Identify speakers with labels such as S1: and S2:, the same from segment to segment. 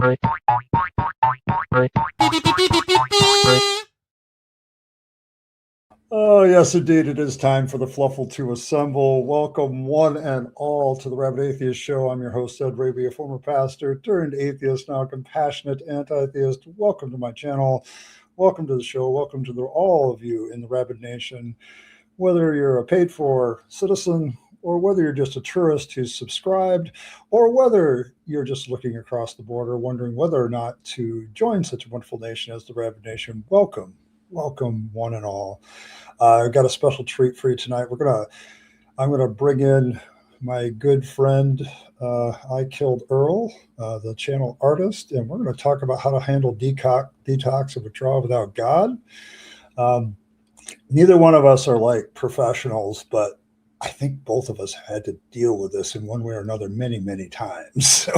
S1: Oh, yes, indeed. It is time for the Fluffle to assemble. Welcome, one and all, to the Rabid Atheist Show. I'm your host, Ed Raby, a former pastor, turned atheist, now compassionate anti-theist. Welcome to my channel. Welcome to the show. Welcome to all of you in the Rabid Nation. Whether you're a paid-for citizen, or whether you're just a tourist who's subscribed, or whether you're just looking across the border, wondering whether or not to join such a wonderful nation as the Rabid Nation, welcome. Welcome, one and all. I've got a special treat for you tonight. I'm gonna bring in my good friend, IKIlledEarl, the channel artist, and we're gonna talk about how to handle detox and withdrawal without God. Neither one of us are like professionals, but I think both of us had to deal with this in one way or another many, many times. So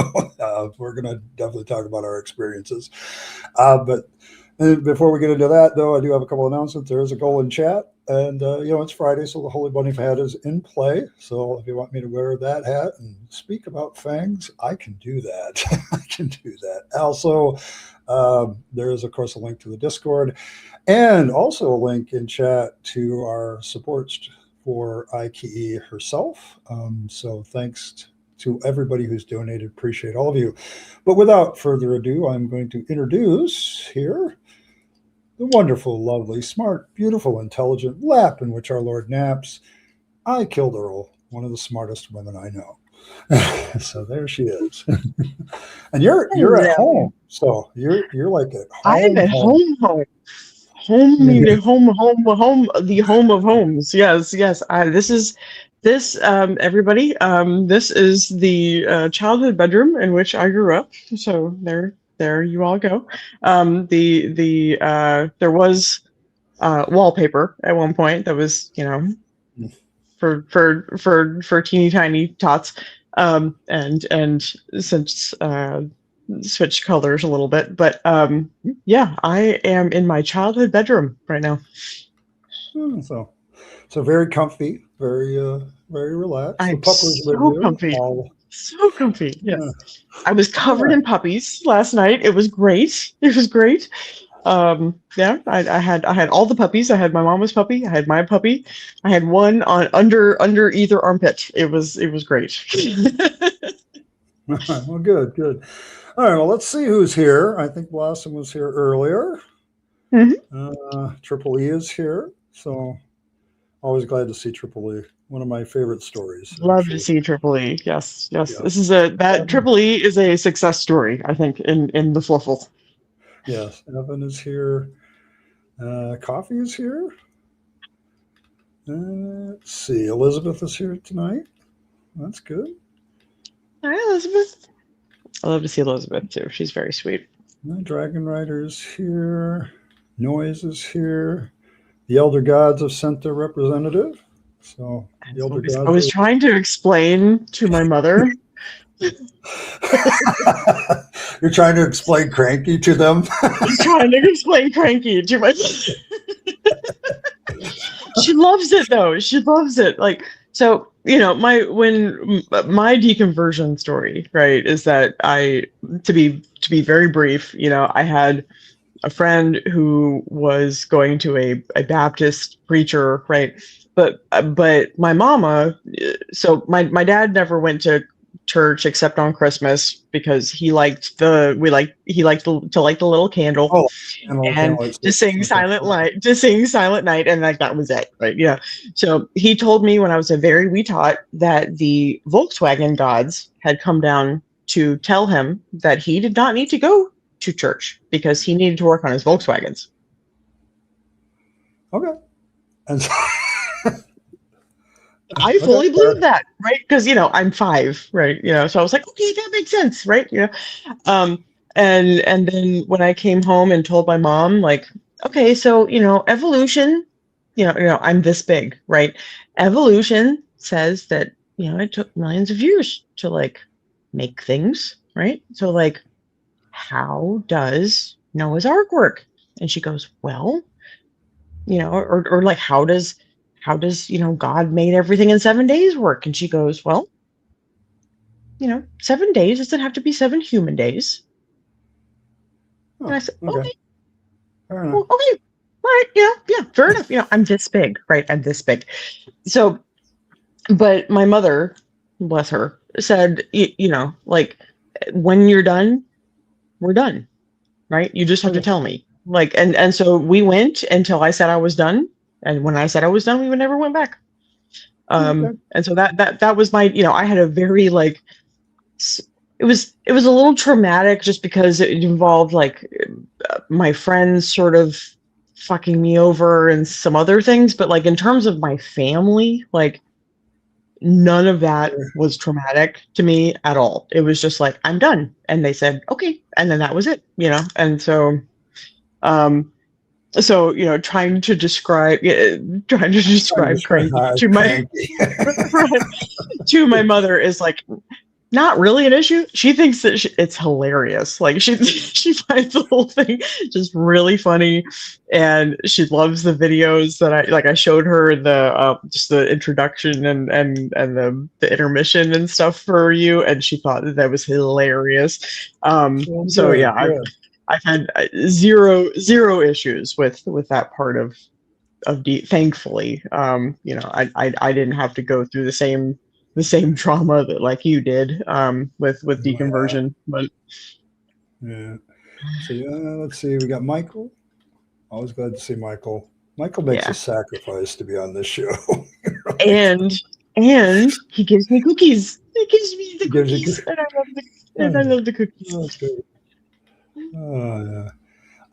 S1: we're gonna definitely talk about our experiences. But before we get into that, though, I do have a couple of announcements. There is a goal in chat, and it's Friday, so the Holy Bunny hat is in play. So if you want me to wear that hat and speak about Fangs, I can do that. I can do that. Also, there is, of course, a link to the Discord, and also a link in chat to our support for IKE herself. So thanks to everybody who's donated. Appreciate all of you. But without further ado, I'm going to introduce here the wonderful, lovely, smart, beautiful, intelligent lap in which our Lord naps. IKIlledEarl, one of the smartest women I know. So there she is. And you're at home. So you're like at home.
S2: I'm at home. The home of homes. Yes. Everybody. This is the childhood bedroom in which I grew up. So there you all go. There was wallpaper at one point that was, for teeny tiny tots, and since switched colors a little bit, but yeah, I am in my childhood bedroom right now.
S1: So very comfy, very relaxed.
S2: I'm so comfy. So comfy. Yes. Yeah. I was covered in puppies last night. It was great. Yeah, I had all the puppies. I had my mama's puppy. I had my puppy. I had one on under either armpit. It was great.
S1: Well, good. All right, well, let's see who's here. I think Blossom was here earlier.
S2: Mm-hmm.
S1: Triple E is here. So always glad to see Triple E. One of my favorite stories.
S2: Love to see Triple E. Yes. Yeah. This is Triple E is a success story, I think, in the Fluffle.
S1: Yes. Evan is here. Coffee is here. Let's see. Elizabeth is here tonight. That's good.
S2: Hi, Elizabeth. I love to see Elizabeth too. She's very sweet.
S1: Dragon Rider is here. Noise is here. The Elder Gods have sent their representative. So the Elder Gods.
S2: I was trying to explain to my mother.
S1: You're trying to explain Cranky to them?
S2: I'm trying to explain Cranky to my She loves it though. She loves it. Like, so, my deconversion story, right, is that to be very brief, I had a friend who was going to a Baptist preacher, right? But my mama, so my dad never went to church except on Christmas because he liked the little candle and to sing Silent Night, and like that was it, right? Yeah. So he told me when I was a very wee tot that the Volkswagen gods had come down to tell him that he did not need to go to church because he needed to work on his Volkswagens.
S1: Okay. And
S2: I fully believe that, right? Because I'm 5, right? So I was like, okay, that makes sense, right? And then when I came home and told my mom, like, okay, so evolution, I'm this big, right? Evolution says that it took millions of years to like make things, right? So like, how does Noah's Ark work? And she goes, well, or like, how does God made everything in 7 days work? And she goes, well, 7 days doesn't have to be 7 human days. And I said,
S1: okay.
S2: okay,
S1: Fair enough.
S2: well, okay, all right, yeah, fair enough. I'm this big, right? I'm this big. So, but my mother, bless her, said, like, when you're done, we're done, right? You just have to
S1: Okay.
S2: tell me. Like, and so we went until I said I was done. And when I said I was done, we never went back.
S1: Okay.
S2: And so that was my, I had a very like, it was a little traumatic just because it involved like my friends sort of fucking me over and some other things, but like in terms of my family, like none of that was traumatic to me at all. It was just like, I'm done. And they said, okay. And then that was it, And so, trying to describe cranky to my to my mother is like not really an issue. She thinks that it's hilarious. Like she finds the whole thing just really funny, and she loves the videos that I showed her the just the introduction and the intermission and stuff for you, and she thought that was hilarious. So
S1: good,
S2: yeah,
S1: good.
S2: I've had zero issues with that part of thankfully. I didn't have to go through the same trauma that like you did with deconversion, but
S1: yeah. So let's see. We got Michael. Always glad to see Michael. Michael makes a sacrifice to be on this show.
S2: and he gives me cookies. He gives me the cookies, and I love the cookies.
S1: That's good. Yeah.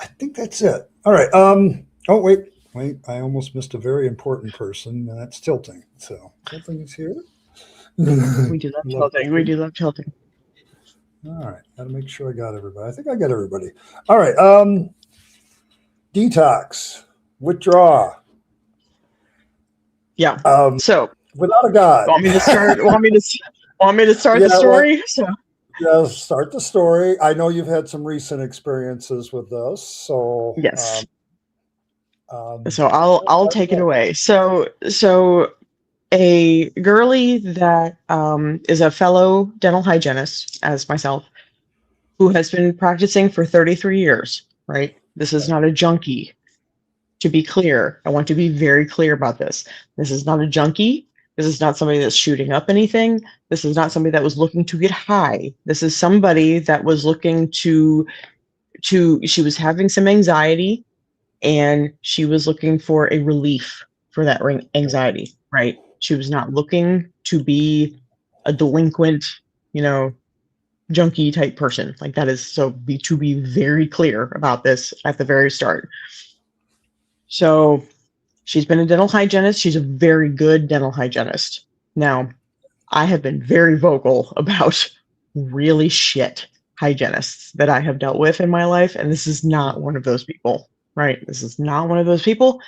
S1: I think that's it. All right. Oh wait. I almost missed a very important person, and that's Tilting. So Tilting is here.
S2: We do love tilting. We do love tilting.
S1: All right. Gotta make sure I got everybody. I think I got everybody. All right. Detox. Withdraw.
S2: Yeah. So
S1: without a God.
S2: Want me to start? want me to start the story?
S1: Yeah, start the story. I know you've had some recent experiences with this, so
S2: yes. So I'll take it away. So a girly that is a fellow dental hygienist, as myself, who has been practicing for 33 years, right? This is not a junkie. To be clear, I want to be very clear about this. This is not a junkie. This is not somebody that's shooting up anything. This is not somebody that was looking to get high. This is somebody that was looking she was having some anxiety, and she was looking for a relief for that anxiety, right? She was not looking to be a delinquent, junkie type person. Like that is to be very clear about this at the very start. So she's been a dental hygienist. She's a very good dental hygienist. Now, I have been very vocal about really shit hygienists that I have dealt with in my life, and this is not one of those people, right? This is not one of those people.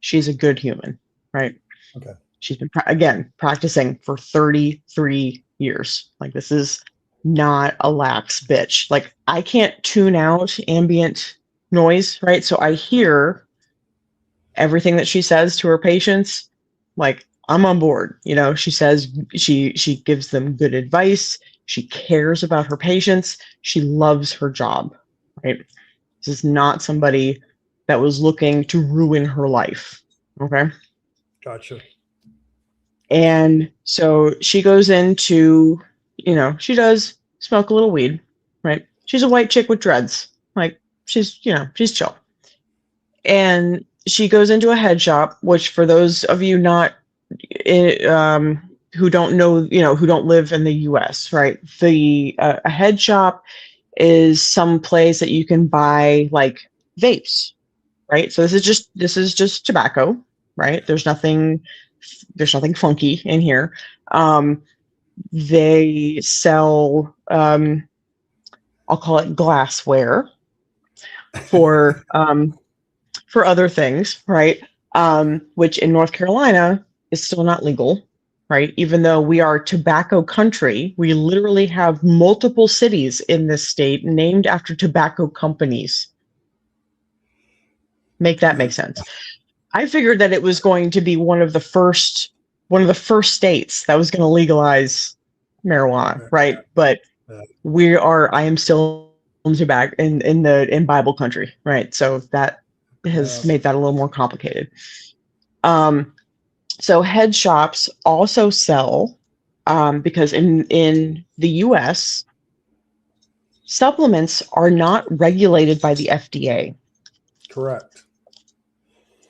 S2: She's a good human, right?
S1: Okay.
S2: She's been, practicing for 33 years. Like, this is not a lax bitch. Like, I can't tune out ambient noise, right? So I hear everything that she says to her patients. Like, I'm on board. She says she gives them good advice. She cares about her patients. She loves her job, right? This is not somebody that was looking to ruin her life. Okay.
S1: Gotcha.
S2: And so she goes into, she does smoke a little weed, right? She's a white chick with dreads. Like, she's chill. And she goes into a head shop, which for those of you not, who don't know, who don't live in the US, right? A head shop is some place that you can buy like vapes, right? So this is just tobacco, right? There's nothing funky in here. They sell, I'll call it glassware for other things, right? Which in North Carolina is still not legal, right? Even though we are tobacco country, we literally have multiple cities in this state named after tobacco companies. Make that make sense. I figured that it was going to be one of the first states that was going to legalize marijuana, right? But I am still tobacco in Bible country, right? So that has made that a little more complicated. So head shops also sell, because in the US, supplements are not regulated by the FDA.
S1: Correct.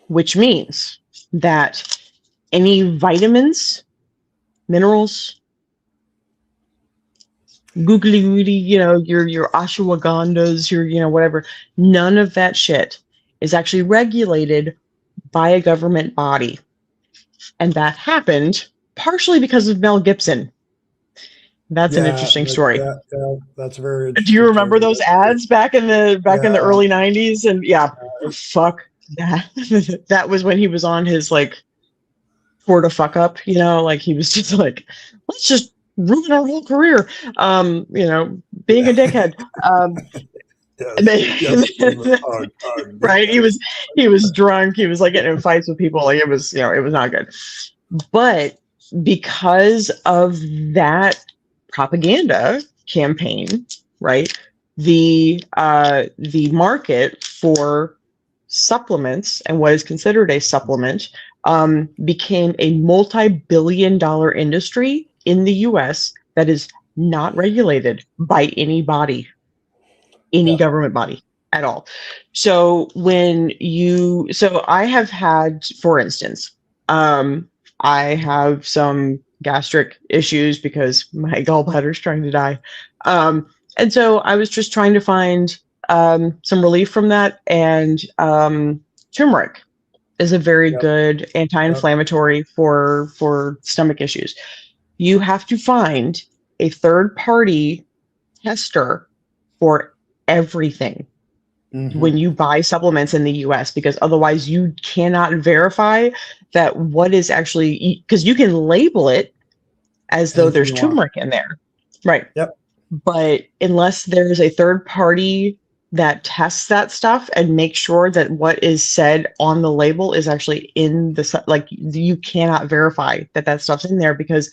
S2: Which means that any vitamins, minerals, googly woody, your ashwagandas, your whatever, none of that shit is actually regulated by a government body. And that happened partially because of Mel Gibson. That's an interesting story.
S1: That's a very
S2: Do you
S1: interesting
S2: remember
S1: story.
S2: those ads back in the early 90s? And fuck that. That was when he was on his like tour to fuck up, like he was just like, let's just ruin our whole career. Being a dickhead. Right. He was drunk. He was like getting in fights with people. Like it was not good. But because of that propaganda campaign, right, the market for supplements and what is considered a supplement became a multi-billion-dollar industry in the US that is not regulated by any body, any government body at all. So I have had, for instance, I have some gastric issues because my gallbladder is trying to die. And so I was just trying to find some relief from that. And turmeric is a very good anti-inflammatory for stomach issues. You have to find a third-party tester for everything when you buy supplements in the US, because otherwise you cannot verify that what is actually, because you can label it as though there's turmeric in there. Right.
S1: Yep.
S2: But unless there's a third party that tests that stuff and makes sure that what is said on the label is actually in the, like, you cannot verify that that stuff's in there because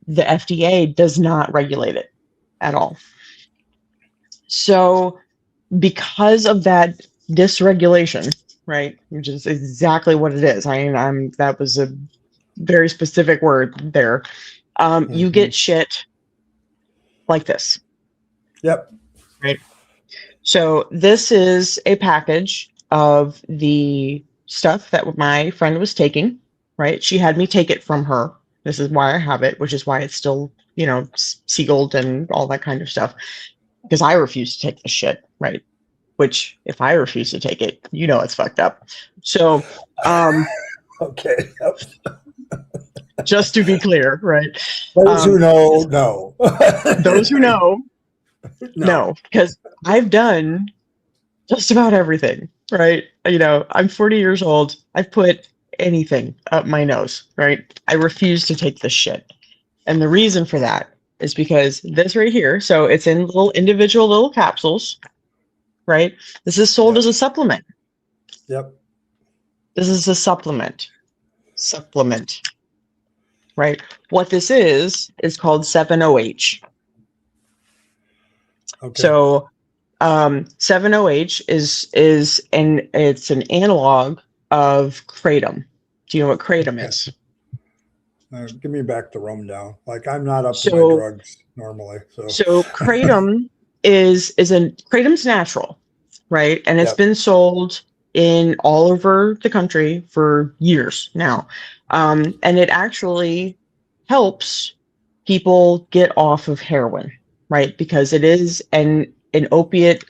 S2: the FDA does not regulate it at all. So because of that dysregulation, right, which is exactly what it is. That was a very specific word there. You get shit like this.
S1: Yep.
S2: Right. So this is a package of the stuff that my friend was taking, right? She had me take it from her. This is why I have it, which is why it's still, sealed and all that kind of stuff. Because I refuse to take the shit, right? Which, if I refuse to take it, it's fucked up. So,
S1: okay. Yep.
S2: Just to be clear, right?
S1: Those who know, no.
S2: Those who know, no, because I've done just about everything, right? I'm 40 years old. I've put anything up my nose, right? I refuse to take this shit. And the reason for that is because this right here, so it's in individual little capsules, right? This is sold as a supplement.
S1: Yep.
S2: This is a supplement, right? What this is called 7-OH. Okay. So 7-OH is it's an analog of kratom. Do you know what kratom is?
S1: Give me back the rundown. Like, I'm not up to my drugs normally. So
S2: kratom kratom's natural, right? And it's been sold in all over the country for years now. And it actually helps people get off of heroin, right? Because it is an opiate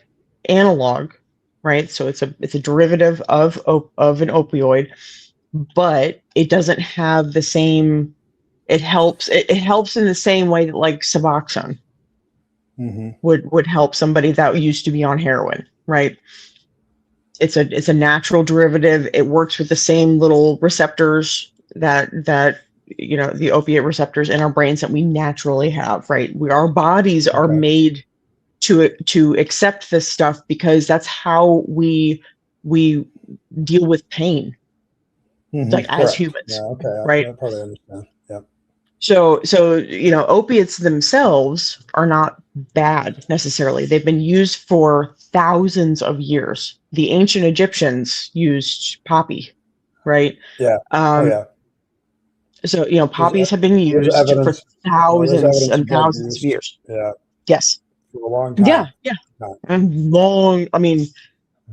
S2: analog, right? So it's a derivative of an opioid, but it doesn't have the same. It helps in the same way that like Suboxone would help somebody that used to be on heroin, right? It's a natural derivative. It works with the same little receptors that the opiate receptors in our brains that we naturally have, right? Our bodies are made to accept this stuff because that's how we deal with pain, like as humans, right?
S1: I probably understand. Yeah.
S2: So opiates themselves are not bad necessarily. They've been used for thousands of years. The ancient Egyptians used poppy, right?
S1: Yeah. Oh
S2: Um,
S1: yeah.
S2: so, you know,
S1: There's,
S2: poppies have been
S1: there's
S2: used for
S1: evidence. There's
S2: thousands
S1: evidence
S2: and
S1: of drug
S2: thousands of
S1: use.
S2: years.
S1: Yeah,
S2: Yes.
S1: for a long
S2: Yeah.
S1: time.
S2: Yeah.
S1: No.
S2: And long, I mean,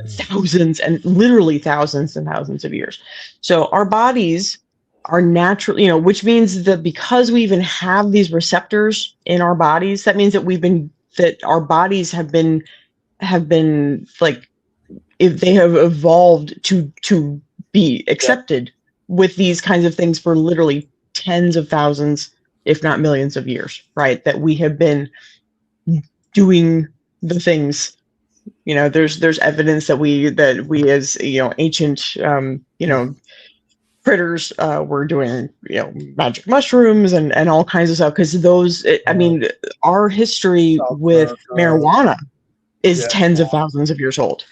S1: Mm.
S2: thousands and literally thousands and thousands of years. So our bodies are natural, you know, which means that because we even have these receptors in our bodies, that means that that our bodies have been like, if they have evolved to be
S1: Yep.
S2: accepted with these kinds of things for literally tens of thousands, if not millions of years, right? That we have been doing the things. You know, there's evidence that we as, you know, ancient you know, critters were doing, you know, magic mushrooms and all kinds of stuff, because those, I mean, our history
S1: South
S2: with
S1: America.
S2: marijuana is
S1: Yeah.
S2: tens of thousands of years old.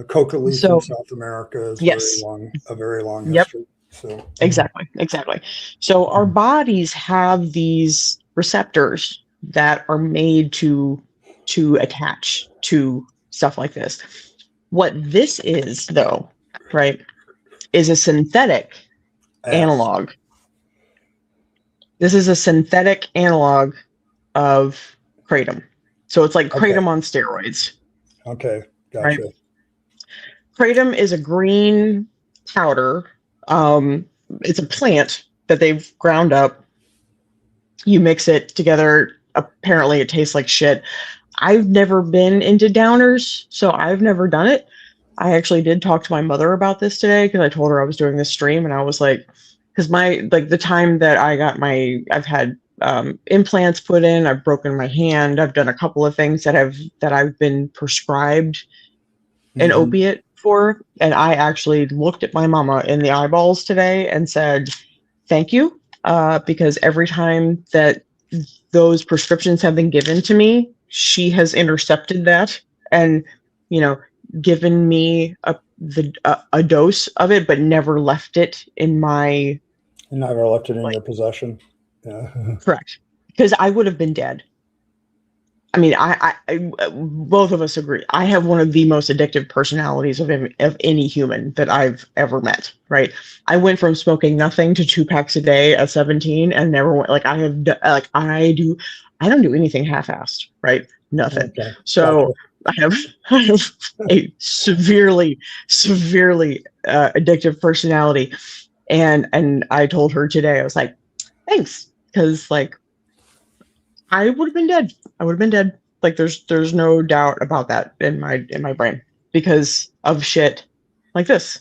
S1: Coca leaf in
S2: So
S1: South America is
S2: yes,
S1: a very long
S2: yep,
S1: history. So
S2: exactly. So our bodies have these receptors that are made to attach to stuff like this. What this is, though, right, is a synthetic
S1: yes.
S2: analog. This is a synthetic analog of kratom. So it's like
S1: Okay.
S2: kratom on steroids,
S1: Okay.
S2: right?
S1: Gotcha.
S2: Kratom is a green powder. It's a plant that they've ground up. You mix it together. Apparently, it tastes like shit. I've never been into downers, so I've never done it. I actually did talk to my mother about this today because I told her I was doing this stream, and I was like, because the time that I got I've had implants put in, I've broken my hand, I've done a couple of things that I've been prescribed an
S1: Mhm.
S2: opiate for, and I actually looked at my mama in the eyeballs today and said, "Thank you," because every time that those prescriptions have been given to me, she has intercepted that and, you know, given me a dose of it, but never left it in my,
S1: You never left it in
S2: like,
S1: your possession. Yeah.
S2: correct, because I would have been dead. I mean, both of us agree. I have one of the most addictive personalities of any human that I've ever met. Right? I went from smoking nothing to 2 packs a day at 17, and never went. Like I don't do anything half-assed. Right? Nothing.
S1: Okay.
S2: So
S1: Gotcha.
S2: I have a severely addictive personality, and I told her today, I was like, thanks, because like I would have been dead. I would have been dead. Like there's no doubt about that in my brain because of shit like this.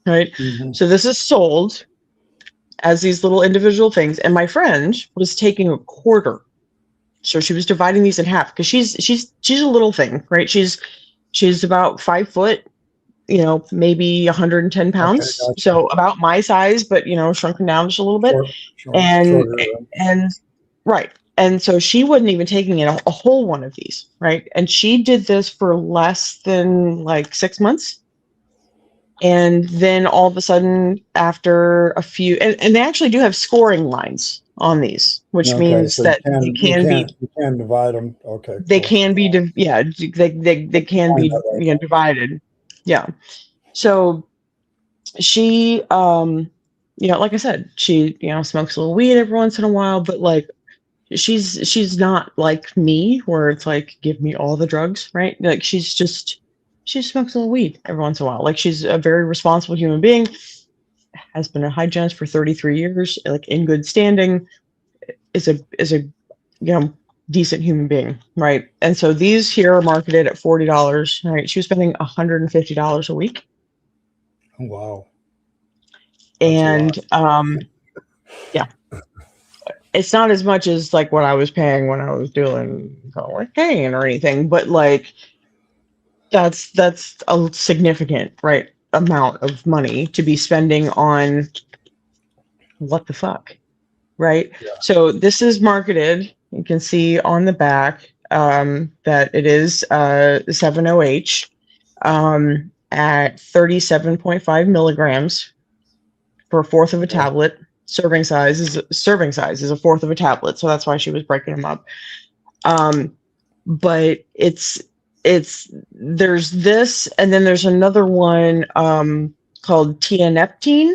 S2: Right?
S1: Mhm.
S2: So this is sold as these little individual things, and my friend was taking a quarter. So she was dividing these in half because she's a little thing, right? She's about 5 foot, you know, maybe 110
S1: Okay.
S2: pounds.
S1: Gotcha.
S2: So about my size, but you know, shrunken down just a little bit. And
S1: Shorter.
S2: and right. And so she wasn't even taking in a whole one of these, right? And she did this for less than like 6 months. And then all of a sudden, after a few, and they actually do have scoring lines on these, which
S1: Okay.
S2: means
S1: So
S2: that
S1: you can divide them. Okay.
S2: they
S1: Cool.
S2: can be, yeah, they can
S1: Find
S2: be,
S1: that way.
S2: you know, divided. Yeah. So she, you know, like I said, she, you know, smokes a little weed every once in a while, but like she's not like me where it's like give me all the drugs, right? Like she smokes a little weed every once in a while. Like she's a very responsible human being, has been a hygienist for 33 years, like in good standing, is a you know, decent human being, right? And so these here are marketed at $40, right? She was spending $150 a week.
S1: Oh, wow. That's a lot.
S2: And yeah, it's not as much as like what I was paying when I was doing cocaine or anything, but like that's a significant, right, amount of money to be spending on what the fuck, right?
S1: Yeah.
S2: So this is marketed. You can see on the back that it is 7OH at 37.5 milligrams for a fourth of a tablet. Serving size is a fourth of a tablet, so that's why she was breaking them up. but there's this, and then there's another one called tianeptine,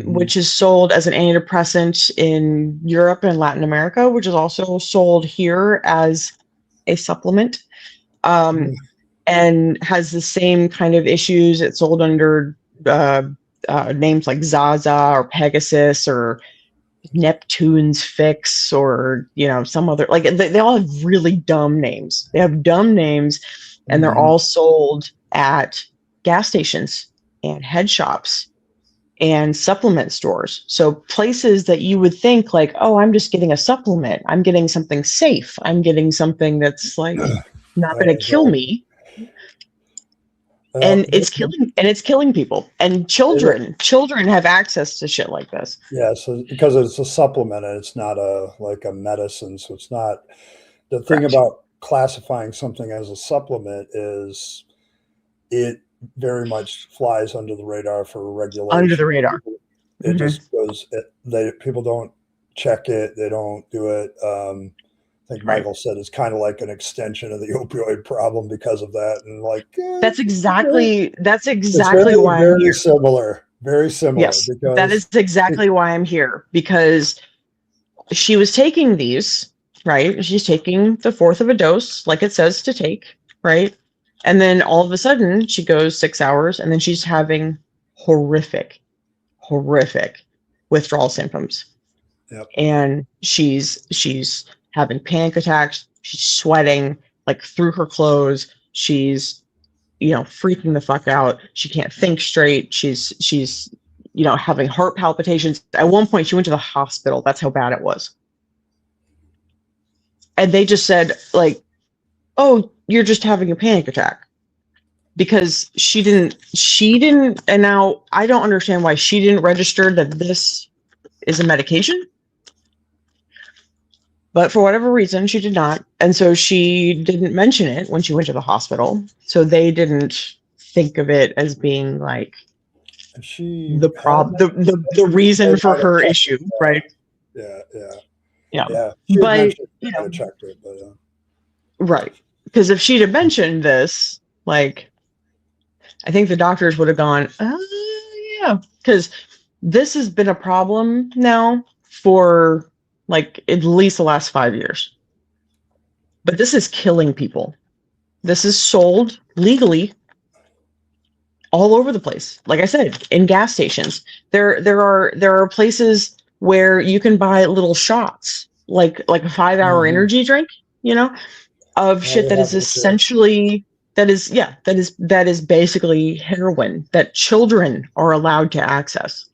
S2: which is sold as an antidepressant in Europe and Latin America, which is also sold here as a supplement, and has the same kind of issues. It's sold under names like Zaza or Pegasus or Neptune's Fix, or some other, like they all have really dumb names. They have dumb names, and they're all sold at gas stations and head shops and supplement stores. So places that you would think like, oh, I'm just getting a supplement, I'm getting something safe, I'm getting something that's like not going to kill me. And it's killing people and children. Children have access to shit like this.
S1: Yeah, so because it's a supplement and it's not like a medicine, so it's not. The thing about classifying something as a supplement is it very much flies under the radar for regulation.
S2: Under the radar.
S1: It just goes. People don't check it. They don't do it. I think Michael said it's kind of like an extension of the opioid problem because of that, and like
S2: that's exactly why I'm here.
S1: Very similar.
S2: Yes, that is exactly why I'm here, because she was taking these, right? She's taking the fourth of a dose, like it says to take, right? And then all of a sudden, she goes 6 hours, and then she's having horrific withdrawal symptoms.
S1: Yep.
S2: And she's having panic attacks. She's sweating like through her clothes. She's, freaking the fuck out. She can't think straight. She's having heart palpitations. At one point, she went to the hospital. That's how bad it was. And they just said, like, oh, you're just having a panic attack. Because she didn't, and now I don't understand why she didn't register that this is a medication. But for whatever reason, she did not. And so she didn't mention it when she went to the hospital. So they didn't think of it as being like the reason for her issue, right?
S1: Yeah.
S2: But,
S1: checked it, but
S2: right. Because if she'd have mentioned this, like, I think the doctors would have gone, yeah. Because this has been a problem now for like at least the last 5 years. But this is killing people. This is sold legally all over the place. Like I said, in gas stations. There are places where you can buy little shots, like a 5-hour energy drink, of shit that is essentially that is basically heroin that children are allowed to access.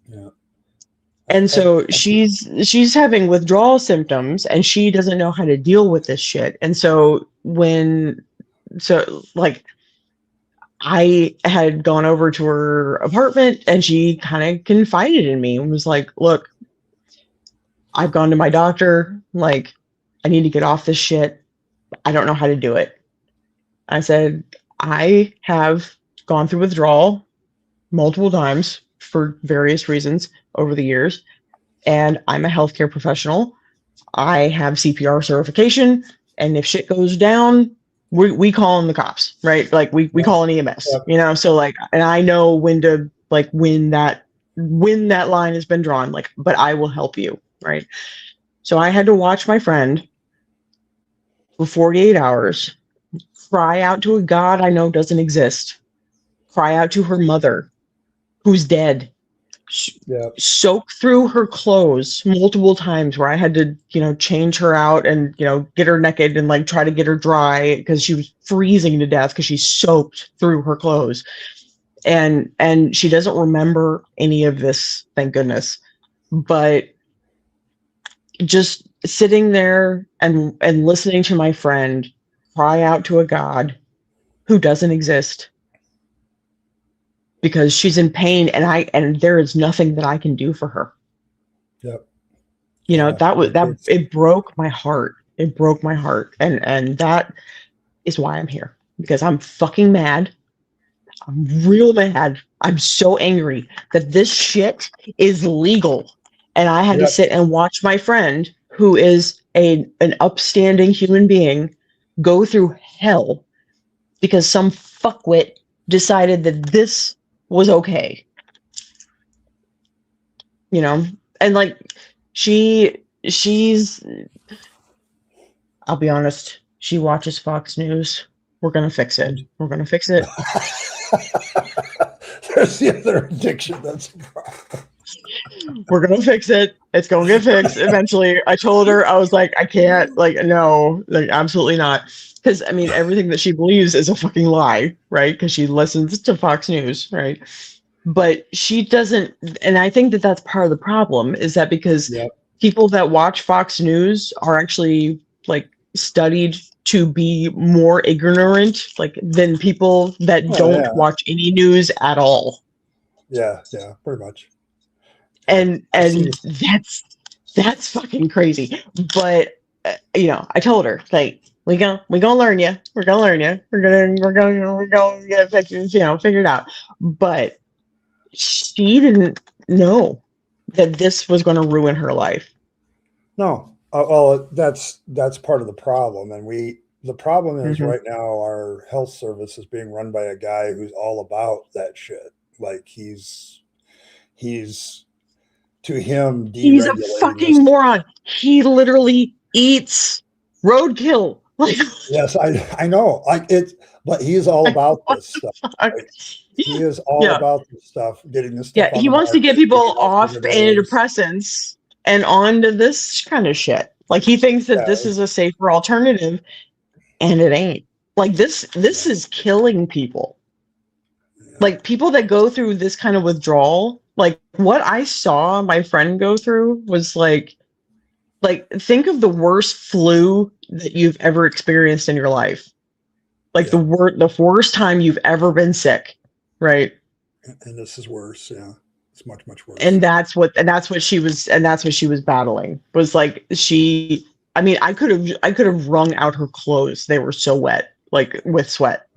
S1: Yeah.
S2: And so she's having withdrawal symptoms, and she doesn't know how to deal with this shit. And so I had gone over to her apartment, and she kind of confided in me and was like, look, I've gone to my doctor. Like, I need to get off this shit. I don't know how to do it. I said, I have gone through withdrawal multiple times for various reasons over the years, and I'm a healthcare professional. I have CPR certification, and if shit goes down, we call in the cops, right? Like we call an EMS, so like, and I know when to, like, when that line has been drawn, like, but I will help you, right? So I had to watch my friend for 48 hours cry out to a God I know doesn't exist, cry out to her mother who's dead, soak through her clothes multiple times, where I had to, change her out and, get her naked and like try to get her dry because she was freezing to death because she soaked through her clothes. And she doesn't remember any of this, thank goodness. But just sitting there and listening to my friend cry out to a God who doesn't exist because she's in pain, and there is nothing that I can do for her.
S1: Yep.
S2: It broke my heart. It broke my heart. And that is why I'm here, because I'm fucking mad. I'm real mad. I'm so angry that this shit is legal. And I had to sit and watch my friend, who is an upstanding human being go through hell because some fuckwit decided that this was okay. You know? And like she's I'll be honest, she watches Fox News. We're gonna fix it. We're gonna fix it.
S1: There's the other addiction that's a problem.
S2: We're gonna fix it. It's gonna get fixed eventually. I told her, I was like, I can't, like, no, like, absolutely not. Because I mean, everything that she believes is a fucking lie, right? Because she listens to Fox News, right? But she doesn't, and I think that that's part of the problem, is that because
S1: Yep.
S2: people that watch Fox News are actually like studied to be more ignorant, like, than people that don't watch any news at all.
S1: Yeah, pretty much.
S2: And that's fucking crazy. But you know, I told her, like, we gonna learn you. We're gonna learn you. We're gonna get it, you know, figured out. But she didn't know that this was going to ruin her life.
S1: No. Well, that's part of the problem. And the problem is right now our health service is being run by a guy who's all about that shit. Like he's to him,
S2: he's a fucking moron. He literally eats roadkill. Like,
S1: yes, I know. Like but he's all about this stuff. Right? He is all about this stuff, getting this stuff.
S2: Yeah, he wants to get people off antidepressants and onto this kind of shit. Like, he thinks that this is a safer alternative, and it ain't. Like, this is killing people. Like, people that go through this kind of withdrawal, like what I saw my friend go through was like think of the worst flu that you've ever experienced in your life. Like the worst time you've ever been sick, right?
S1: And this is worse, yeah. It's much, much worse.
S2: And that's what she was battling. Was like I mean, I could have wrung out her clothes. They were so wet, like with sweat.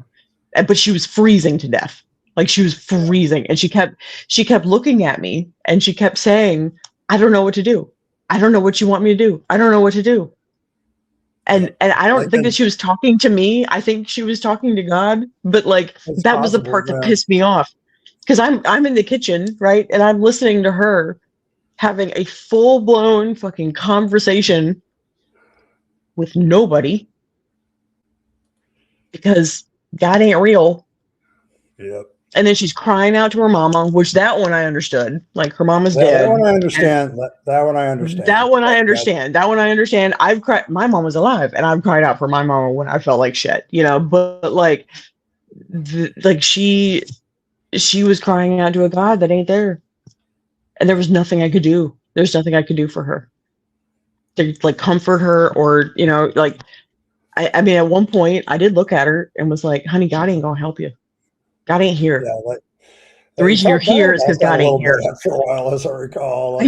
S2: But she was freezing to death. Like, she was freezing, and she kept looking at me, and she kept saying, "I don't know what to do. I don't know what you want me to do. I don't know what to do." And I don't think that she was talking to me. I think she was talking to God. But like, that was the part that pissed me off, because I'm in the kitchen, right, and I'm listening to her having a full-blown fucking conversation with nobody because God ain't real.
S1: Yep.
S2: And then she's crying out to her mama, which that one I understood. Like, her mama's dead.
S1: That one I understand. That one I understand.
S2: That one I understand. That one I understand. I've cried. My mom was alive, and I've cried out for my mama when I felt like shit, you know. But like, she was crying out to a God that ain't there, and there was nothing I could do. There's nothing I could do for her to like comfort her, or, you know, like, I mean, at one point I did look at her and was like, "Honey, God ain't gonna help you. God ain't here."
S1: Yeah, like,
S2: the reason you're here is because God ain't here.
S1: For a while, as I recall,
S2: like,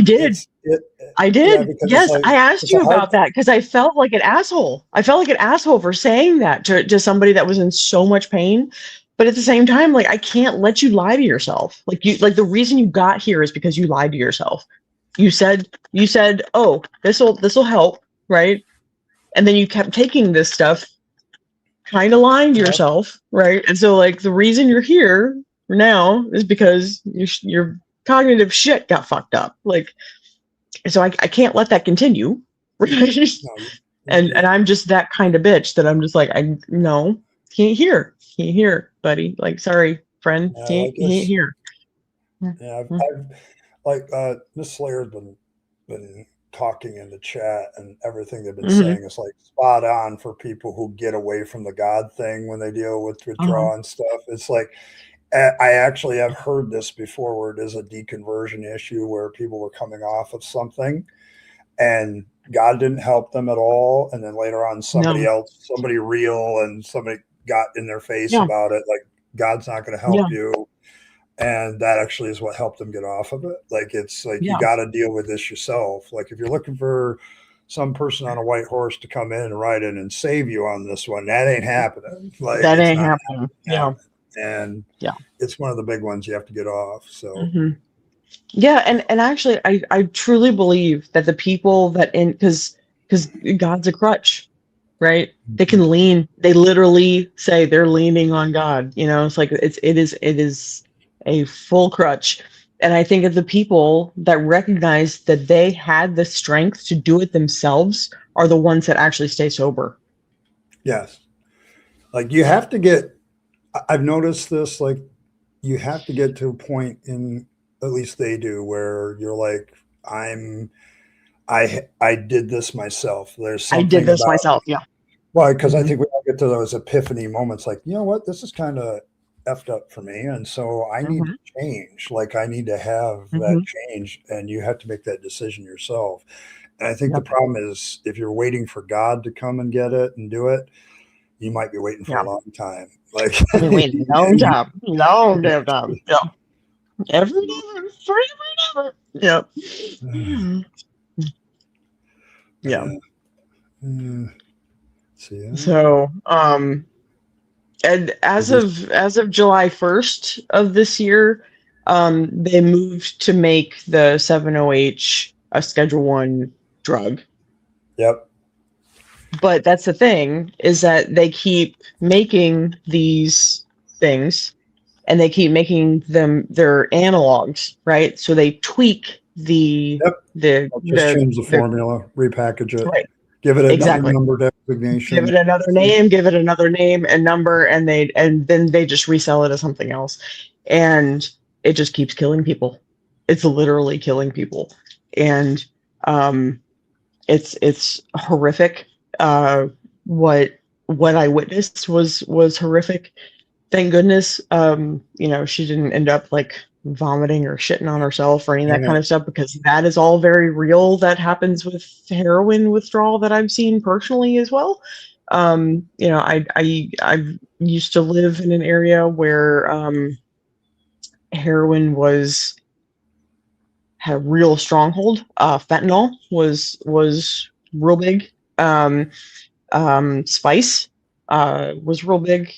S2: I did. Yes, I asked you about that because I felt like an asshole. I felt like an asshole for saying that to somebody that was in so much pain. But at the same time, like, I can't let you lie to yourself. Like, the reason you got here is because you lied to yourself. You said, "Oh, this'll help," right? And then you kept taking this stuff, kind of lying to yourself, right? And so, like, the reason you're here now is because your cognitive shit got fucked up. Like, so I can't let that continue, right? And I'm just that kind of bitch that I'm just like, can't hear, buddy. Like, sorry, friend, can't hear.
S1: Yeah, I've like Miss Slayer's been talking in the chat, and everything they've been saying is like spot on for people who get away from the God thing when they deal with withdrawal and stuff. It's like, I actually have heard this before, where it is a deconversion issue where people were coming off of something and God didn't help them at all. And then later on, somebody real, and somebody got in their face about it. Like, God's not going to help you. And that actually is what helped them get off of it. Like, it's like, you got to deal with this yourself. Like, if you're looking for some person on a white horse to come in and ride in and save you on this one, that ain't happening. Like,
S2: that ain't happening. Yeah.
S1: And it's one of the big ones you have to get off. So yeah,
S2: and actually, I truly believe that the people that because because God's a crutch, right? They can lean. They literally say they're leaning on God. You know, it's like it is a full crutch. And I think of the people that recognize that they had the strength to do it themselves are the ones that actually stay sober.
S1: Yes. Like you have to get, I've noticed this, like you have to get to a point in, at least they do, where you're like, I did this myself. There's
S2: I did
S1: something
S2: this
S1: about,
S2: myself. Yeah.
S1: well, because I
S2: Mhm.
S1: think we all get to those epiphany moments like, you know what, this is kind of effed up for me. And so I need to
S2: Mhm.
S1: change. Like I need to have that
S2: Mhm.
S1: change. And you have to make that decision yourself. And I think the
S2: Yep.
S1: problem is if you're waiting for God to come and get it and do it, you might be waiting for
S2: Yeah.
S1: a long time. Like,
S2: I've been waiting a long time. Long damn time. Yeah. Every day, forever and ever. Yep. Mhm. Yeah.
S1: see,
S2: So, and as of July 1st of this year, they moved to make the 7-OH a Schedule 1 drug.
S1: yep,
S2: But that's the thing, is that they keep making these things and they keep making them their analogs, right? So they tweak
S1: yep.
S2: the
S1: I'll just
S2: the
S1: change the
S2: the
S1: formula, repackage it,
S2: right,
S1: give it another
S2: exactly.
S1: number
S2: Give
S1: designation.
S2: it another name, give it another name and number, and then they just resell it as something else. And it just keeps killing people. It's literally killing people. And um it's horrific. What I witnessed was horrific. Thank goodness, she didn't end up like vomiting or shitting on herself or any of that kind
S1: Yeah,
S2: of stuff, because that is all very real. That happens with heroin withdrawal that I've seen personally as well. I used to live in an area where heroin had a real stronghold. Fentanyl was real big. Spice was real big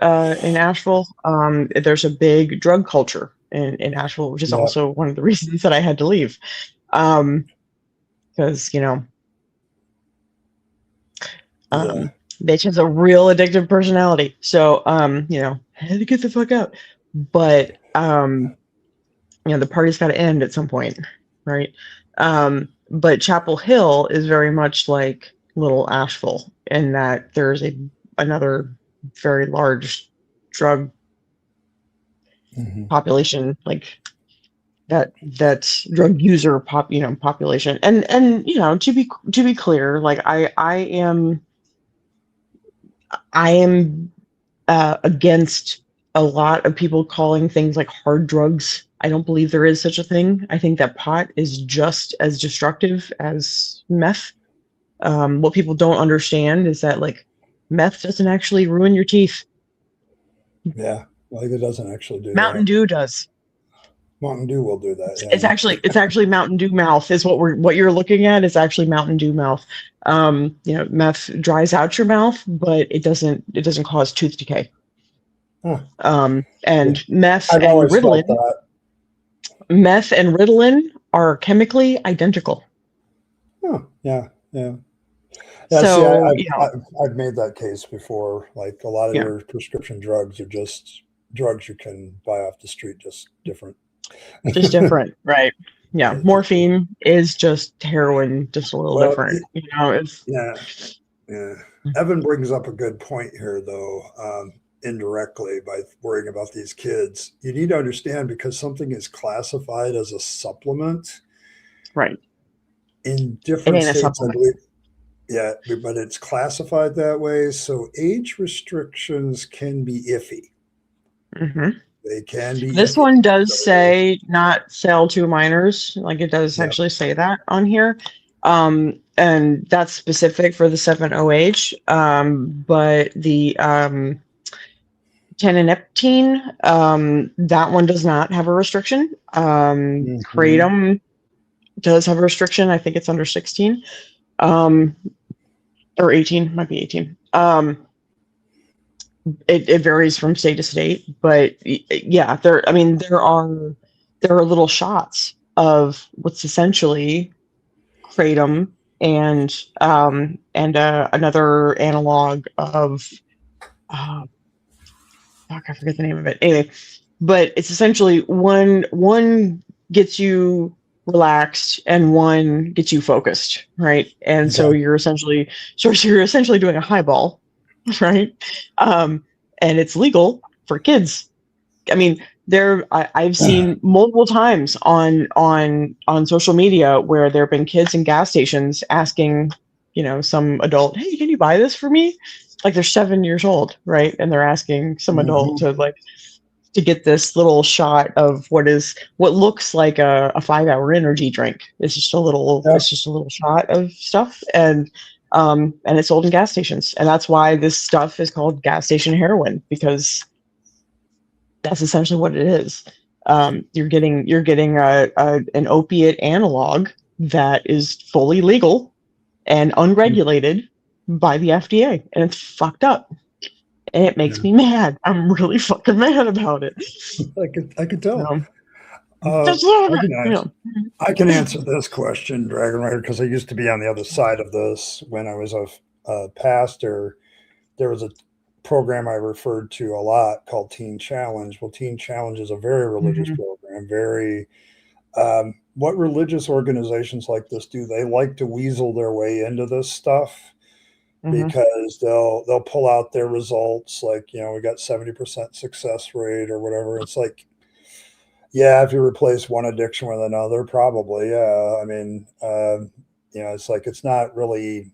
S2: in Asheville. There's a big drug culture in Asheville, which is
S1: yeah,
S2: also one of the reasons that I had to leave. Because
S1: yeah,
S2: bitch has a real addictive personality. So I had to get the fuck out. But the party's got to end at some point, right? But Chapel Hill is very much like Little Asheville in that there's another very large drug
S1: hmm,
S2: population, like that drug user population. And to be clear, like I am against a lot of people calling things like hard drugs. I don't believe there is such a thing. I think that pot is just as destructive as meth. What people don't understand is that like meth doesn't actually ruin your teeth.
S1: yeah. Like it doesn't actually do
S2: Mountain
S1: that.
S2: Dew does.
S1: Mountain Dew will do that.
S2: It's actually Mountain Dew mouth is what you're looking at is actually Mountain Dew mouth. Meth dries out your mouth, but it doesn't cause tooth decay.
S1: Huh. Yeah.
S2: And
S1: I've always felt that.
S2: meth and Ritalin are chemically identical.
S1: Huh. Yeah, yeah. Yeah, see,
S2: So,
S1: I've made that case before. Like a lot of
S2: yeah,
S1: your prescription drugs are just drugs you can buy off the street, just different.
S2: just different, right? Yeah,
S1: Yeah,
S2: morphine is just heroin, just a little
S1: well,
S2: different. It's
S1: yeah, yeah. Evan brings up a good point here, though, indirectly by worrying about these kids. You need to understand because something is classified as a supplement
S2: right.
S1: in
S2: It
S1: different
S2: ain't a
S1: states, I
S2: supplement.
S1: believe. Yeah, but it's classified that way. So age restrictions can be iffy.
S2: Hmm.
S1: They can be
S2: This
S1: iffy.
S2: one does
S1: So,
S2: say not sell to minors. Like it does
S1: yeah.
S2: actually say that on here. And that's specific for the 7-OH. But the 10 and Eptine, that one does not have a restriction.
S1: Mhm.
S2: Kratom does have a restriction. I think it's under 16. Um, or 18, might be 18. It varies from state to state, but yeah, there are little shots of what's essentially kratom and another analog of fuck, I forget the name of it. Anyway, but it's essentially one gets you relaxed and one gets you focused, right? And so
S1: Okay.
S2: you're essentially doing a highball, right? And it's legal for kids. I mean, I've seen multiple times on social media where there have been kids in gas stations asking, some adult, "Hey, can you buy this for me?" Like they're 7 years old, right? And they're asking some adult
S1: Mhm.
S2: to get this little shot of what looks like a 5-hour energy drink.
S1: Yeah.
S2: It's just a little shot of stuff, and it's sold in gas stations, and that's why this stuff is called gas station heroin, because that's essentially what it is. You're getting an opiate analog that is fully legal and unregulated by the FDA, and it's fucked up. And it makes me mad. I'm really fucking mad about it.
S1: I could tell.
S2: Um,
S1: Uh,
S2: just love
S1: I
S2: it.
S1: can answer. I can answer this question, Dragon Rider, because I used to be on the other side of this when I was a pastor. There was a program I referred to a lot called Teen Challenge. Well, Teen Challenge is a very religious
S2: Mhm,
S1: program. Very what religious organizations like this do? They like to weasel their way into this stuff
S2: mhm,
S1: because they'll pull out their results like we got 70% success rate or whatever. It's like, yeah, if you replace one addiction with another, probably, yeah. I mean, it's like it's not really,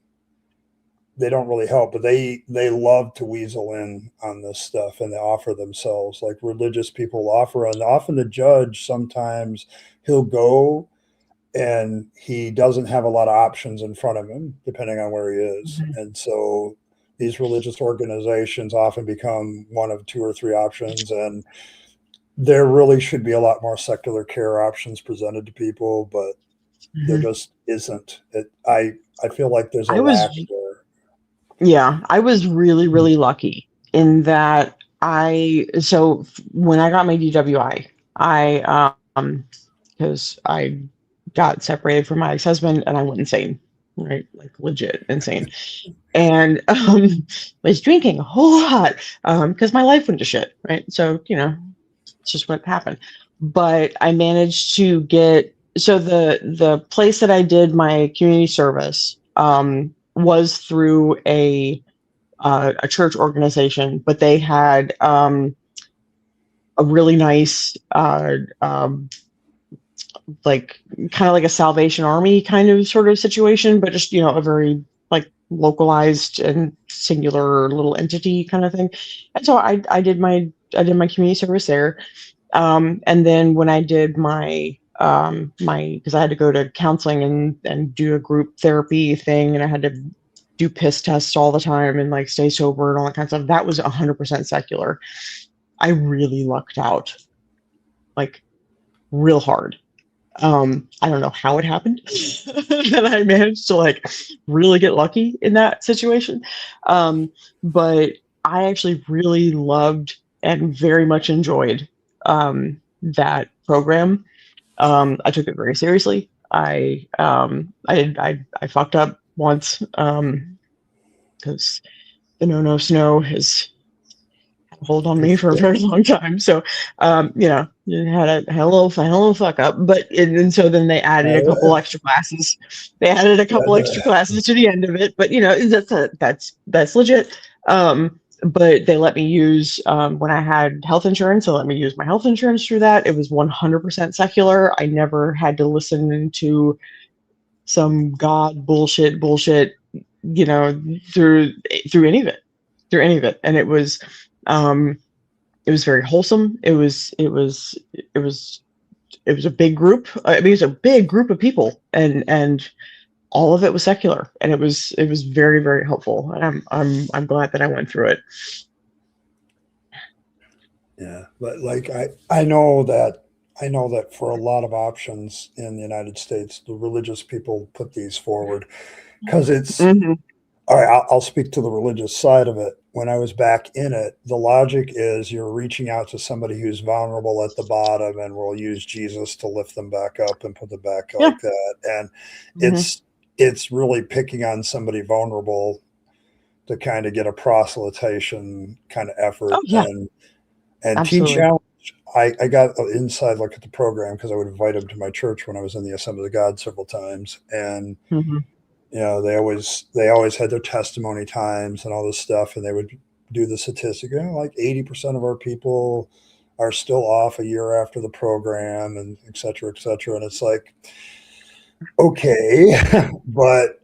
S1: they don't really help, but they love to weasel in on this stuff, and they offer themselves like religious people offer, and often the judge sometimes he'll go and he doesn't have a lot of options in front of him depending on where he is,
S2: mhm,
S1: and so these religious organizations often become one of two or three options, and there really should be a lot more secular care options presented to people, but there
S2: mhm.
S1: just isn't. I feel like there's a
S2: I was,
S1: lack there.
S2: yeah, I was really,
S1: Mm.
S2: really lucky in that when I got my DWI, because I got separated from my ex-husband and I went insane, right? Like legit insane. And was drinking a whole lot because my life went to shit, right? So, it's just what happened. But I managed to get the place that I did my community service was through a church organization, but they had a really nice like kind of like a Salvation Army kind of sort of situation, but just a very like localized and singular little entity kind of thing. And so I did my community service there. And then when I did because I had to go to counseling and do a group therapy thing, and I had to do piss tests all the time and like stay sober and all that kind of stuff. That was 100% secular. I really lucked out, like real hard. I don't know how it happened that I managed to like really get lucky in that situation. But I actually really loved and very much enjoyed that program. I took it very seriously. I fucked up once because the no snow has had a hold on me for a very long time. So had a little fuck up. But and so then they added a couple extra classes. They added a couple extra classes to the end of it. But that's legit. But they let me use when I had health insurance. They let me use my health insurance through that. It was 100% secular. I never had to listen to some god bullshit, through any of it, and um, it was very wholesome. It was a big group. I mean, it was a big group of people, and all of it was secular, and it was very, very helpful. And I'm glad that I went through it.
S1: Yeah, but like I know that for a lot of options in the United States, the religious people put these forward because it's
S2: Hmm.
S1: all right. I'll speak to the religious side of it. When I was back in it, the logic is you're reaching out to somebody who's vulnerable at the bottom, and we'll use Jesus to lift them back up and put them back
S2: Yeah.
S1: like that. And
S2: Hmm.
S1: it's it's really picking on somebody vulnerable to kind of get a proselytation kind of
S2: Oh
S1: effort.
S2: yeah,
S1: And Teen
S2: absolutely.
S1: Challenge, I got an inside look at the program because I would invite them to my church when I was in the Assembly of God several times. And
S2: Hmm.
S1: they always had their testimony times and all this stuff, and they would do the statistic. Like 80% of our people are still off a year after the program, and et cetera, et cetera. And it's like, okay, but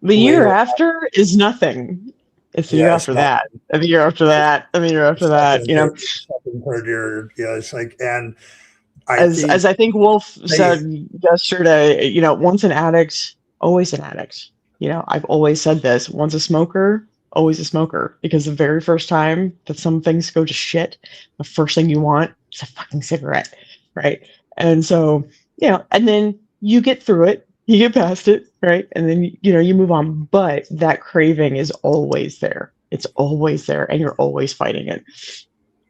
S2: The year
S1: later,
S2: after is nothing. It's the year
S1: yeah, it's
S2: after
S1: not
S2: that, and the year after that, and the year after
S1: second
S2: that.
S1: and third, second and third year. Yeah, it's like, and I
S2: As
S1: think
S2: I think Wolf
S1: they,
S2: said yesterday, once an addict, always an addict. I've always said this: once a smoker, always a smoker. Because the very first time that some things go to shit, the first thing you want is a fucking cigarette, right? And so, and then you get through it, you get past it, right? And then you move on. But that craving is always there. It's always there, and you're always fighting it.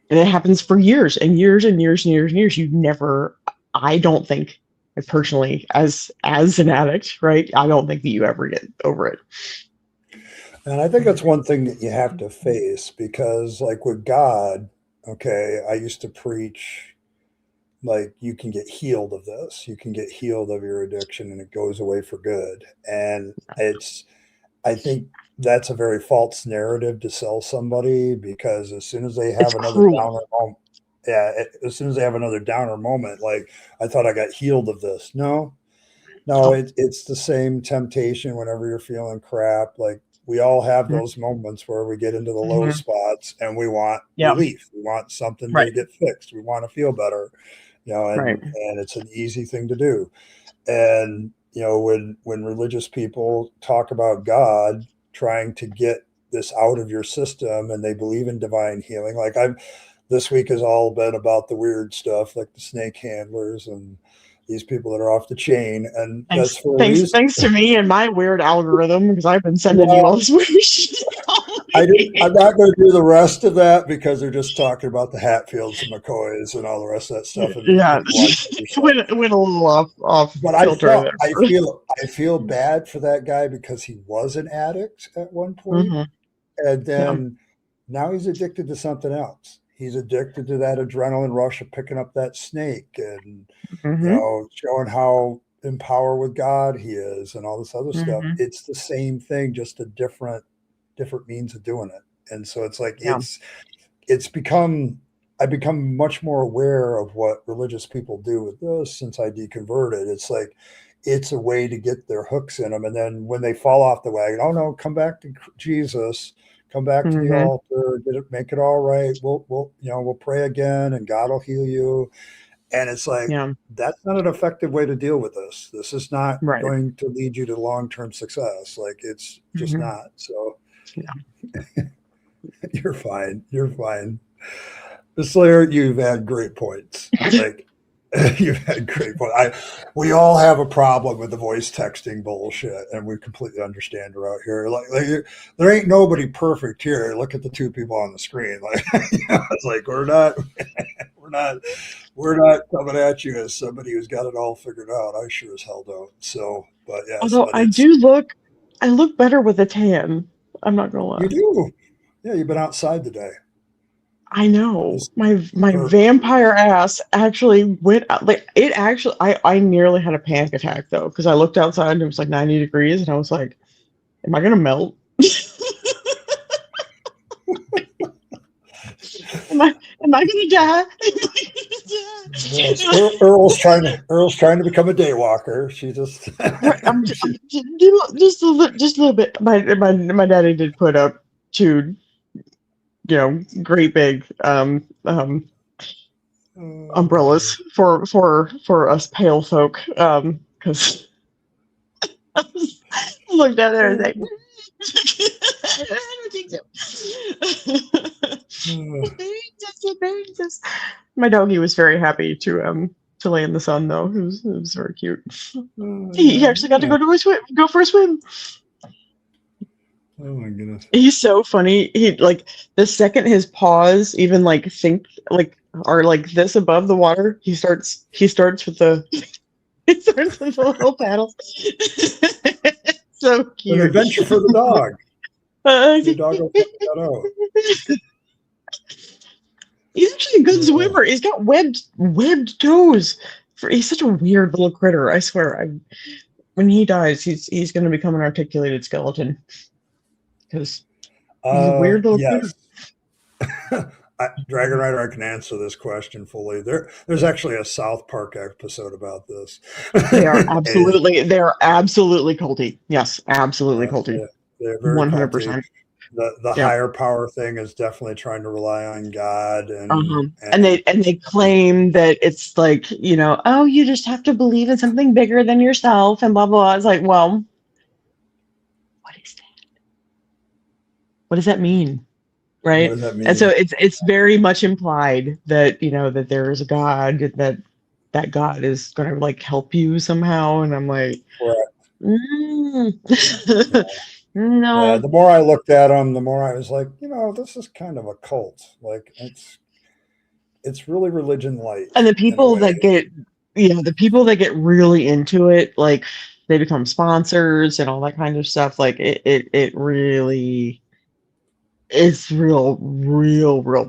S2: And it happens for years and years and years and years and years. You never, I don't think, personally, as an addict, right? I don't think that you ever get over it.
S1: and I think that's one thing that you have to face because, like with God, okay, I used to preach like you can get healed of this, you can get healed of your addiction, and it goes away for good. And I think that's a very false narrative to sell somebody because as soon as they
S2: It's
S1: have another
S2: cruel.
S1: downer moment, yeah, as soon as they have another downer moment, like I thought I got healed of this. No, no,
S2: Oh,
S1: it's the same temptation whenever you're feeling crap. Like we all have
S2: mhm,
S1: those moments where we get into the low
S2: mhm.
S1: spots and we want
S2: Yeah,
S1: relief. We want something to
S2: right,
S1: get fixed. We want to feel better,
S2: right.
S1: and it's an easy thing to do. And when religious people talk about God trying to get this out of your system and they believe in divine healing, like I've this week has all been about the weird stuff like the snake handlers and these people that are off the chain, and that's
S2: Thanks,
S1: for a
S2: thanks,
S1: reason.
S2: thanks to me and my weird algorithm because I've been sending you all
S1: Well,
S2: this weird shit all
S1: I'm
S2: week.
S1: not going to do the rest of that because they're just talking about the Hatfields and McCoys and all the rest of that stuff, and
S2: Yeah,
S1: watch yourself.
S2: went a little off
S1: But
S2: kilter there.
S1: I feel bad for that guy because he was an addict at one point,
S2: Hmm.
S1: and
S2: Yeah.
S1: then now he's addicted to something else. He's addicted to that adrenaline rush of picking up that snake and
S2: Hmm.
S1: showing how in power with God he is and all this other stuff.
S2: Hmm.
S1: It's the same thing, just a different means of doing it. And so it's like
S2: Yeah.
S1: it's become I've become much more aware of what religious people do with this since I deconverted. It's like it's a way to get their hooks in them, and then when they fall off the wagon, oh no, come back to Jesus, come back to the
S2: Hmm.
S1: altar, make it all right. We'll pray again, and God will heal you. And it's like
S2: Yeah.
S1: that's not an effective way to deal with this. This is not
S2: Right.
S1: going to lead you to long term success. Like it's just
S2: Hmm.
S1: not. So
S2: Yeah.
S1: you're fine. You're fine. Slayer, you've had great points. Like you've had great points. We all have a problem with the voice texting bullshit, and we completely understand her out here. There ain't nobody perfect here. Look at the two people on the screen. Like it's like we're not we're not coming at you as somebody who's got it all figured out. I sure as hell don't. So, but yes,
S2: Although
S1: but it's
S2: I look better with a tan. I'm not gonna
S1: you
S2: lie.
S1: do. Yeah, you've been outside today.
S2: I know
S1: This,
S2: my
S1: or
S2: vampire ass actually went out. Like it actually, I nearly had a panic attack though because I looked outside and it was like 90 degrees and I was like, "Am I gonna melt? am I am I gonna die?
S1: yes, Earl's trying to become a daywalker. She just
S2: Right,
S1: she,
S2: just a little bit. My daddy did put up two, great big umbrellas for us pale folk. Because I looked down there and was like, I don't think so. My doggy was very happy to lay in the sun though. It was very cute. He
S1: yeah,
S2: actually got to
S1: yeah.
S2: go for a swim.
S1: Oh my goodness.
S2: He's so funny. He like the second his paws even like think like are like this above the water, he starts with the he starts with the little paddle. so
S1: An
S2: cute.
S1: adventure for the dog. Your dog will figure that out.
S2: He's actually a good swimmer. He's got webbed toes. He's such a weird little critter. I swear. When he dies, he's going to become an articulated skeleton because he's a weird little critter.
S1: Dragon Rider, I can answer this question fully. There's actually a South Park episode about this.
S2: They are absolutely culty. Yes, absolutely culty.
S1: They're very 100%. Culty. The
S2: yeah.
S1: higher power thing is definitely trying to rely on God,
S2: and they claim that it's like, you know, oh, you just have to believe in something bigger than yourself and blah blah blah. It's like, well, what is that? What does that mean? Right? What does that mean? And so it's very much implied that, you know, that there is a God, that God is going to like help you somehow. And I'm like, no.
S1: Yeah, the more I looked at them, the more I was like, you know, this is kind of a cult. Like it's really religion light.
S2: And the people that get, the people that get really into it, like they become sponsors and all that kind of stuff. Like it really is real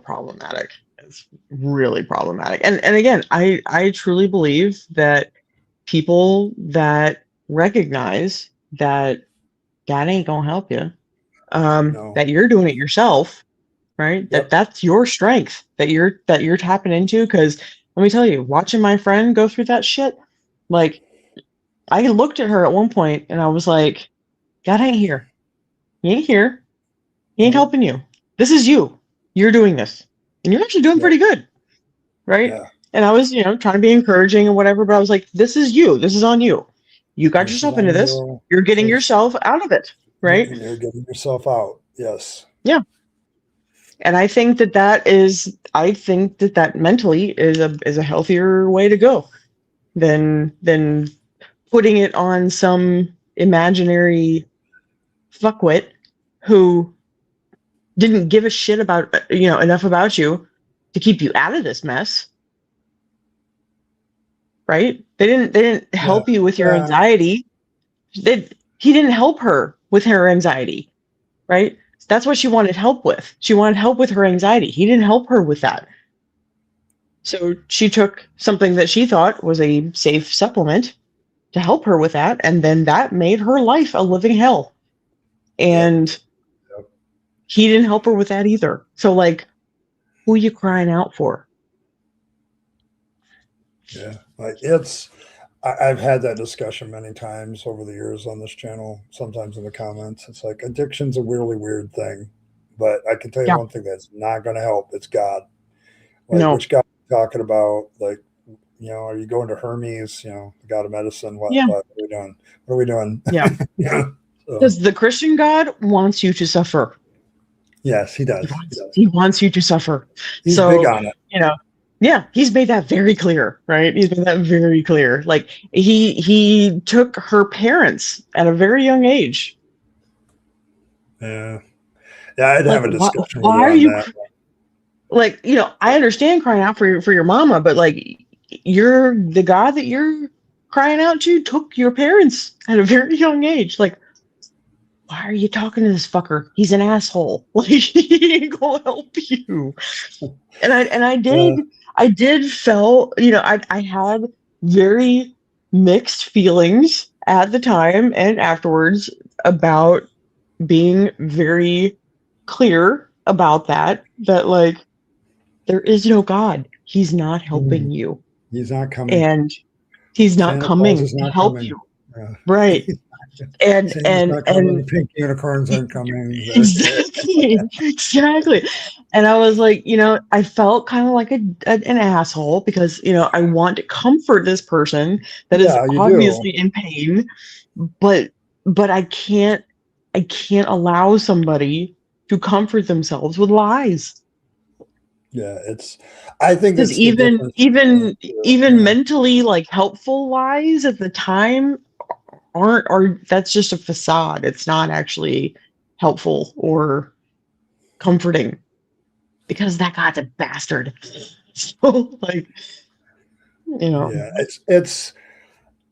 S2: problematic. It's really problematic. And again, I truly believe that people that recognize that God ain't gonna help you, that you're doing it yourself, right? Yep. That's your strength that you're tapping into. Because let me tell you, watching my friend go through that shit, like I looked at her at one point and I was like, God ain't here. He ain't here. He ain't helping you. This is you. You're doing this, and you're actually doing pretty good, right? Yeah. And I was, trying to be encouraging and whatever, but I was like, this is you. This is on you. You got yourself into this. You're getting yourself out of it, right?
S1: You're getting yourself out. Yes.
S2: Yeah. And I think that mentally is a healthier way to go than putting it on some imaginary fuckwit who didn't give a shit about, enough about you to keep you out of this mess. Right? They didn't help you with your anxiety. He didn't help her with her anxiety, right? That's what she wanted help with. She wanted help with her anxiety. He didn't help her with that. So she took something that she thought was a safe supplement to help her with that, and then that made her life a living hell. And he didn't help her with that either. So, like, who are you crying out for?
S1: Yeah, like I've had that discussion many times over the years on this channel, sometimes in the comments. It's like addiction's a really weird thing, but I can tell you one thing that's not going to help. It's God. Like, which God are you talking about? Like, are you going to Hermes, the God of medicine? What are we doing? What are we doing?
S2: Yeah. Because the Christian God wants you to suffer.
S1: Yes, he does.
S2: He wants you to suffer.
S1: He's big on it.
S2: Yeah, he's made that very clear, right? He's made that very clear. Like he took her parents at a very young age.
S1: Yeah, I'd have a discussion.
S2: Why are you? Like, I understand crying out for your mama, but like, the God that you're crying out to took your parents at a very young age. Like, why are you talking to this fucker? He's an asshole. Like, he ain't gonna help you. And I did felt, I had very mixed feelings at the time and afterwards about being very clear about that like, there is no God. He's not helping you.
S1: He's not coming.
S2: And he's not coming to help you. Yeah. Right. And
S1: pink unicorns aren't coming.
S2: Exactly. And I was like, I felt kind of like an asshole because, I want to comfort this person that is obviously in pain, but I can't allow somebody to comfort themselves with lies.
S1: Yeah, I think it's
S2: even mentally like helpful lies at the time that's just a facade. It's not actually helpful or comforting because that God's a bastard. So like,
S1: Yeah,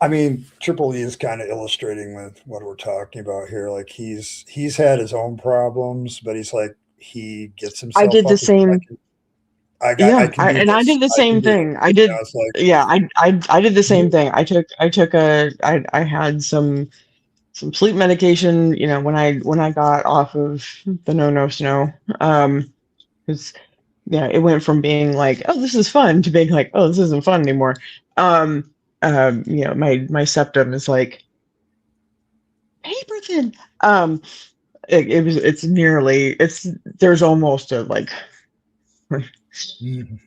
S1: I mean, Triple E is kind of illustrating with what we're talking about here. Like he's had his own problems, but he's like he gets
S2: I
S1: himself
S2: did the
S1: up.
S2: same.
S1: I
S2: Yeah,
S1: can do
S2: I
S1: this.
S2: did the
S1: I can
S2: same
S1: do.
S2: thing. I did.
S1: It's like
S2: Yeah, I did the same thing. I had some sleep medication. You know, when I got off of the no snow, because yeah, it went from being like, oh, this is fun to being like, oh, this isn't fun anymore. Um, you know, my septum is like paper thin. It's there's almost a like.
S1: mhm.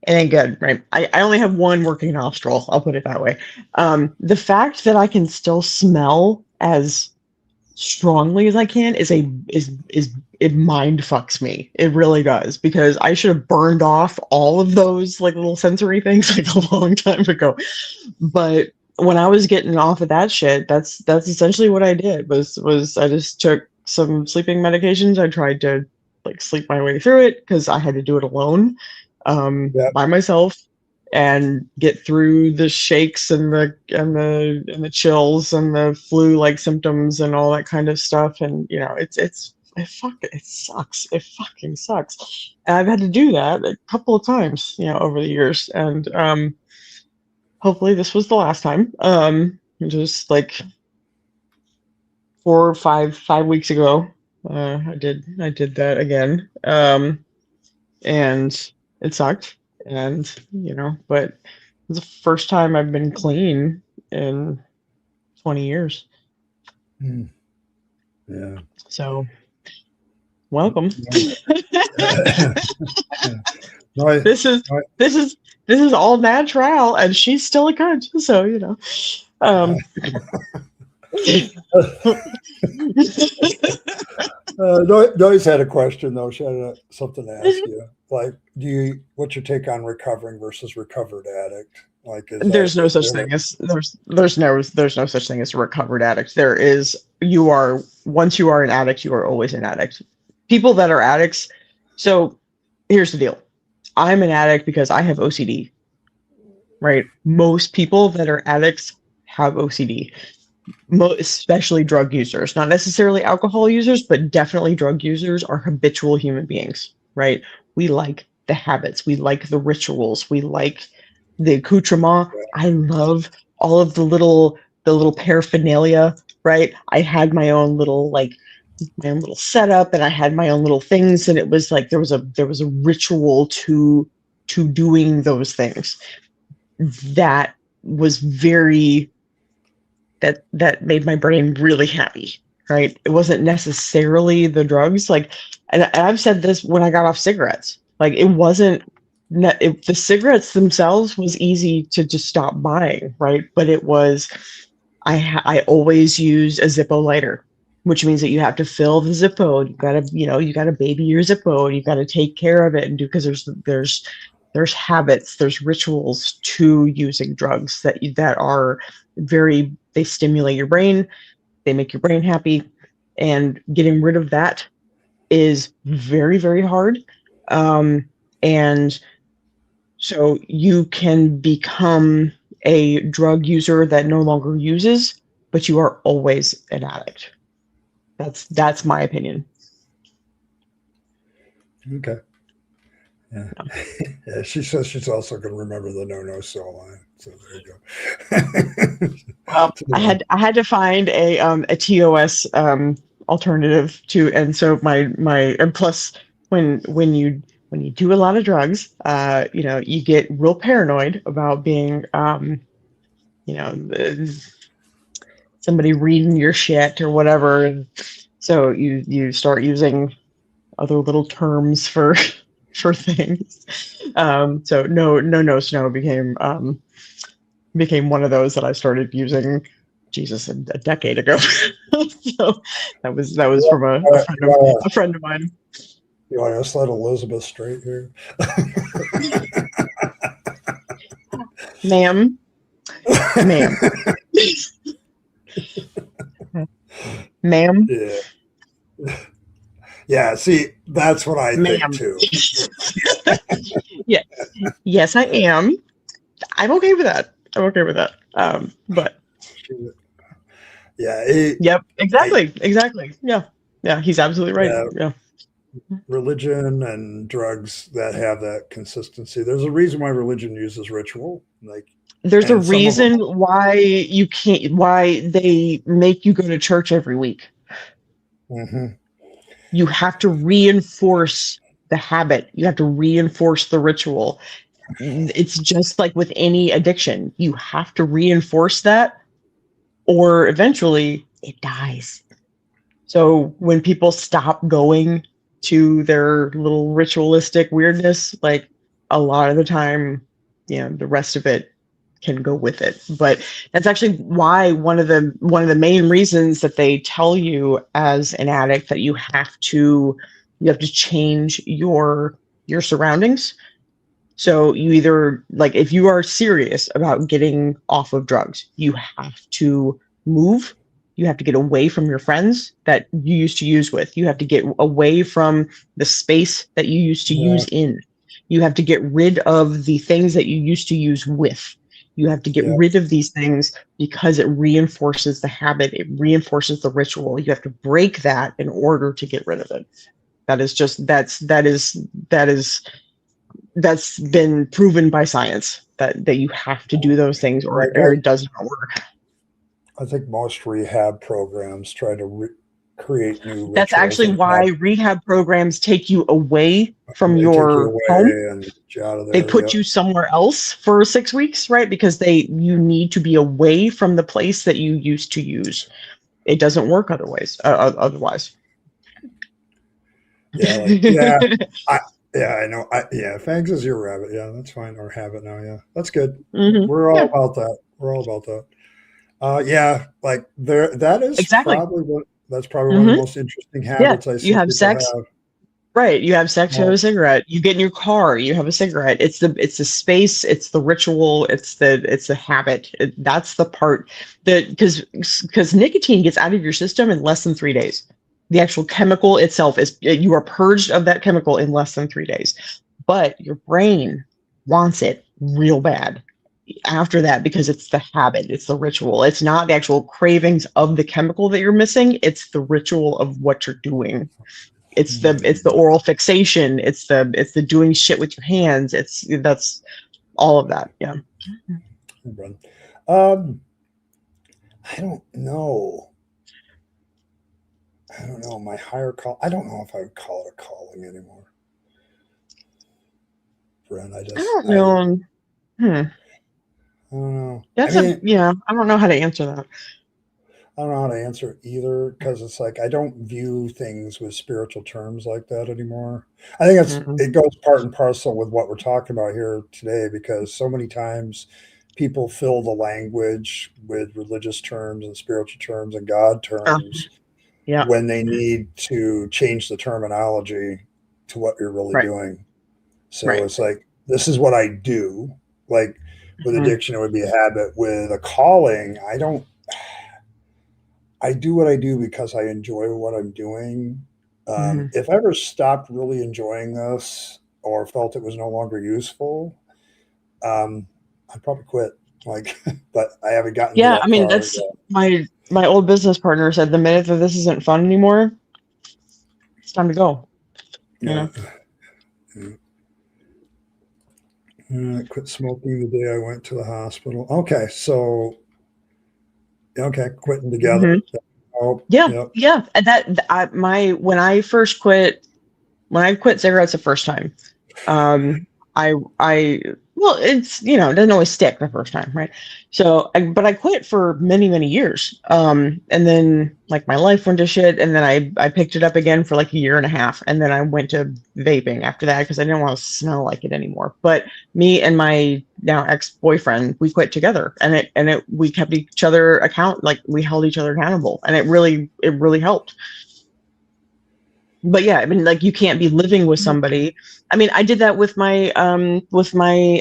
S2: It ain't good, right? I only have one working nostril. I'll put it that way. The fact that I can still smell as strongly as I can is it mind fucks me. It really does because I should have burned off all of those like little sensory things like a long time ago. But when I was getting off of that shit, that's essentially what I did was I just took some sleeping medications. I tried to like sleep my way through it because I had to do it alone,
S1: Yep.
S2: by myself and get through the shakes and the chills and the flu like symptoms and all that kind of stuff. And you know, it sucks. It fucking sucks. And I've had to do that a couple of times, you know, over the years. And hopefully this was the last time. Just like 4 or 5 weeks ago, I did that again. And it sucked. And you know, but it was the first time I've been clean in 20 years.
S1: Mm. Yeah.
S2: So welcome.
S1: No,
S2: this is all natural, and she's still a cunt. So you know.
S1: Noise had a question though. She had something to ask you. Like, what's your take on recovering versus recovered addict? Like,
S2: there's no such thing as there's no such thing as a recovered addict. There is once you are an addict, you are always an addict. People that are addicts. So here's the deal. I'm an addict because I have OCD. Right? Most people that are addicts have OCD. Especially drug users, not necessarily alcohol users, but definitely drug users are habitual human beings, right? We like the habits, we like the rituals, we like the accoutrement. I love all of the little paraphernalia, right? I had my own little setup, and I had my own little things, and it was like there was a ritual to doing those things that was very that made my brain really happy, right? It wasn't necessarily the drugs, like, and I've said this when I got off cigarettes, like it wasn't, the cigarettes themselves was easy to just stop buying, right? But it was, I always used a Zippo lighter, which means that you have to fill the Zippo. You gotta baby your Zippo. You gotta take care of it and do, because there's habits, there's rituals to using drugs that are they stimulate your brain, they make your brain happy, and getting rid of that is very, very hard. And so you can become a drug user that no longer uses, but you are always an addict. That's my opinion.
S1: Okay. Yeah. Yeah, she says she's also going to remember the no sell line. So there you go.
S2: Well, I had to find a TOS alternative to, and so and plus when you do a lot of drugs, you know, you get real paranoid about being you know, somebody reading your shit or whatever. So you start using other little terms for things. So no snow became one of those that I started using, Jesus, a decade ago. So that was from a friend of mine.
S1: You want to let Elizabeth straight here?
S2: Ma'am. Ma'am.
S1: Yeah. Yeah, see, that's what I think too.
S2: Yeah. Yes, I am. I'm okay with that. I'm okay with that. But
S1: yeah,
S2: yep, exactly. Yeah, he's absolutely right.
S1: yeah,
S2: Yeah.
S1: religion and drugs that have that consistency. There's a reason why religion uses ritual, like,
S2: There's a
S1: and some of them.
S2: reason why they make you go to church every week.
S1: Mhm.
S2: You have to reinforce the habit. You have to reinforce the ritual. It's just like with any addiction. You have to reinforce that, or eventually it dies. So when people stop going to their little ritualistic weirdness, like a lot of the time, the rest of it can go with it. But that's actually why one of the main reasons that they tell you as an addict that you have to change your surroundings. So you either, like, if you are serious about getting off of drugs, you have to move. You have to get away from your friends that you used to use with. You have to get away from the space that you used to
S1: Yeah,
S2: use in. You have to get rid of the things that you used to use with. You have to get
S1: yeah,
S2: rid of these things because it reinforces the habit. It reinforces the ritual. You have to break that in order to get rid of it. That's been proven by science that you have to do those things, or,
S1: like
S2: or it does not work.
S1: I think most rehab programs try to create new
S2: That's
S1: rituals
S2: actually
S1: and
S2: why rehab programs take you away from
S1: they take you
S2: your home.
S1: away and get you out of
S2: They
S1: there.
S2: put
S1: Yep.
S2: you somewhere else for 6 weeks, right? Because you need to be away from the place that you used to use. It doesn't work otherwise.
S1: Yeah, like, yeah, I yeah, I know. Yeah, Fangs is your rabbit. Yeah, that's fine. Or habit now. Yeah, that's good. We're all
S2: Yeah,
S1: about that. We're all about that. Yeah, like there. That is
S2: exactly.
S1: probably what. That's probably one of the
S2: hmm
S1: most interesting
S2: Yeah,
S1: habits I
S2: you
S1: see
S2: have
S1: people
S2: sex.
S1: have.
S2: Right. You have sex, you have a
S1: Well,
S2: cigarette. You get in your car, you have a cigarette. It's the space, it's the ritual, it's the habit. That's the part that because nicotine gets out of your system in less than 3 days. The actual chemical itself you are purged of that chemical in less than 3 days. But your brain wants it real bad after that because it's the habit, it's the ritual. It's not the actual cravings of the chemical that you're missing, it's the ritual of what you're doing. It's the oral fixation. It's the doing shit with your hands. That's all of that. Yeah.
S1: um, I don't know. I don't know. My higher call. I don't know if I would call it a calling anymore, friend.
S2: I don't know. Hmm.
S1: I don't know. I
S2: That's a
S1: mean,
S2: yeah. I don't know how to answer that.
S1: I don't know how to answer it either because it's like I don't view things with spiritual terms like that anymore. I think
S2: Mm-mm.
S1: it goes part and parcel with what we're talking about here today because so many times people fill the language with religious terms and spiritual terms and God
S2: Uh,
S1: terms
S2: yeah.
S1: when they need to change the terminology to what you're really
S2: Right.
S1: doing. So
S2: Right.
S1: it's like this is what I do. Like with
S2: Mhm.
S1: addiction, it would be a habit. With a calling, I don't. I do what I do because I enjoy what I'm doing.
S2: Mhm.
S1: If I ever stopped really enjoying this or felt it was no longer useful, I'd probably quit. Like, but I haven't gotten to
S2: Yeah. I
S1: that
S2: mean,
S1: far
S2: that's
S1: yet.
S2: my old business partner said the minute that this isn't fun anymore, it's time to go. You
S1: Yeah.
S2: know.
S1: I quit smoking the day I went to the hospital. Okay, so okay, quitting together.
S2: Mhm.
S1: Oh,
S2: Yeah.
S1: yep.
S2: Yeah. And when I quit cigarettes the first time. Um, I well, it doesn't always stick the first time, right? So, but I quit for many, many years. And then like my life went to shit, and then I picked it up again for like a year and a half, and then I went to vaping after that because I didn't want to smell like it anymore. But me and my now ex-boyfriend, we quit together, and we kept each other like we held each other accountable, and it really helped. But yeah, I mean, like you can't be living with somebody. I mean, I did that with my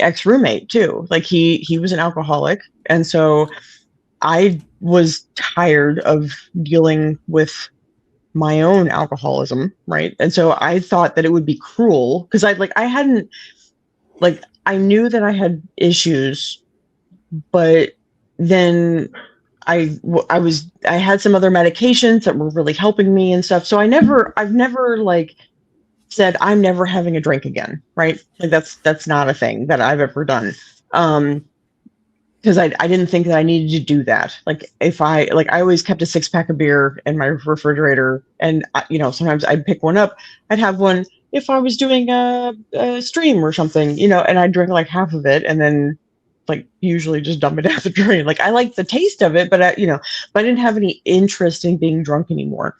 S2: ex roommate too. Like he was an alcoholic, and so I was tired of dealing with my own alcoholism, right? And so I thought that it would be cruel because I hadn't, like, I knew that I had issues but then I had some other medications that were really helping me and stuff. So I've never like said I'm never having a drink again, right? Like that's not a thing that I've ever done. Because I didn't think that I needed to do that. Like if I always kept a 6-pack of beer in my refrigerator, and sometimes I'd pick one up. I'd have one if I was doing a stream or something, and I'd drink like half of it, and then like usually just dump it down the drain. Like I liked the taste of it, but I didn't have any interest in being drunk anymore.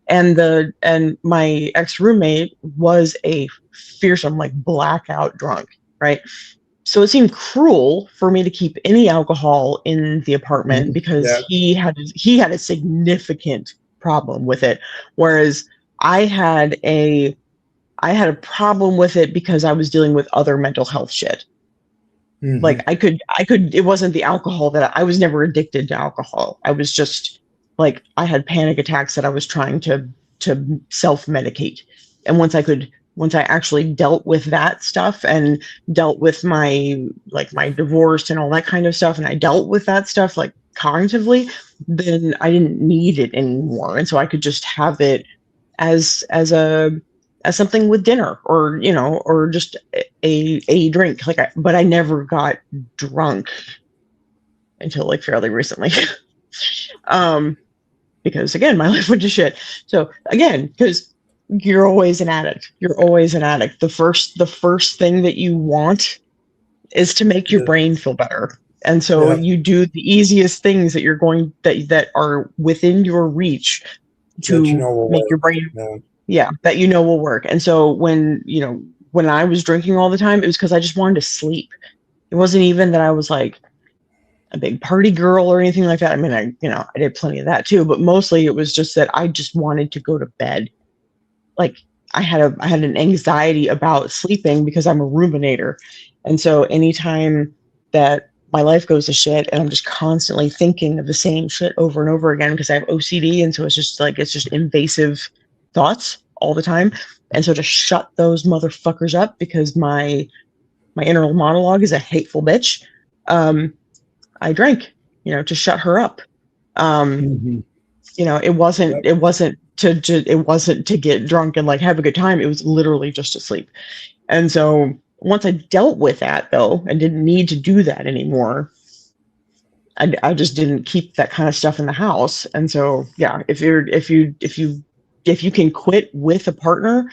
S2: And my ex roommate was a fearsome like blackout drunk, right? So it seemed cruel for me to keep any alcohol in the apartment because he had a significant problem with it, whereas I had a problem with it because I was dealing with other mental health shit. Like I could it wasn't the alcohol that I was never addicted to alcohol. I was just like I had panic attacks that I was trying to self-medicate. And once I actually dealt with that stuff and dealt with my divorce and all that kind of stuff, and I dealt with that stuff like cognitively, then I didn't need it anymore. And so I could just have it as something with dinner, or or just a drink. But I never got drunk until like fairly recently. Because again, my life went to shit. So again, because you're always an addict. You're always an addict. The first thing that you want is to make your brain feel better. And so you do the easiest things that are within your reach to make your brain that will work. And so when I was drinking all the time, it was because I just wanted to sleep. It wasn't even that I was like a big party girl or anything like that. I mean, I did plenty of that too, but mostly it was just that I just wanted to go to bed. Like I had an anxiety about sleeping because I'm a ruminator. And so anytime that my life goes to shit and I'm just constantly thinking of the same shit over and over again because I have OCD, and so it's just invasive thoughts all the time. And so to shut those motherfuckers up, because my inner monologue is a hateful bitch, I drank, to shut her up. It wasn't to get drunk and like have a good time. It was literally just to sleep. And so once I dealt with that though, and didn't need to do that anymore, I just didn't keep that kind of stuff in the house. And so yeah, if you can quit with a partner,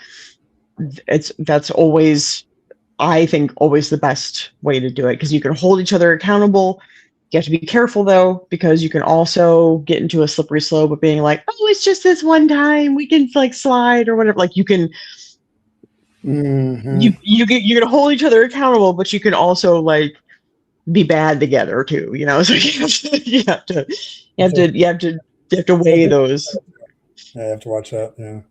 S2: that's always, I think, always the best way to do it, because you can hold each other accountable. You have to be careful though, because you can also get into a slippery slope of being like, oh, it's just this one time, we can like slide or whatever. Like you can, you're gonna hold each other accountable, but you can also like be bad together too, So you have to weigh those.
S1: I have to watch that. Yeah.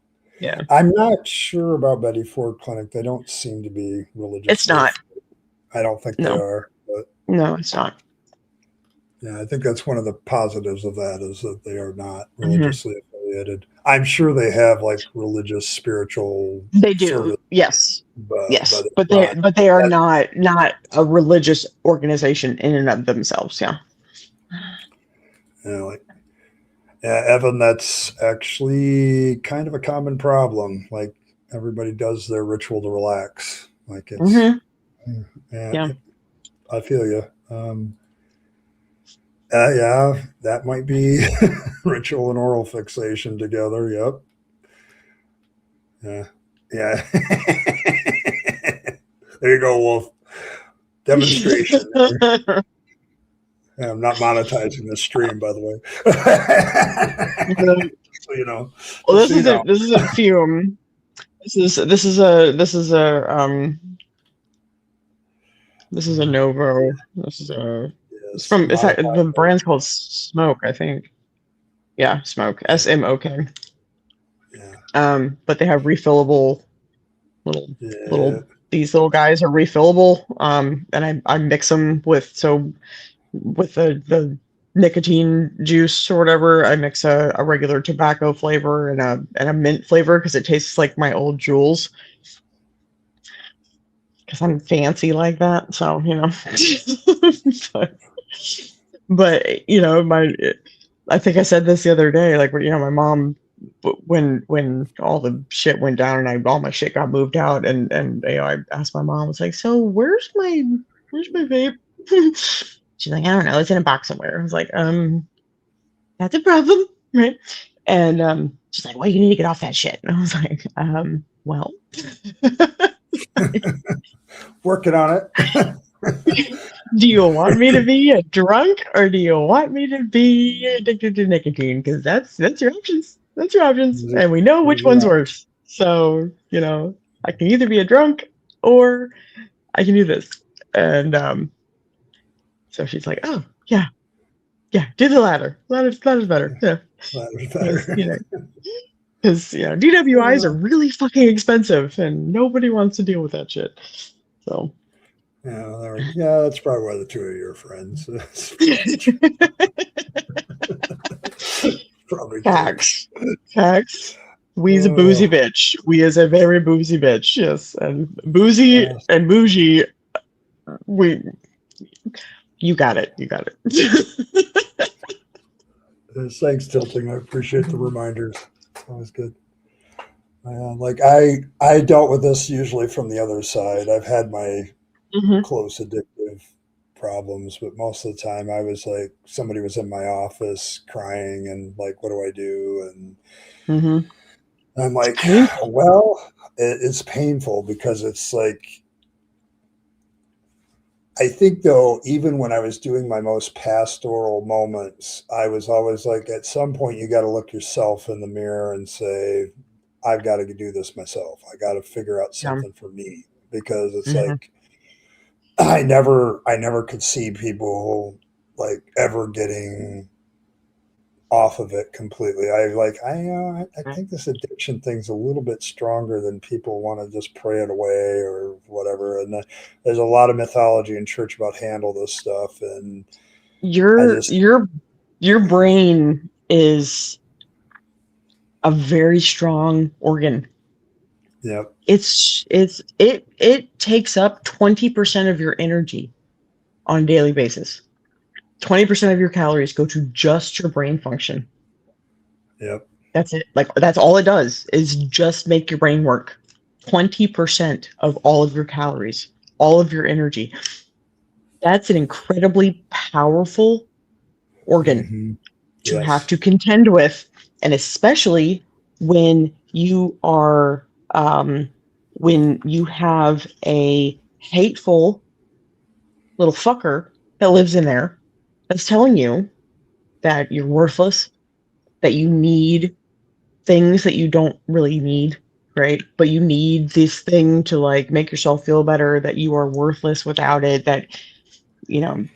S2: Yeah.
S1: I'm not sure about Betty Ford Clinic. They don't seem to be religious.
S2: It's not.
S1: I don't think they are. But
S2: no, it's not.
S1: Yeah, I think that's one of the positives of that, is that they are not religiously affiliated. I'm sure they have like religious, spiritual.
S2: They do, service, yes, but they are not a religious organization in and of themselves. Yeah.
S1: Evan, that's actually kind of a common problem. Like everybody does their ritual to relax. Like it's, I feel you. Yeah, that might be ritual and oral fixation together. Yep. Yeah. There you go, Wolf. Demonstration. I'm not monetizing this stream, by the way. So
S2: Well, this isn't Fume. This is a Novo. This is a. It's the brand's called Smoke, I think. Yeah, Smoke. SMOK.
S1: Yeah.
S2: But they have refillable little. These little guys are refillable. And I mix them with the nicotine juice or whatever. I mix a regular tobacco flavor and a mint flavor because it tastes like my old Juuls. Because I'm fancy like that, so. But, But I think I said this the other day, like, my mom, when all the shit went down and all my shit got moved out, and I asked my mom, it's like, so where's my vape? She's like, I don't know, it's in a box somewhere. I was like, that's a problem, right? And she's like, well, you need to get off that shit. And I was like, well,
S1: working on it.
S2: Do you want me to be a drunk, or do you want me to be addicted to nicotine? Because that's your options. That's your options, and we know which one's worse. So I can either be a drunk or I can do this. And so she's like, oh yeah, do the latter. Latter's better. Yeah,
S1: Latter's better.
S2: Because DWIs are really fucking expensive, and nobody wants to deal with that shit. So.
S1: Yeah, that's probably why the two of you are friends. Probably
S2: Facts. We's a boozy bitch. We is a very boozy bitch. Yes, and boozy and bougie. You got it.
S1: Thanks, Tilting. I appreciate the reminders. Always good. Like I dealt with this usually from the other side. I've had my close addictive problems, but most of the time I was like, somebody was in my office crying and like, what do I do? And I'm like, well, it's painful because it's like, I think though, even when I was doing my most pastoral moments, I was always like, at some point you got to look yourself in the mirror and say, I've got to do this myself. I got to figure out something for me, because it's like, I never could see people like ever getting off of it completely. I think this addiction thing's a little bit stronger than people want to just pray it away or whatever. And there's a lot of mythology in church about handle this stuff. And
S2: your brain is a very strong organ.
S1: Yep.
S2: It takes up 20% of your energy on a daily basis. 20% of your calories go to just your brain function.
S1: Yep.
S2: That's it. Like, that's all it does, is just make your brain work. 20% of all of your calories, all of your energy. That's an incredibly powerful organ to have to contend with. And especially when you are when you have a hateful little fucker that lives in there that's telling you that you're worthless, that you need things that you don't really need, right? But you need this thing to like make yourself feel better, that you are worthless without it, that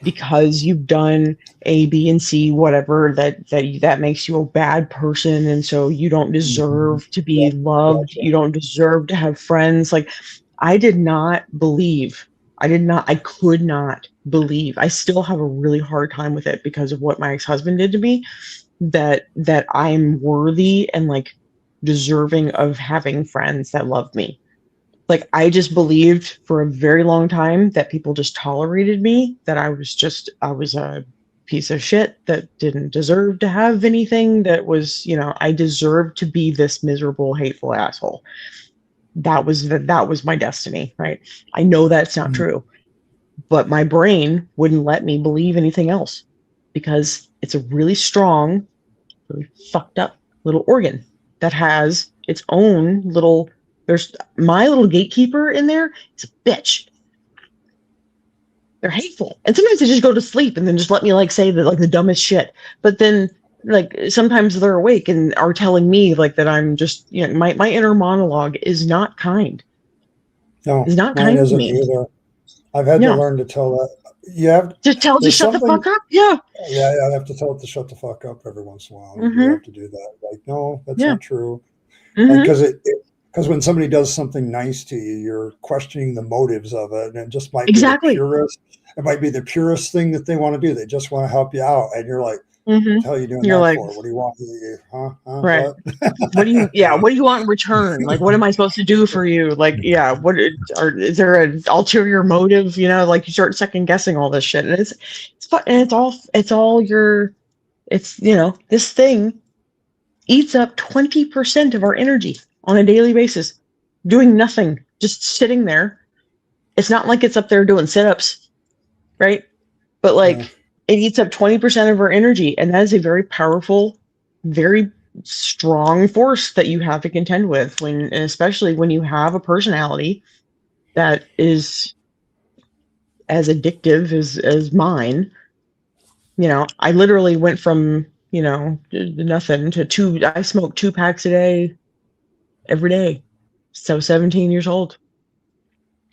S2: because you've done A, B, and C, whatever, that makes you a bad person, and so you don't deserve to be loved. You don't deserve to have friends. Like, I could not believe. I still have a really hard time with it because of what my ex-husband did to me, that I'm worthy and like deserving of having friends that love me. Like, I just believed for a very long time that people just tolerated me, that I was a piece of shit that didn't deserve to have anything, that was, I deserved to be this miserable, hateful asshole. That was my destiny, right? I know that's not true, but my brain wouldn't let me believe anything else, because it's a really strong, really fucked up little organ that has its own little. There's my little gatekeeper in there. It's a bitch. They're hateful, and sometimes they just go to sleep and then just let me like say the dumbest shit. But then like sometimes they're awake and are telling me like that I'm just my inner monologue is not kind.
S1: No,
S2: it's not kind to me.
S1: Either. I've had to learn to tell that. You have
S2: just tell it to shut the fuck up. Yeah,
S1: I have to tell it to shut the fuck up every once in a while. You have to do that. Like, no, that's not true. Because when somebody does something nice to you, you're questioning the motives of it, and it just might be the purest. It might be the purest thing that they want to do. They just want to help you out, and you're like, the hell are you doing
S2: You're
S1: that
S2: like,
S1: for? What do you want? Huh?
S2: right.
S1: What?
S2: What do you, yeah, what do you want in return? Like, what am I supposed to do for you? Like, yeah, is there an ulterior motive? You know, like you start second guessing all this shit. And it's fun. And it's all it's, this thing eats up 20% of our energy on a daily basis, doing nothing, just sitting there. It's not like it's up there doing sit-ups, right? But like it eats up 20% of our energy, and that is a very powerful, very strong force that you have to contend with and especially when you have a personality that is as addictive as mine. I literally went from, nothing to I smoke 2 packs a day every day. So 17 years old.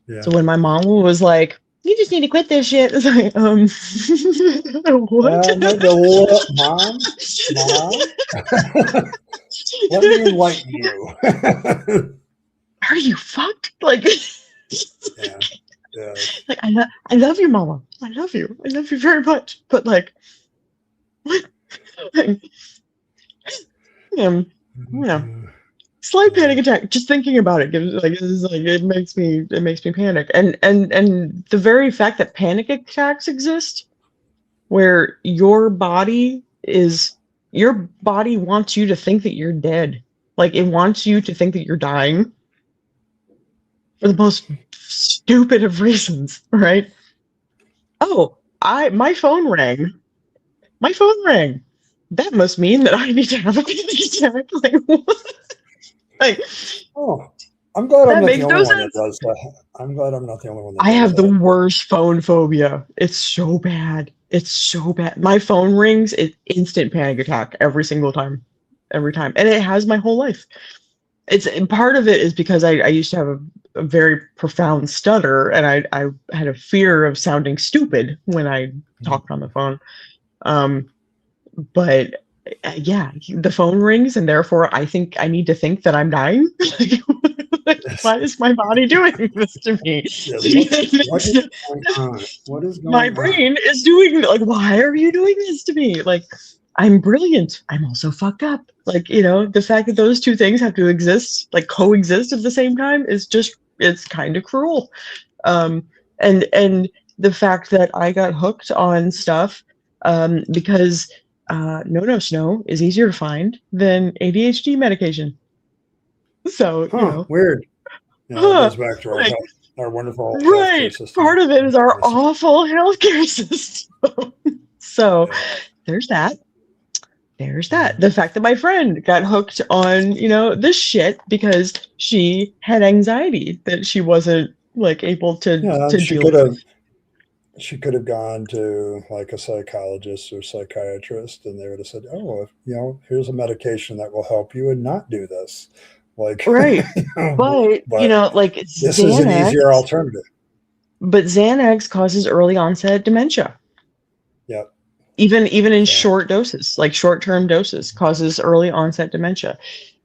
S1: Yeah.
S2: So when my mom was like, you just need to quit this shit. It's like, what?
S1: Mom? Let me enlighten you.
S2: Are you fucked? Like,
S1: yeah.
S2: Like, I love you, mama. I love you. I love you very much. But like, what? Like, slight panic attack. Just thinking about it gives it makes me panic. And the very fact that panic attacks exist, where your body wants you to think that you're dead. Like it wants you to think that you're dying for the most stupid of reasons, right? Oh, my phone rang. My phone rang. That must mean that I need to have a panic attack. Like, what? Like,
S1: oh, I'm glad I'm not the only one
S2: sense.
S1: that does that. I'm glad I'm not the only one that
S2: I
S1: does
S2: have
S1: that.
S2: the worst phone phobia. It's so bad. It's so bad. My phone rings, it's instant panic attack every single time. Every time. And it has my whole life. Part of it is because I used to have a very profound stutter, and I had a fear of sounding stupid when I talked on the phone. But yeah, the phone rings, and therefore I think I need to think that I'm dying. Why is my body doing this to me?
S1: What is going on? What is going on?
S2: My brain is doing like, why are you doing this to me? Like, I'm brilliant. I'm also fucked up. Like, the fact that those two things have to exist, like coexist at the same time, it's kind of cruel. And the fact that I got hooked on stuff because no snow is easier to find than ADHD medication. So,
S1: weird. It goes back to our wonderful healthcare system.
S2: Part of it is our awful healthcare system. So there's that. The fact that my friend got hooked on, this shit because she had anxiety that she wasn't like able to deal with.
S1: She could have gone to like a psychologist or psychiatrist, and they would have said, "Oh, here's a medication that will help you and not do this." Like,
S2: right. But like
S1: this is an easier alternative.
S2: But Xanax causes early onset dementia.
S1: Yep.
S2: Even in short doses, like short-term doses, causes early onset dementia.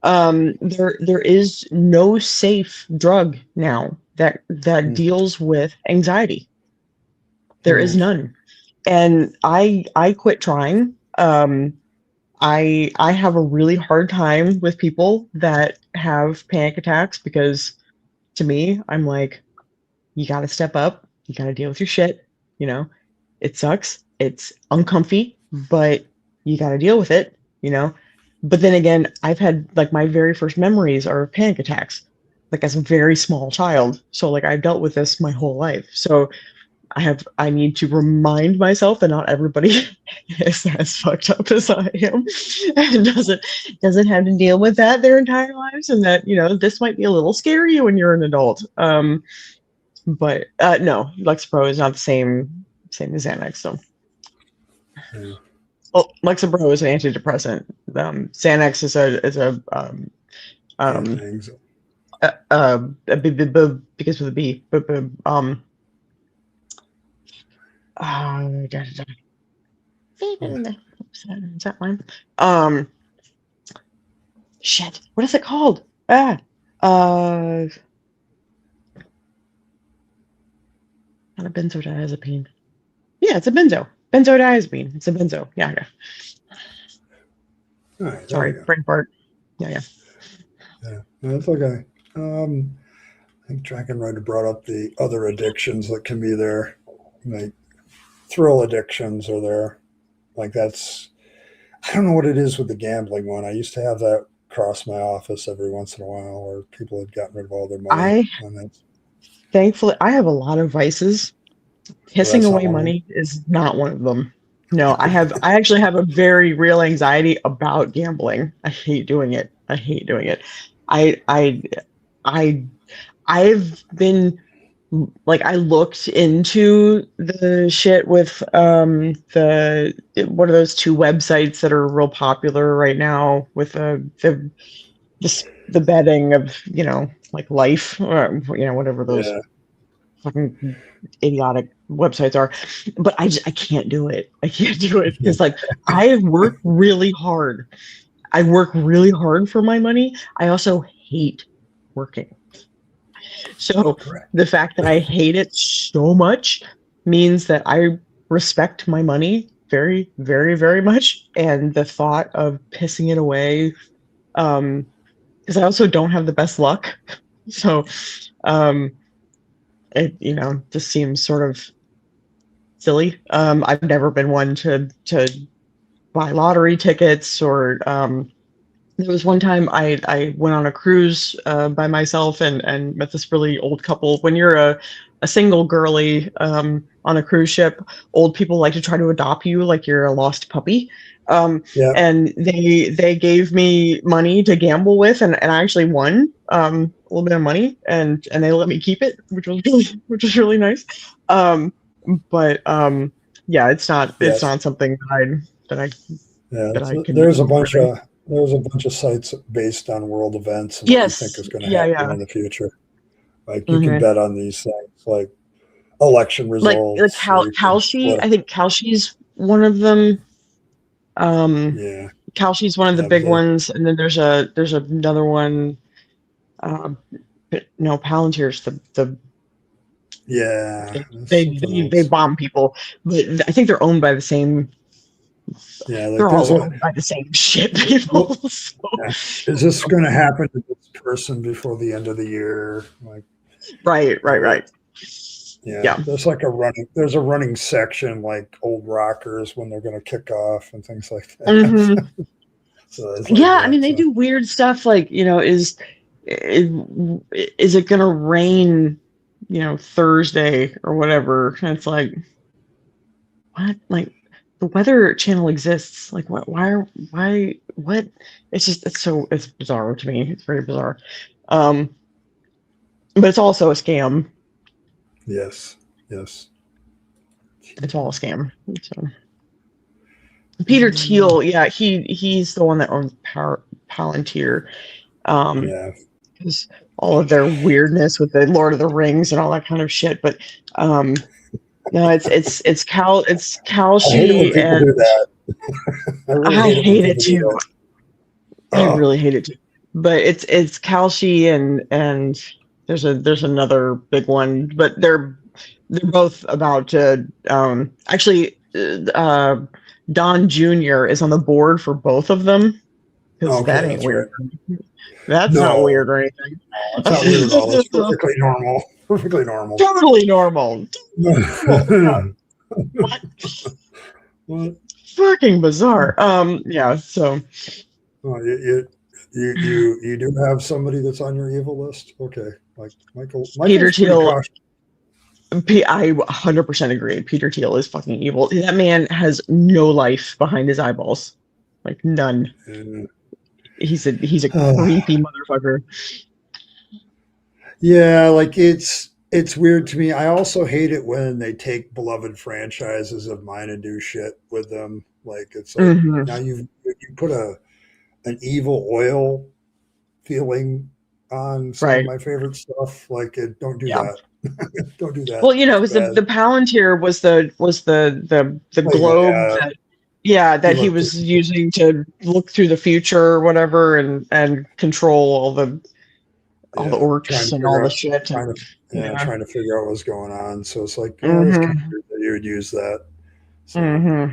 S2: There is no safe drug now that deals with anxiety. There is none. And I quit trying. I have a really hard time with people that have panic attacks because to me, I'm like, you got to step up. You got to deal with your shit. It sucks. It's uncomfy, but you got to deal with it, But then again, I've had like my very first memories are panic attacks, like as a very small child. So like I've dealt with this my whole life. So I need to remind myself that not everybody is as fucked up as I am and doesn't have to deal with that their entire lives, and that, this might be a little scary when you're an adult. But no, Lexapro is not the same as Xanax, so. Well, Lexapro is an antidepressant. Xanax is because with a B, is that mine? Shit. What is it called? Not a benzodiazepine. Yeah, it's a benzo. Benzodiazepine. It's a benzo. Yeah.
S1: All right, there we
S2: Sorry,
S1: go.
S2: brain fart. Yeah.
S1: Yeah, that's okay. I think Dragon Rider brought up the other addictions that can be there. Like thrill addictions are there. Like that's, I don't know what it is with the gambling one. I used to have that cross my office every once in a while where people had gotten rid of all their money.
S2: I
S1: And that's,
S2: thankfully I have a lot of vices.
S1: so
S2: Pissing
S1: that's not
S2: away
S1: one of them.
S2: money is not one of them. No, I actually have a very real anxiety about gambling. I hate doing it. I hate doing it. I I I I've been like I looked into the shit with the what are those two websites that are real popular right now with the betting of, you know, like life or, you know, whatever those
S1: Yeah.
S2: fucking idiotic websites are. But I can't do it. I can't do it
S1: Yeah.
S2: because like I work really hard. I work really hard for my money. I also hate working. So
S1: Correct.
S2: the fact that I hate it so much means that I respect my money very, very, very much. And the thought of pissing it away, because I also don't have the best luck. So um, it, you know, just seems sort of silly. I've never been one to buy lottery tickets or there was one time I went on a cruise by myself and met this really old couple. When you're a single girly on a cruise ship, old people like to try to adopt you like you're a lost puppy.
S1: Yeah.
S2: And they gave me money to gamble with, and I actually won a little bit of money, and they let me keep it, which was really nice. Um, but yeah, it's
S1: Yes.
S2: not something that I
S1: Yeah.
S2: that I can
S1: There's a
S2: do.
S1: bunch of sites based on world events and what you think
S2: Yes,
S1: is going to
S2: yeah,
S1: happen
S2: yeah.
S1: in the future. Like you can
S2: Hmm.
S1: bet on these things, like election
S2: Like
S1: results, or you can
S2: Kalshi,
S1: what?
S2: I think Kalshi's one of them. Um,
S1: Yeah.
S2: Kalshi's one of the
S1: Yeah. But
S2: big ones, and then there's another one. But no, Palantir's the
S1: yeah, there's something
S2: they
S1: else.
S2: bomb people, but I think they're owned by the same.
S1: Yeah, like
S2: They're
S1: there's
S2: all
S1: a.
S2: owned by the same shit people.
S1: Well,
S2: So,
S1: yeah. Is this going to happen to this person before the end of the year? Like,
S2: right, right,
S1: or
S2: right.
S1: yeah,
S2: Yeah.
S1: there's like a running. There's a running section like old rockers when they're going to kick off and things like that.
S2: Hmm.
S1: So it's like
S2: Yeah, I
S1: that.
S2: mean they
S1: So
S2: do weird stuff like, you know, is, is it gonna rain, you know, Thursday or whatever? And it's like, what? Like the weather channel exists. Like what what? It's just it's bizarre to me. It's very bizarre. Um, but it's also a scam.
S1: yes, yes.
S2: It's all a scam. So Peter Thiel, yeah, he's the one that owns Palantir. Um,
S1: Yeah,
S2: 'Cause all of their weirdness with the Lord of the Rings and all that kind of shit. But um, no, it's
S1: I hate it when
S2: Kalshi,
S1: people
S2: and
S1: do that. I really
S2: I
S1: hate it when
S2: hate it
S1: people do
S2: too.
S1: that.
S2: I
S1: Oh,
S2: really hate it too. But it's Kalshi and there's another big one, but they're both about to actually Don Jr. is on the board for both of them because
S1: okay,
S2: that ain't
S1: that's right.
S2: weird. That's not
S1: No,
S2: weird or anything.
S1: it's not weird at all. It's perfectly normal. Perfectly normal.
S2: Totally normal. Normal. What?
S1: What?
S2: Fucking bizarre. Yeah, so
S1: Oh, you do have somebody that's on your evil list? Okay. Like
S2: Peter
S1: Michael's pretty
S2: Thiel,
S1: cautious.
S2: I 100% agree. Peter Thiel is fucking evil. That man has no life behind his eyeballs. Like none.
S1: Yeah.
S2: He's a creepy motherfucker.
S1: Yeah, like it's weird to me. I also hate it when they take beloved franchises of mine and do shit with them. Like it's like
S2: Hmm.
S1: now you put an evil oil feeling on some of
S2: Right.
S1: my favorite stuff. Like don't do
S2: Yeah.
S1: that. Don't do that.
S2: Well, you know, it
S1: It's
S2: was
S1: bad.
S2: the Palantir was the
S1: Oh yeah,
S2: globe
S1: yeah.
S2: that yeah,
S1: He
S2: that he
S1: looked.
S2: was using to look through the future or whatever and control all the
S1: Yeah,
S2: orcs and all the shit and yeah.
S1: trying to figure out what's going on. So it's like, yeah, it was kind of
S2: Hmm.
S1: weird that you would use that. So
S2: Hmm.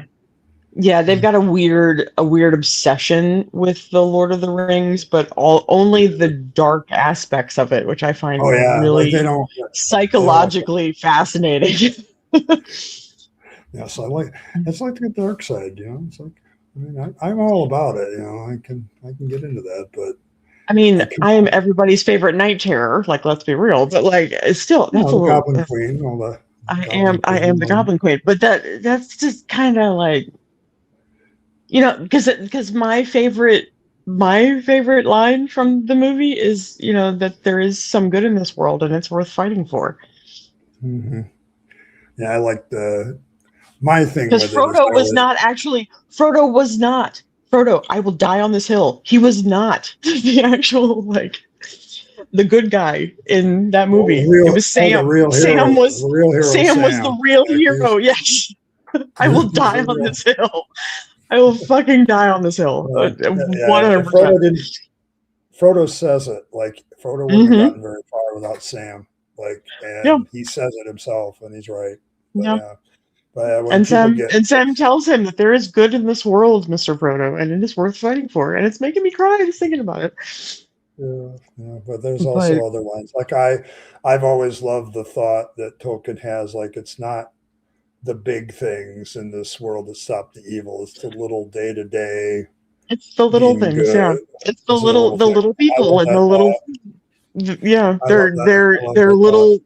S2: Yeah, they've got a weird obsession with the Lord of the Rings, but only the dark aspects of it, which I
S1: Oh
S2: find
S1: yeah, like
S2: really
S1: they don't.
S2: psychologically fascinating.
S1: Yeah, so it's like the dark side, It's like, I mean, I'm all about it, I can get into that, but
S2: I mean,
S1: I can,
S2: I am everybody's favorite night terror. Like, let's be real, but like, it's still that's a
S1: the
S2: little.
S1: Goblin Queen, all the
S2: I
S1: Goblin
S2: am
S1: Queen,
S2: the Goblin Queen, but that's just kind of like, because my favorite line from the movie is, that there is some good in this world and it's worth fighting for.
S1: hmm Yeah, I like my thing
S2: Because
S1: with it is
S2: Frodo was not. Frodo, I will die on this hill. He was not the actual, like, the good guy in that movie. It was
S1: the
S2: Sam.
S1: real hero,
S2: Sam was the
S1: Sam.
S2: real
S1: Like
S2: hero. Yes. I will
S1: he's
S2: die
S1: the
S2: on
S1: real.
S2: this hill. I will fucking die on this hill.
S1: Yeah,
S2: 100%.
S1: Frodo didn't. Frodo says it like Frodo wouldn't have
S2: Mm-hmm.
S1: gotten very far without Sam. Like,
S2: Yeah.
S1: and he says it himself, and he's right. But
S2: Yeah.
S1: yeah, but when
S2: And
S1: people
S2: Sam
S1: get
S2: and Sam tells him that there is good in this world, Mr. Frodo, and it is worth fighting for. And it's making me cry just thinking about it.
S1: yeah, but there's
S2: But
S1: also other lines. Like I've always loved the thought that Tolkien has. Like it's not the big things in this world that stop the evil. It's the little day to day
S2: it's the little
S1: being
S2: things, yeah.
S1: good.
S2: It's
S1: It's the little
S2: the
S1: thing.
S2: little
S1: I
S2: people
S1: love
S2: and the
S1: that
S2: little,
S1: thought.
S2: yeah.
S1: I love that. I love
S2: They're
S1: that thought.
S2: little,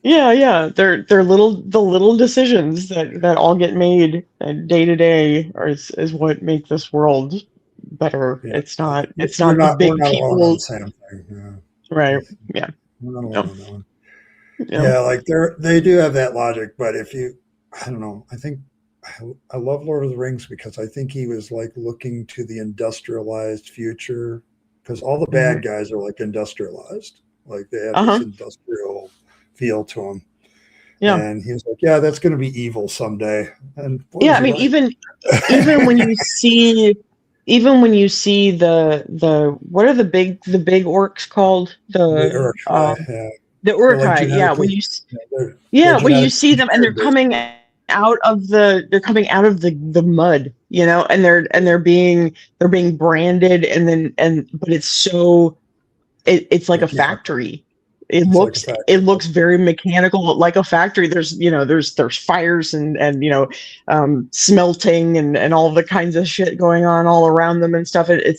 S2: yeah. They're the little decisions that all get made day to day, is what make this world better.
S1: Yeah,
S2: It's
S1: we're
S2: not the
S1: not we're
S2: big
S1: not alone on
S2: people,
S1: the same thing. Yeah,
S2: right? Yeah.
S1: we're not
S2: Yeah.
S1: alone on that one.
S2: Yeah.
S1: Yeah, like they do have that logic, but I don't know. I think I love Lord of the Rings because I think he was like looking to the industrialized future because all the
S2: Mhm.
S1: bad guys are like industrialized, like they have this
S2: Uh-huh.
S1: industrial feel to them.
S2: Yeah.
S1: And he was like, "Yeah, that's going to be evil someday." And boy,
S2: Yeah,
S1: was
S2: I
S1: he
S2: mean,
S1: right.
S2: even when you see the what are the big orcs called?
S1: The Uruk-hai, yeah,
S2: The
S1: they're like
S2: Uruk-hai, yeah.
S1: genetically, they're
S2: When you
S1: genetically
S2: see them and
S1: engineered, basically.
S2: they're coming out of the mud, they're being branded, but it's so, it's like a
S1: Mechanical.
S2: factory.
S1: It's like a fact.
S2: It looks very mechanical, like a factory. There's fires and smelting and all the kinds of shit going on all around them and stuff. It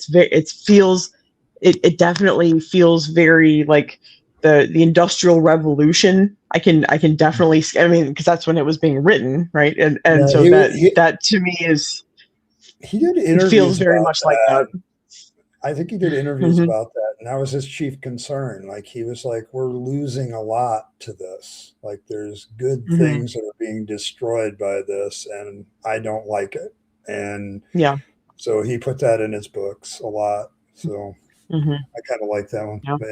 S2: definitely feels very like the Industrial Revolution. I can definitely, I mean, because that's when it was being written, right? And
S1: Yeah,
S2: so that to me
S1: he did
S2: it feels
S1: interviews
S2: very
S1: about
S2: much like
S1: that.
S2: that.
S1: I think he did interviews
S2: Hmm.
S1: about that, and that was his chief concern. Like he was like, "We're losing a lot to this. Like there's good
S2: Hmm.
S1: things that are being destroyed by this, and I don't like it." And
S2: Yeah.
S1: so he put that in his books a lot. So
S2: Hmm.
S1: I kind of like that one.
S2: Yeah.
S1: But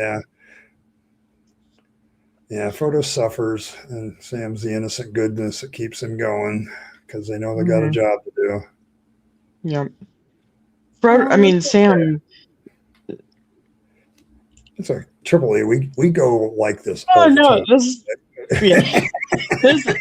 S1: yeah, Frodo suffers, and Sam's the innocent goodness that keeps him going because they know they got a
S2: Hmm.
S1: job to do.
S2: Yeah. Frodo, I
S1: Oh,
S2: mean, Sam.
S1: it's a Triple E. We go like this
S2: Oh
S1: all the
S2: no,
S1: time.
S2: yeah.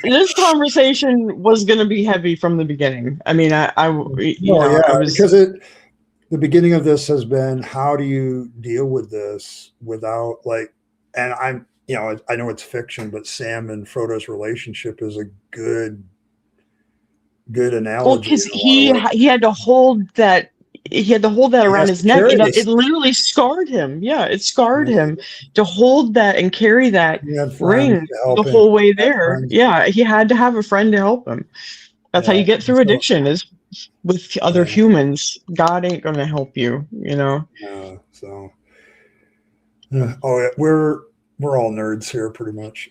S2: This conversation was going to be heavy from the beginning. I mean,
S1: No,
S2: I
S1: yeah,
S2: was.
S1: because the beginning of this has been how do you deal with this without like, and I know it's fiction, but Sam and Frodo's relationship is a good
S2: Well,
S1: analogy
S2: because
S1: in a lot of ways.
S2: he had to hold that. He had to hold that
S1: He
S2: around
S1: has
S2: his
S1: to
S2: neck.
S1: carry
S2: It
S1: this.
S2: literally scarred him. Yeah, it scarred
S1: You
S2: him to hold that and carry that
S1: he had friends
S2: ring
S1: to
S2: the
S1: help him.
S2: whole way
S1: He had
S2: there.
S1: friends.
S2: Yeah, he had to have a friend to help him. That's how you
S1: Yeah.
S2: get through
S1: So,
S2: addiction, is with other
S1: yeah.
S2: humans. God ain't going to help you,
S1: So. Yeah. Oh, yeah, we're all nerds here, pretty much.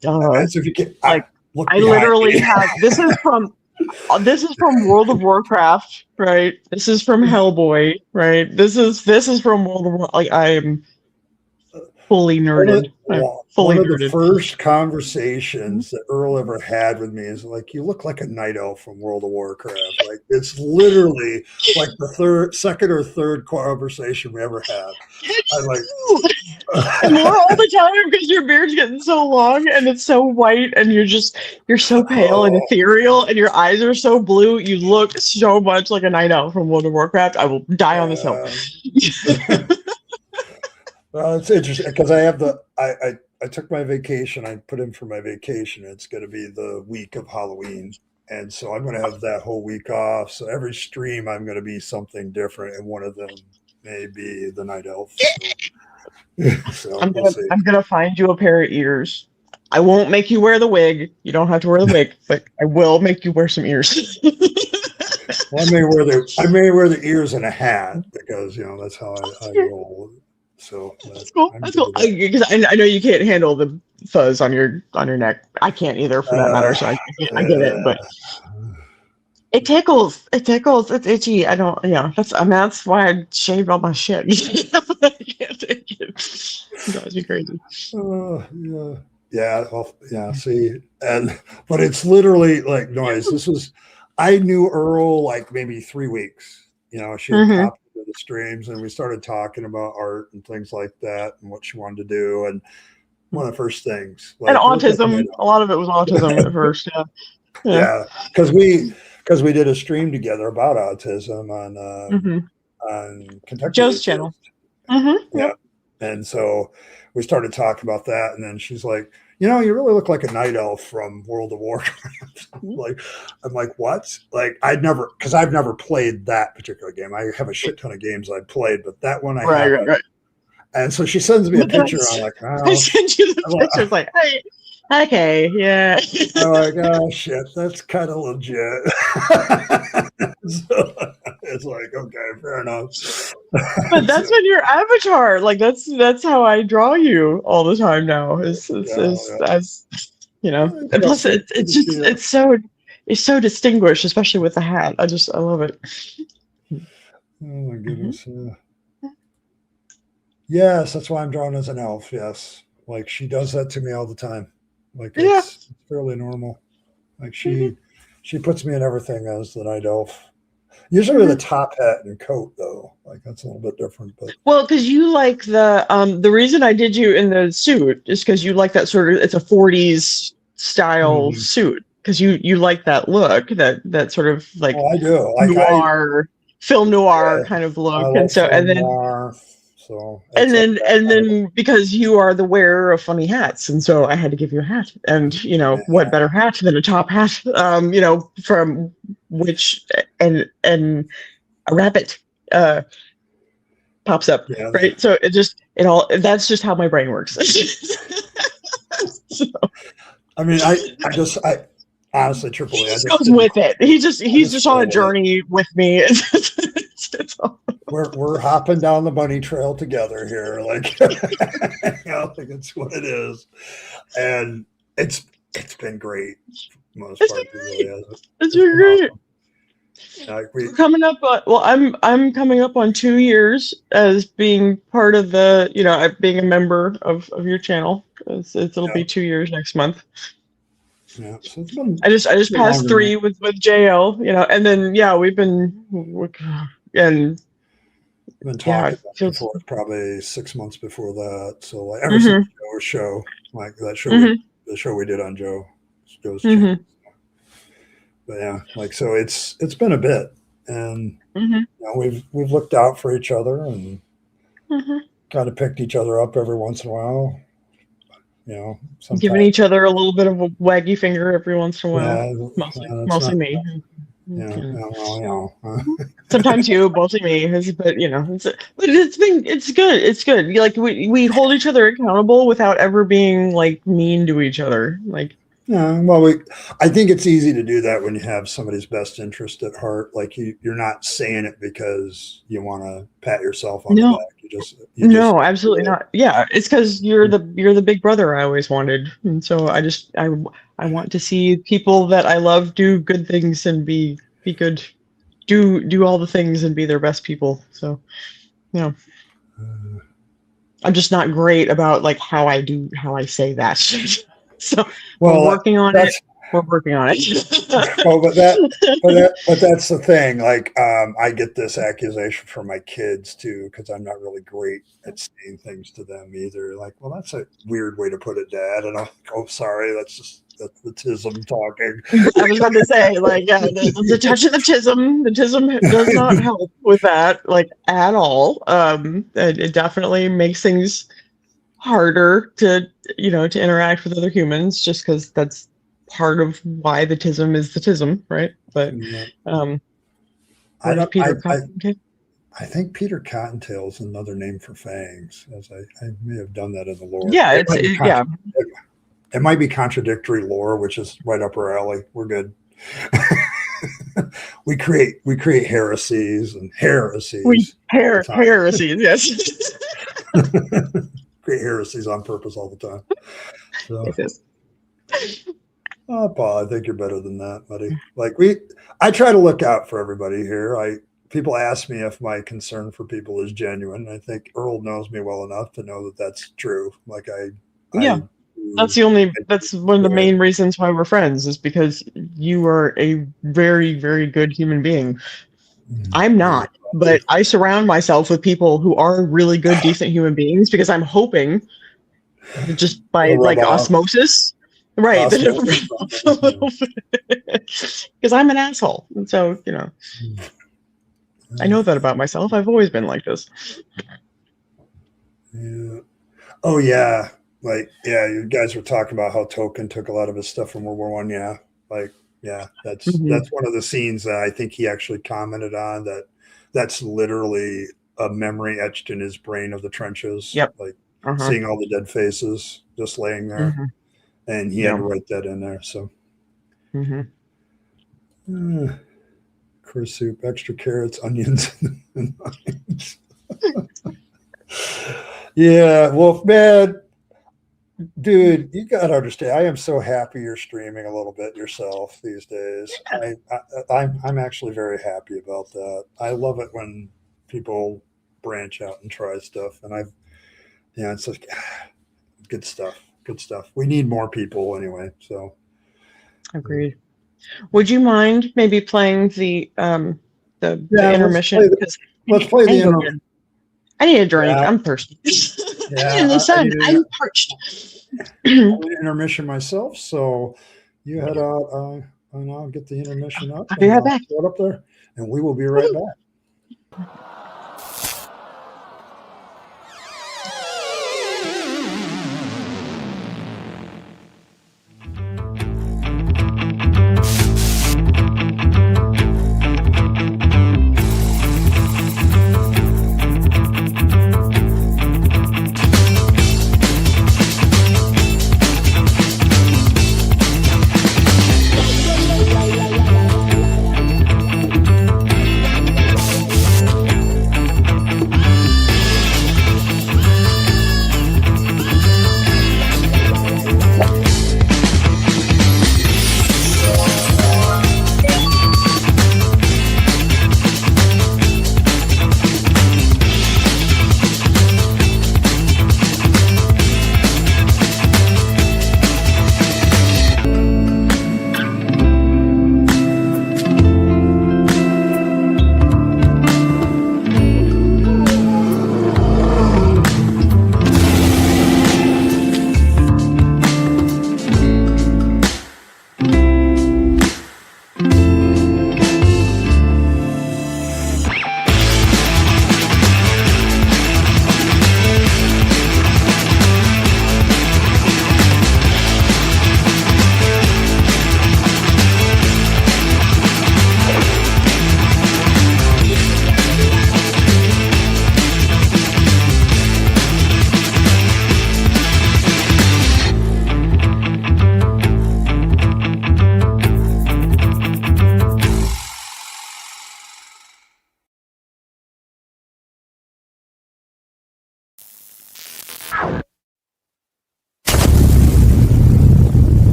S2: Duh.
S1: As if you can,
S2: Like,
S1: look
S2: I
S1: behind
S2: literally
S1: me.
S2: have, this is from World of Warcraft, right? This is from Hellboy, right? This is from World of War. Like, I am. fully nerded. I'm fully
S1: One of the
S2: nerded.
S1: first conversations that Earl ever had with me is like, "You look like a night elf from World of Warcraft." Like, it's literally like the second or third conversation we ever had. I'm like,
S2: And more all the time because your beard's getting so long and it's so white and you're so pale and ethereal and your eyes are so blue. You look so much like a night elf from World of Warcraft. I will die on this hill.
S1: Well, it's interesting because I took my vacation. I put in for my vacation. It's going to be the week of Halloween. And so I'm going to have that whole week off. So every stream, I'm going to be something different. And one of them may be the night elf. So
S2: I'm gonna find you a pair of ears. I won't make you wear the wig. You don't have to wear the wig, but I will make you wear some ears.
S1: Well, I may wear the ears and a hat because that's how I roll. So
S2: that's cool. That's cool. Because I know you can't handle the fuzz on your neck. I can't either, for that matter. So I get it, but it tickles. It tickles. It's itchy. I don't. Yeah. That's why I shaved all my shit. I can't take it. It drives me crazy.
S1: Yeah. Yeah. Well, yeah. See, but it's literally like noise. I knew Earl like maybe 3 weeks. She had popped into the streams, and we started talking about art and things like that, and what she wanted to do. And one of the first things,
S2: and autism. A lot of it was autism at first. Yeah.
S1: Yeah, because we did a stream together about autism on Kentucky
S2: Joe's channel.
S1: Yeah, and so we started talking about that, and then she's like, you really look like a night elf from World of Warcraft. I'm like, what? Like, I've never played that particular game. I have a shit ton of games I've played, but that one I haven't. Right. And so she sends me a picture. I'm like, oh.
S2: I sent you the picture. It's like, hey. Okay, yeah.
S1: I'm like, oh shit, that's kind of legit. So it's like, okay, fair enough.
S2: But that's been your avatar. Like that's how I draw you all the time now. As and plus it's so distinguished, especially with the hat. I love it.
S1: Oh my goodness. Yes, that's why I'm drawn as an elf. Yes, like she does that to me all the time. Like it's fairly normal. Like she puts me in everything as the night elf. Usually with a top hat and coat though. Like that's a little bit different. But
S2: well, because you like the reason I did you in the suit is because you like that sort of, it's a 40s style suit. Because you like that look, that sort of like
S1: I do.
S2: Like noir, film noir kind of look. And so and then noir. So and then because you are the wearer of funny hats, and so I had to give you a hat, and what better hat than a top hat, from which and a rabbit pops up, right? So that's just how my brain works. So.
S1: I mean, I honestly, Triple A,
S2: just goes with it. He's just on a journey with me.
S1: We're hopping down the bunny trail together here, like I think it's what it is, and it's been great. Most part,
S2: it's been great. We're coming up. I'm coming up on 2 years as being part of the, being a member of your channel. It'll be 2 years next month.
S1: Yeah, so it's been.
S2: I just passed 3 with JL, and then we've been
S1: talking about before, probably 6 months before that. So like ever since Joe's show, like that show, the show we did on Joe's channel. But yeah, like so it's been a bit, and we've looked out for each other and kind of picked each other up every once in a while.
S2: Giving each other a little bit of a waggy finger every once in a while. Mostly me. Sometimes you, mostly me. But it's good. It's good. Like we hold each other accountable without ever being like mean to each other. Like.
S1: Yeah, well, I think it's easy to do that when you have somebody's best interest at heart. Like you're not saying it because you want to pat yourself on the back.
S2: No, absolutely not. Yeah, it's because you're the big brother I always wanted, and so I want to see people that I love do good things and be good, do all the things and be their best people. So, I'm just not great about like how I say that. So
S1: Well,
S2: we're working on it. We're working on it.
S1: well, but that's the thing. Like, I get this accusation from my kids too, because I'm not really great at saying things to them either. Like, well, that's a weird way to put it, Dad. And I'm like, oh, sorry, that's the tism talking.
S2: I was about to say, like, yeah, the touch of the tism. The tism does not help with that, like, at all. It definitely makes things harder to interact with other humans, just because that's part of why the tism is the tism, right? But
S1: I think Peter Cottontail is another name for Fangs, as I may have done that in the lore.
S2: Yeah,
S1: it might be contradictory lore, which is right up our alley. We're good. we create heresies and heresies.
S2: Heresies, yes.
S1: Create heresies on purpose all the time. So.
S2: It is.
S1: Oh, Paul, I think you're better than that, buddy. Like I try to look out for everybody here. People ask me if my concern for people is genuine. I think Earl knows me well enough to know that that's true. Like that's one of the main reasons why we're friends, is because you are a very, very good human being. I'm not, but I surround myself with people who are really good, decent human beings, because I'm hoping just by like osmosis. Right. A little bit. Because I'm an asshole. And so, I know that about myself. I've always been like this. Yeah. Oh, yeah. Like, yeah, you guys were talking about how Tolkien took a lot of his stuff from World War I. Yeah. Like, yeah, that's one of the scenes that I think he actually commented on, that's literally a memory etched in his brain of the trenches.
S2: Yep.
S1: Like seeing all the dead faces just laying there. And he had to write that in there. So, curry soup, extra carrots, onions, and limes. Yeah, well, man, dude, you gotta understand. I am so happy you're streaming a little bit yourself these days. I'm actually very happy about that. I love it when people branch out and try stuff, and it's like good stuff. Good stuff. We need more people anyway. So,
S2: agreed. Would you mind maybe playing the intermission?
S1: Let's play the intermission.
S2: I need a drink. Yeah. I'm thirsty.
S1: Yeah,
S2: in the sun. I'm parched.
S1: I need an intermission myself. So you head out, and I'll get the intermission up.
S2: I'll be right back.
S1: Up there, and we will be right back.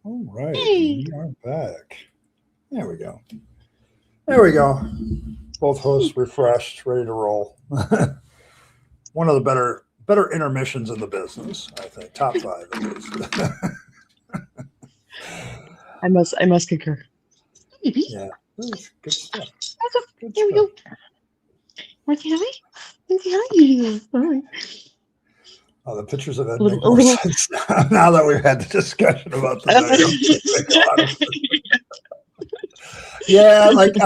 S1: All right,
S3: Hey.
S1: we are back. There we go. There we go. Both hosts refreshed, ready to roll. One of the better intermissions in the business, I think. Top 5 at least.
S2: I must concur.
S3: Baby.
S1: Yeah, good stuff. Good
S3: Here we
S1: stuff.
S3: go. Want to say hi? Want to say hi? All right.
S1: Oh, the pictures of Ed
S3: Little-
S1: make more
S3: little-
S1: sense now that we've had the discussion about the video. Yeah, like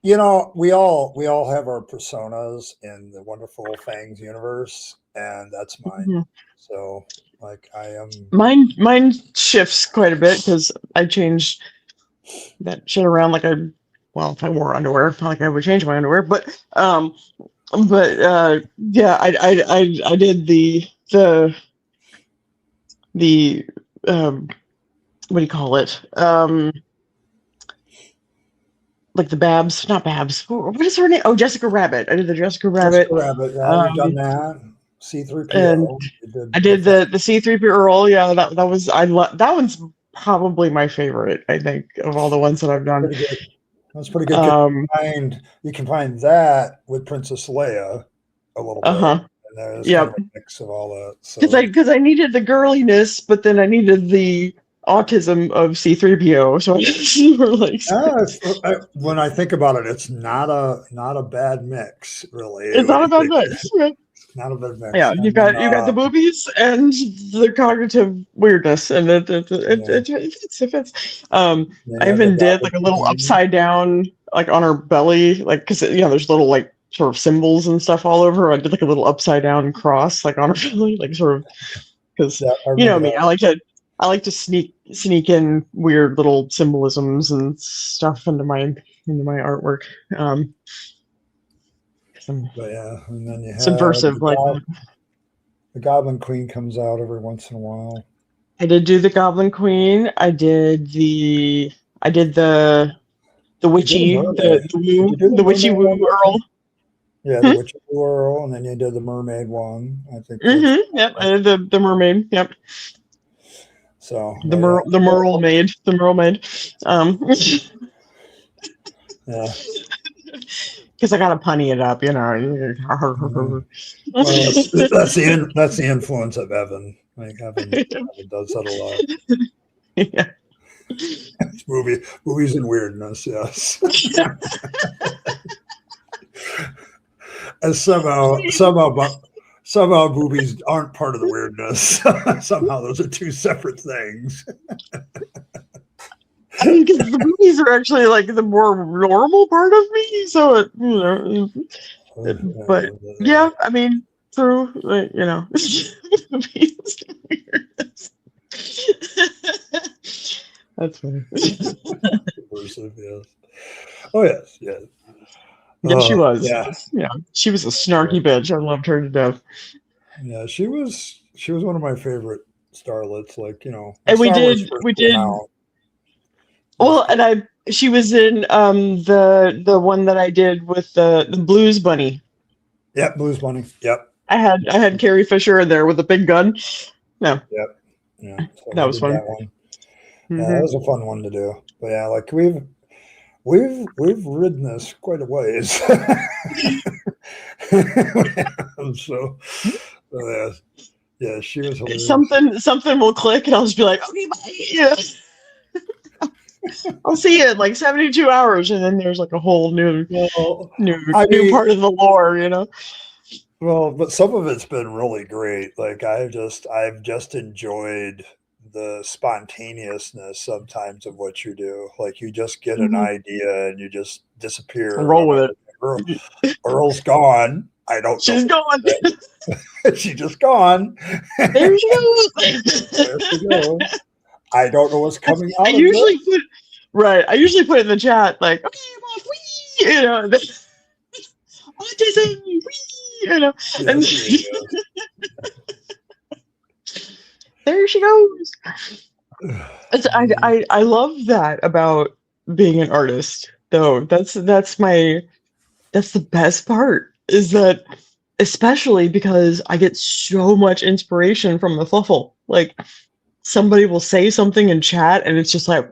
S1: you know, we all have our personas in the wonderful Fangs universe, and that's mine.
S2: Mhm.
S1: So, like, I am.
S2: Mine shifts quite a bit because I changed that shit around like if I wore underwear, not like I would change my underwear, but yeah, I did the what do you call it? Like the Babs, not Babs. What is her name? Oh, Jessica Rabbit. I did the Jessica Rabbit.
S1: Jessica Rabbit, yeah, you've done that. C3PO.
S2: And I did the C3PO Earl. Yeah, that was that one's probably my favorite. I think of all the ones that I've done.
S1: Pretty good. That's pretty good. 'Cause you can find that with Princess Leia a little bit. And there's kind of a mix of all that.
S2: Because I needed the girliness, but then I needed the autism of C3PO. So
S1: when I think about it, it's not a bad mix, really.
S2: It's not a bad mix.
S1: Not a bad mix.
S2: Yeah, you got the boobies and the cognitive weirdness, and it fits. I even did like a little upside down, like on her belly, like because there's little like sort of symbols and stuff all over. I did like a little upside down cross, like on her belly, like sort of because you know me, I like to sneak in weird little symbolisms and stuff into my artwork.
S1: But yeah, and then you have
S2: subversive, like
S1: the Goblin Queen comes out every once in a while.
S2: I did do the Goblin Queen. I did the witchy, the witchy woo Earl.
S1: Yeah, the witchy woo Earl, and then you did the mermaid one. I think.
S2: Yep, I did the mermaid. Yep.
S1: So
S2: the merle maid.
S1: Yeah.
S2: Because I gotta punny it up,
S1: Well, that's the influence of Evan. Like Evan does that a lot.
S2: Yeah.
S1: Movies and weirdness, yes. And somehow movies aren't part of the weirdness. Somehow those are two separate things.
S2: I mean, because the movies are actually like the more normal part of me, so but yeah, I mean, true, like, movies are weirdness. That's funny.
S1: Yes. Oh yes, yes.
S2: Yeah, she was.
S1: Yeah,
S2: she was a snarky bitch. I loved her to death.
S1: Yeah, she was one of my favorite starlets. Like,
S2: and we did. Well, and she was in the one that I did with the Blues Bunny.
S1: Yep, Blues Bunny. Yep.
S2: I had Carrie Fisher in there with a big gun. No.
S1: Yep. Yeah. So
S2: that was fun.
S1: That one. Mm-hmm. Yeah, that was a fun one to do. But yeah, like we've ridden this quite a ways. So yeah, she was hilarious.
S2: Something will click and I'll just be like, okay, bye. Yeah. I'll see you in like 72 hours, and then there's like a whole new part of the lore,
S1: Well, but some of it's been really great. Like I've just enjoyed the spontaneousness sometimes of what you do. Like you just get an idea and you just disappear.
S2: Roll with it.
S1: Earl's gone. I don't.
S2: She's gone.
S1: She's just gone.
S2: There she goes.
S1: There she goes. I don't know what's coming out. I
S2: usually put it in the chat like, okay, well, autism, and there she goes. I love that about being an artist, though. That's the best part, is that, especially because I get so much inspiration from the Fluffle. Like, somebody will say something in chat and it's just like,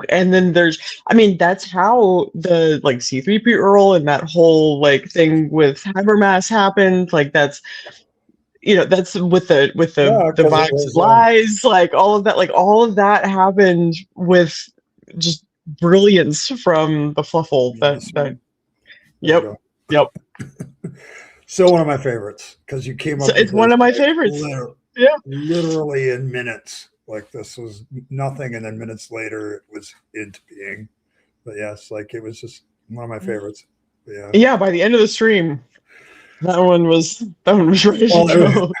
S2: and then that's how the like C3P Earl and that whole like thing with Habermas happened. Like that's with the
S1: Yeah,
S2: the
S1: 'cause it
S2: vibes
S1: was,
S2: and lies, like all of that happened with just brilliance from the Fluffle.
S1: There you
S2: Yep.
S1: go.
S2: Yep.
S1: Still one of my favorites because you came
S2: So
S1: up
S2: it's
S1: with
S2: one
S1: this,
S2: of my
S1: like,
S2: favorites. Yeah.
S1: literally in minutes. Like this was nothing, and then minutes later it was into being. But yes, like it was just one of my favorites. But yeah.
S2: Yeah, by the end of the stream, that one was ready
S1: Well,
S2: to go.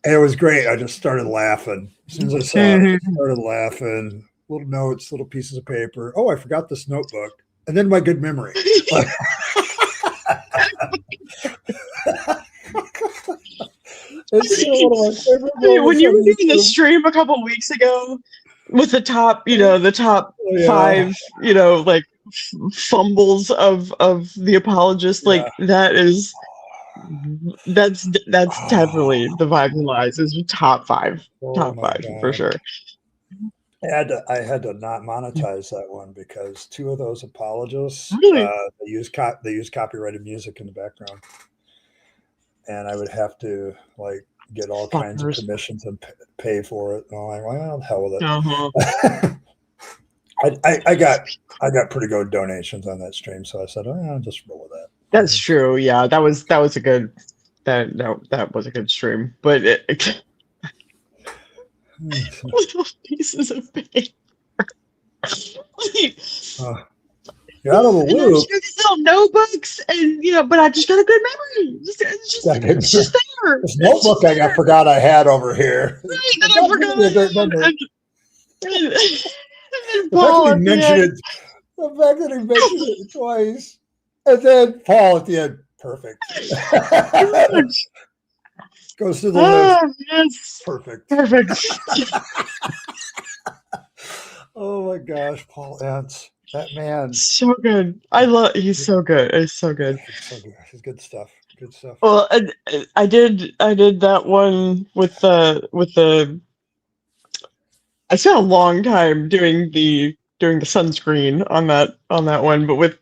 S1: it was great. I just started laughing. As soon as I saw it, I started laughing. Little notes, little pieces of paper. Oh, I forgot this notebook. And then my good memory. It's still one of my favorite moments.
S2: When you were doing the stream a couple weeks ago with the top, the top 5, like fumbles of the apologist, like that's definitely the Vibes and Lies is top 5 for sure.
S1: I had to not monetize that one because 2 of those apologists
S2: really?
S1: they use copyrighted music in the background, and I would have to like get all kinds of commissions and pay for it. And I'm like, well, the hell with it. I got pretty good donations on that stream, so I said, I'll just roll with that.
S2: That's true. Yeah, that was a good that was a good stream, but little pieces of paper.
S1: You're out of the loop.
S2: These little notebooks, and but I just got a good memory. It's just there.
S1: This notebook I forgot I had over here.
S2: Right, that I forgot.
S1: The fact that he mentioned it twice, and then Paul at the end, perfect. Goes to the list.
S2: Yes.
S1: Perfect. Oh my gosh, Paul Entz. That man.
S2: So good. He's so good. It's so good.
S1: It's good stuff. Good stuff.
S2: Well, I did that one with the I spent a long time doing the sunscreen on that one, but with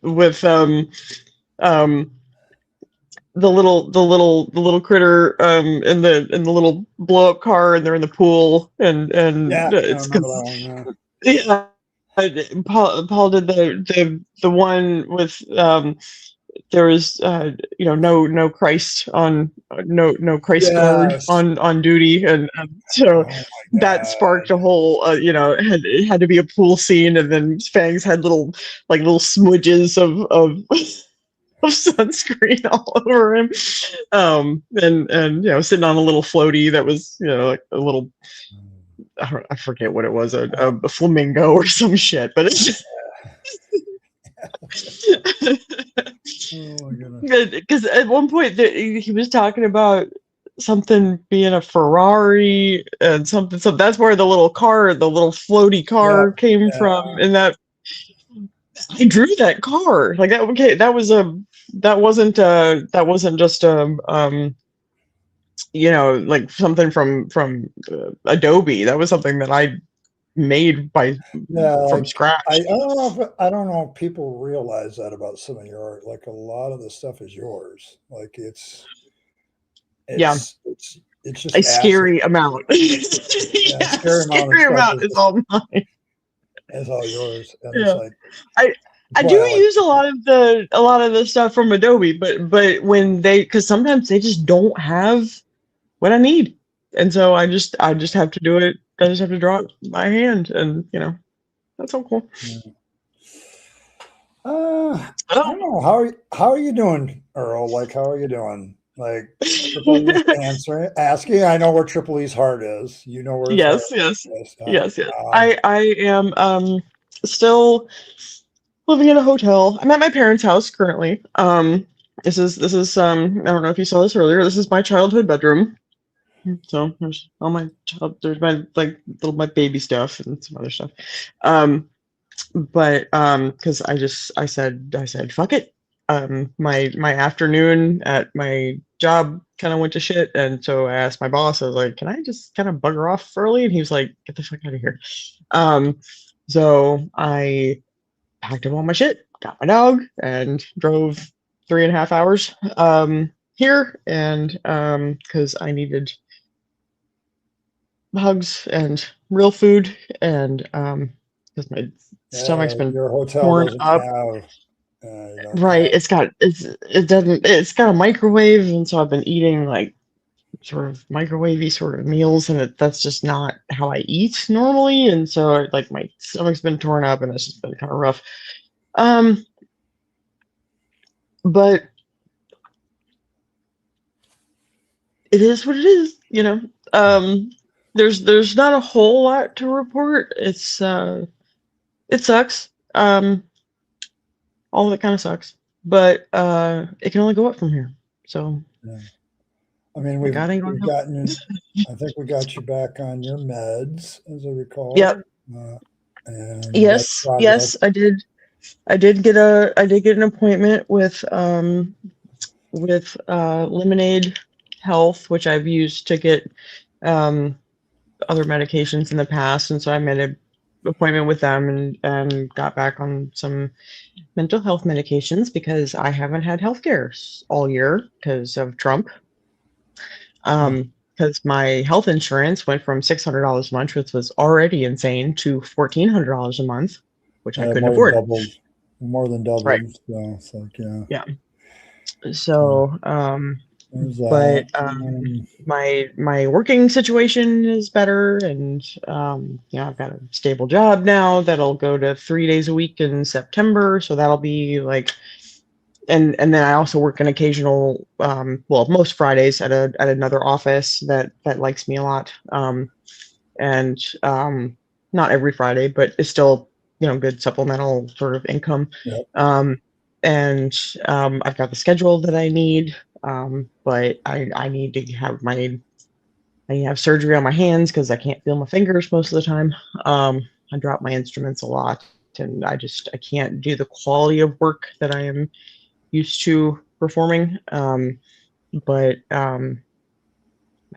S2: the little critter in the little blow up car, and they're in the pool, and it's Paul did the one with there was no Christ no Christ guard on duty, and so that sparked a whole it had to be a pool scene, and then Fangs had little smudges of sunscreen all over him, and sitting on a little floaty that was like a little, I forget what it was, a flamingo or some shit, but it's just because at one point he was talking about something being a Ferrari and something, so that's where the little floaty car came from, and that I drew that car like that. Okay, that wasn't just like something from Adobe. That was something that I made from scratch.
S1: I don't know if people realize that about some of your art. Like a lot of the stuff is yours. Like it's just
S2: a scary amount. Scary amount is all mine.
S1: It's all yours. And it's like
S2: I do use a lot of the stuff from Adobe, but when because sometimes they just don't have what I need, and so I just have to do it. I just have to draw it by hand, and that's so cool.
S1: I don't know, how are you doing, Earl? Like, how are you doing? Like, asking. I know where Triple E's heart is. You know where.
S2: Yes. I am still living in a hotel. I'm at my parents' house currently. This is I don't know if you saw this earlier. This is my childhood bedroom. So there's all my my baby stuff and some other stuff. But because I said fuck it. My afternoon at my job kind of went to shit. And so I asked my boss, I was like, can I just kind of bugger off early? And he was like, get the fuck out of here. So I packed up all my shit, got my dog, and drove 3.5 hours here. And because I needed hugs and real food, and because my stomach's been
S1: your hotel
S2: torn
S1: doesn't
S2: up.
S1: have. You don't
S2: Right,
S1: have-
S2: it's got a microwave, and so I've been eating like sort of microwavy sort of meals, and that's just not how I eat normally, and so like my stomach's been torn up, and it's just been kind of rough. But it is what it is, you know. There's not a whole lot to report. It's it sucks. All of it kind of sucks, but it can only go up from here. So
S1: Yeah. I mean, we've
S2: God ain't gonna help.
S1: gotten. I think we got you back on your meds, as I recall.
S2: Yep.
S1: And
S2: Yes, yes, I did. I did get an appointment with Lemonade Health, which I've used to get other medications in the past, and so I made an appointment with them and got back on some mental health medications because I haven't had healthcare all year because of Trump. Because my health insurance went from $600 a month, which was already insane, to $1,400 a month, which I couldn't afford.
S1: More than doubled.
S2: Right.
S1: So it's like, yeah.
S2: Yeah. So, but my working situation is better, and I've got a stable job now that'll go to 3 days a week in September, so that'll be like, and then I also work an occasional, most Fridays at another office that likes me a lot, and not every Friday, but it's still good supplemental sort of income.
S1: Yep.
S2: And I've got the schedule that I need, but I need to have surgery on my hands because I can't feel my fingers most of the time. I drop my instruments a lot, and I can't do the quality of work that I am used to performing. But my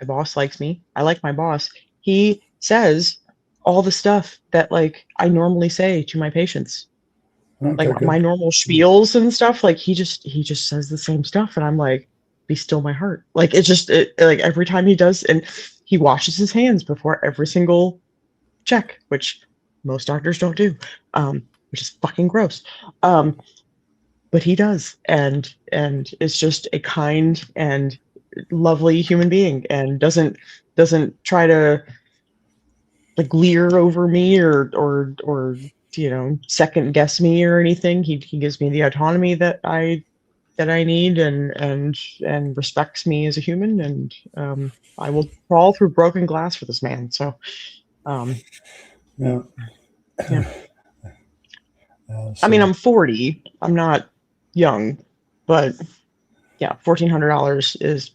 S2: boss likes me. I like my boss. He says all the stuff that like I normally say to my patients.
S1: Okay,
S2: like my normal spiels and stuff, like he just says the same stuff, and I'm like, be still my heart. Like like every time he does, and he washes his hands before every single check, which most doctors don't do, which is fucking gross. But he does, and is just a kind and lovely human being, and doesn't try to like leer over me or second guess me or anything. He gives me the autonomy that I need, and respects me as a human, and I will crawl through broken glass for this man. So
S1: yeah.
S2: I mean, I'm 40. I'm not young, but yeah, $1,400 is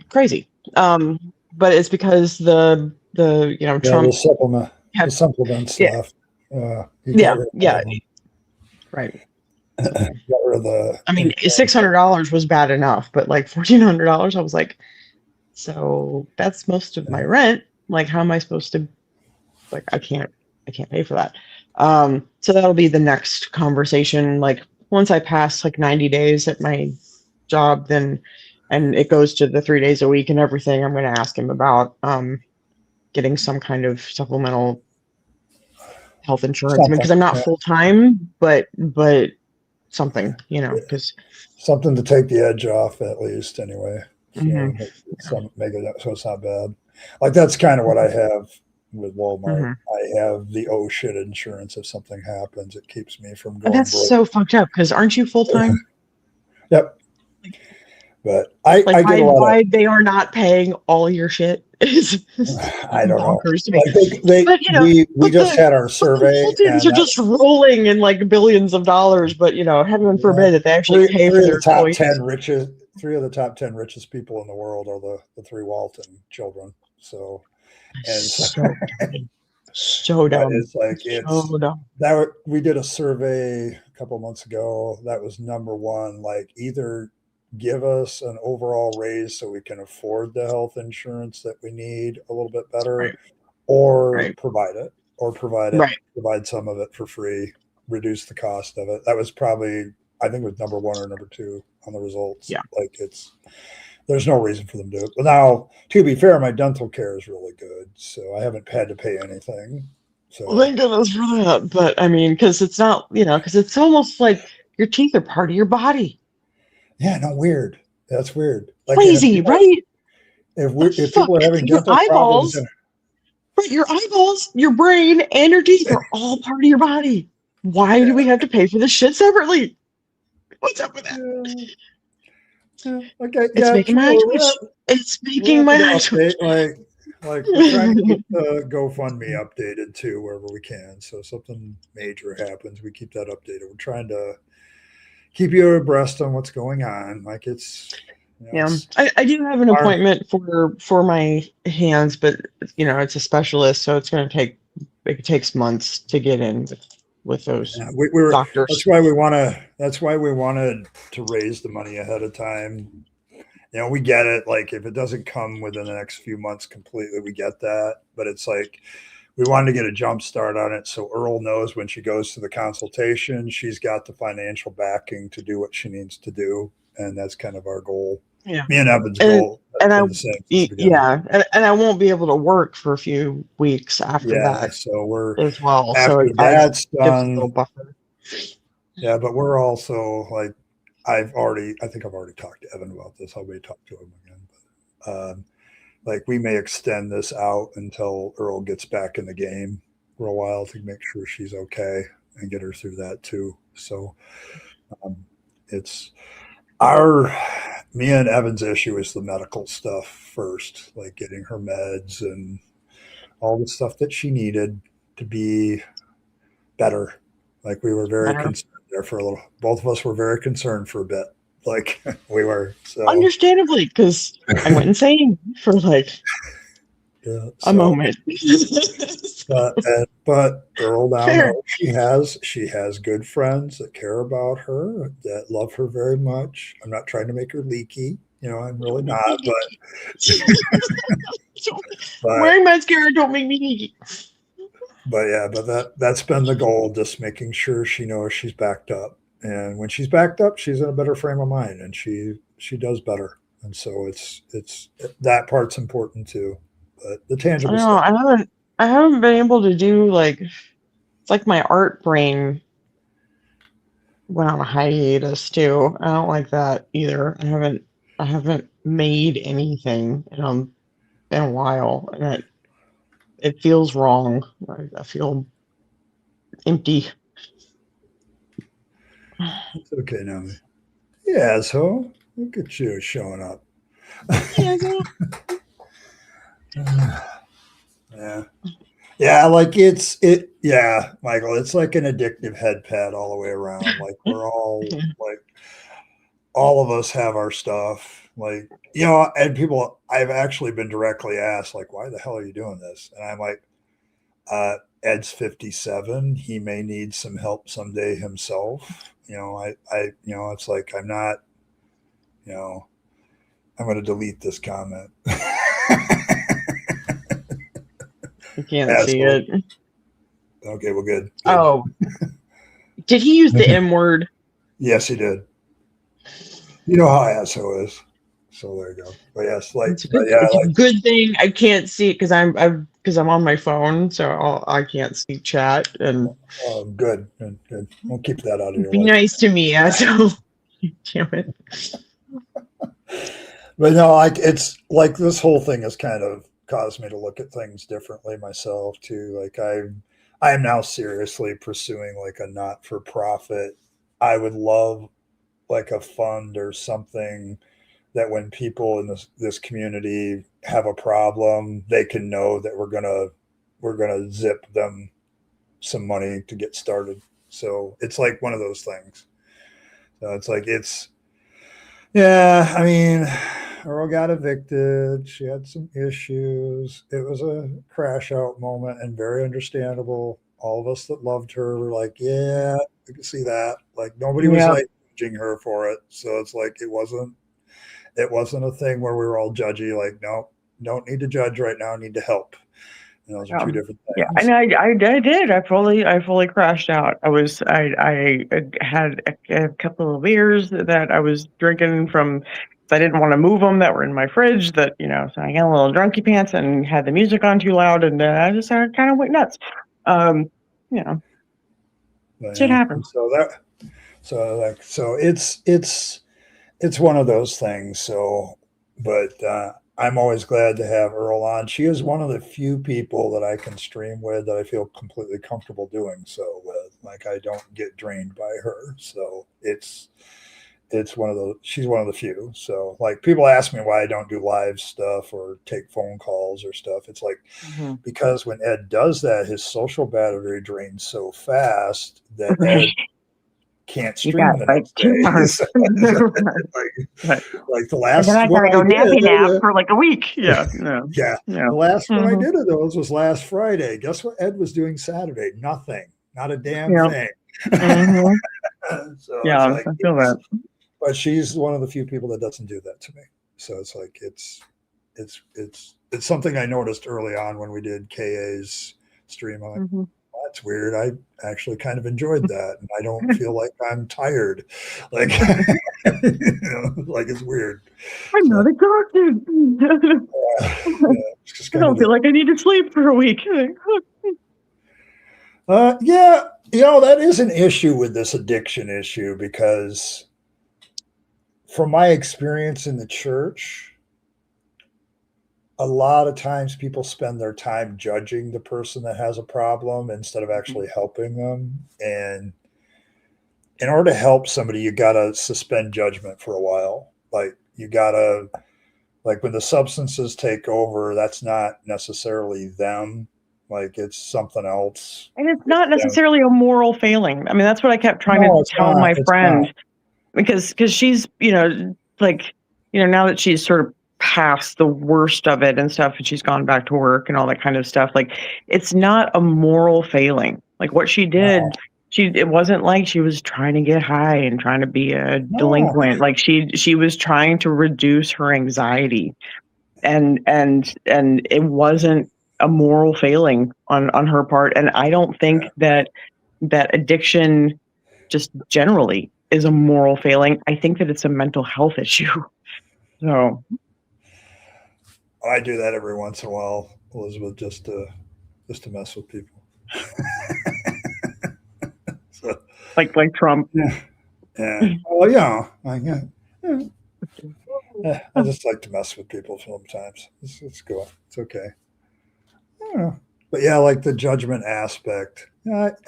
S2: crazy. But it's because the Trump
S1: the supplement stuff.
S2: Right.
S1: Got rid of the.
S2: I mean, $600 was bad enough, but like $1,400, I was like, so that's most of my rent. Like, how am I supposed to? Like, I can't pay for that. So that'll be the next conversation. Like, once I pass like 90 days at my job, then, and it goes to the 3 days a week and everything, I'm going to ask him about getting some kind of supplemental health insurance. Because I'm not full time, but something, because
S1: something to take the edge off at least, anyway. So make it so it's not bad. Like, that's kind of what I have with Walmart. I have the oh shit insurance. If something happens, it keeps me from going.
S2: That's broke. So fucked up. Because aren't you full time?
S1: Yep. But I get a lot
S2: why they are not paying all your shit is
S1: I don't know.
S2: To me.
S1: Like we just had our survey.
S2: And are just rolling in like billions of dollars, but heaven forbid that they actually pay for their employees.
S1: 3 of the top 10 richest people in the world are the 3 Walton children. So, and
S2: so dumb.
S1: It's like
S2: so dumb.
S1: That we did a survey a couple months ago. That was number one. Like, either give us an overall raise so we can afford the health insurance that we need a little bit better,
S2: Right.
S1: or
S2: Right.
S1: provide some of it for free, reduce the cost of it. That was probably, I think it was number one or number two on the results.
S2: Yeah.
S1: Like there's no reason for them to do it. But now, to be fair, my dental care is really good, so I haven't had to pay anything. So
S2: Well, thank goodness for that. But I mean, because it's not, because it's almost like your teeth are part of your body.
S1: yeah, no, weird. That's weird. Like
S2: Crazy, right?
S1: if people are having
S2: Your
S1: dental problems,
S2: eyeballs, right? Your eyeballs, your brain, and your teeth are all part of your body. Why do we have to pay for this shit separately? What's up with that?
S1: Okay,
S2: It's making my eye twitch. It's making my eye twitch.
S1: Like we're trying to keep the GoFundMe updated too, wherever we can. So if something major happens, we keep that updated. We're trying to keep you abreast on what's going on. Like it's,
S2: I do have an appointment for my hands, but it's a specialist, so it's going to take. It takes months to get in with those doctors.
S1: That's why we wanted to raise the money ahead of time. We get it. Like if it doesn't come within the next few months completely, we get that. But it's like we wanted to get a jump start on it, so Earl knows when she goes to the consultation, she's got the financial backing to do what she needs to do, and that's kind of our goal.
S2: Yeah,
S1: me and Evan's goal.
S2: And I won't be able to work for a few weeks after that.
S1: So we're
S2: as well.
S1: After
S2: so
S1: that's done.
S2: Buffer.
S1: Yeah, but we're also like I think I've already talked to Evan about this. I'll wait to talk to him again. But, like we may extend this out until Earl gets back in the game for a while to make sure she's okay and get her through that too. So it's me and Evan's issue is the medical stuff first, like getting her meds and all the stuff that she needed to be better. Like we were very concerned there for a little. Both of us were very concerned for a bit. Like we were. So
S2: understandably, because I went insane for like a moment.
S1: but Earl now knows she has good friends that care about her, that love her very much. I'm not trying to make her leaky. I'm really not. But
S2: wearing mascara don't make me leaky.
S1: But that's been the goal, just making sure she knows she's backed up. And when she's backed up, she's in a better frame of mind, and she does better. And so it's that part's important too. But the tangible stuff.
S2: I haven't been able to do it's like my art brain went on a hiatus too. I don't like that either. I haven't made anything in a while, and it feels wrong. I feel empty.
S1: It's okay now. Yeah, so look at you showing up. Yeah, like Michael, it's like an addictive head pad all the way around. Like we're all like all of us have our stuff. Like, and people, I've actually been directly asked, like, why the hell are you doing this? And I'm like, Ed's 57. He may need some help someday himself. It's like, I'm not, I'm going to delete this comment.
S2: You can't see it.
S1: Okay, well, good.
S2: Oh, did he use the M word?
S1: Yes, he did. You know how asshole is. So there you go. But yes, it's a
S2: good thing I can't see it because I'm on my phone, so I can't see chat. And
S1: good. We'll keep that out of your
S2: life. Be nice to me, asshole. Damn it.
S1: But no, it's like this whole thing has kind of caused me to look at things differently myself too. Like I am now seriously pursuing like a not-for-profit. I would love like a fund or something that when people in this community have a problem, they can know that we're gonna zip them some money to get started. So it's like one of those things. So it's like I mean, Earl got evicted. She had some issues. It was a crash out moment and very understandable. All of us that loved her were like, yeah, we can see that. Like nobody was like judging her for it. So it's like it wasn't it wasn't a thing where we were all judgy, like, no, don't need to judge right now, need to help. And those are two different things.
S2: Yeah, and I did. I fully crashed out. I had a couple of beers that I was drinking from. I didn't want to move them that were in my fridge. That so I got a little drunky pants and had the music on too loud, and I just kind of went nuts. But, shit happens.
S1: So it's one of those things. So, but I'm always glad to have Earl on. She is one of the few people that I can stream with that I feel completely comfortable doing so with. Like, I don't get drained by her. So it's one of those. She's one of the few. So, like, people ask me why I don't do live stuff or take phone calls or stuff. It's like, because when Ed does that, his social battery drains so fast that Ed can't stream the next day. like the last
S3: and then I gotta go nappy nap for like a week.
S1: Yeah. The last one I did of those was last Friday. Guess what Ed was doing Saturday? Nothing. Not a damn thing. So
S2: yeah, I feel that.
S1: But she's one of the few people that doesn't do that to me. So it's like it's something I noticed early on when we did KA's stream. I'm like, that's weird. I actually kind of enjoyed that, and I don't feel like I'm tired. Like, like it's weird.
S3: I'm not exhausted.
S2: I don't feel like I need to sleep for a week.
S1: Yeah, that is an issue with this addiction issue, because from my experience in the church, a lot of times people spend their time judging the person that has a problem instead of actually helping them. And in order to help somebody, you got to suspend judgment for a while. Like, you got to, like, when the substances take over, that's not necessarily them. Like, it's something else.
S2: And it's not necessarily a moral failing. I mean, that's what I kept trying to tell my friend, because she's, now that she's sort of past the worst of it and stuff, and she's gone back to work and all that kind of stuff, like, it's not a moral failing. Like, what she did, it wasn't like she was trying to get high and trying to be a delinquent. Like, she was trying to reduce her anxiety, and it wasn't a moral failing on her part. And I don't think that addiction just generally is a moral failing. I think that it's a mental health issue. So
S1: I do that every once in a while, Elizabeth, just to mess with people. So,
S2: like Trump.
S1: Yeah. Well, yeah. I just like to mess with people sometimes. It's cool. It's okay. I don't know. But yeah, like the judgment aspect.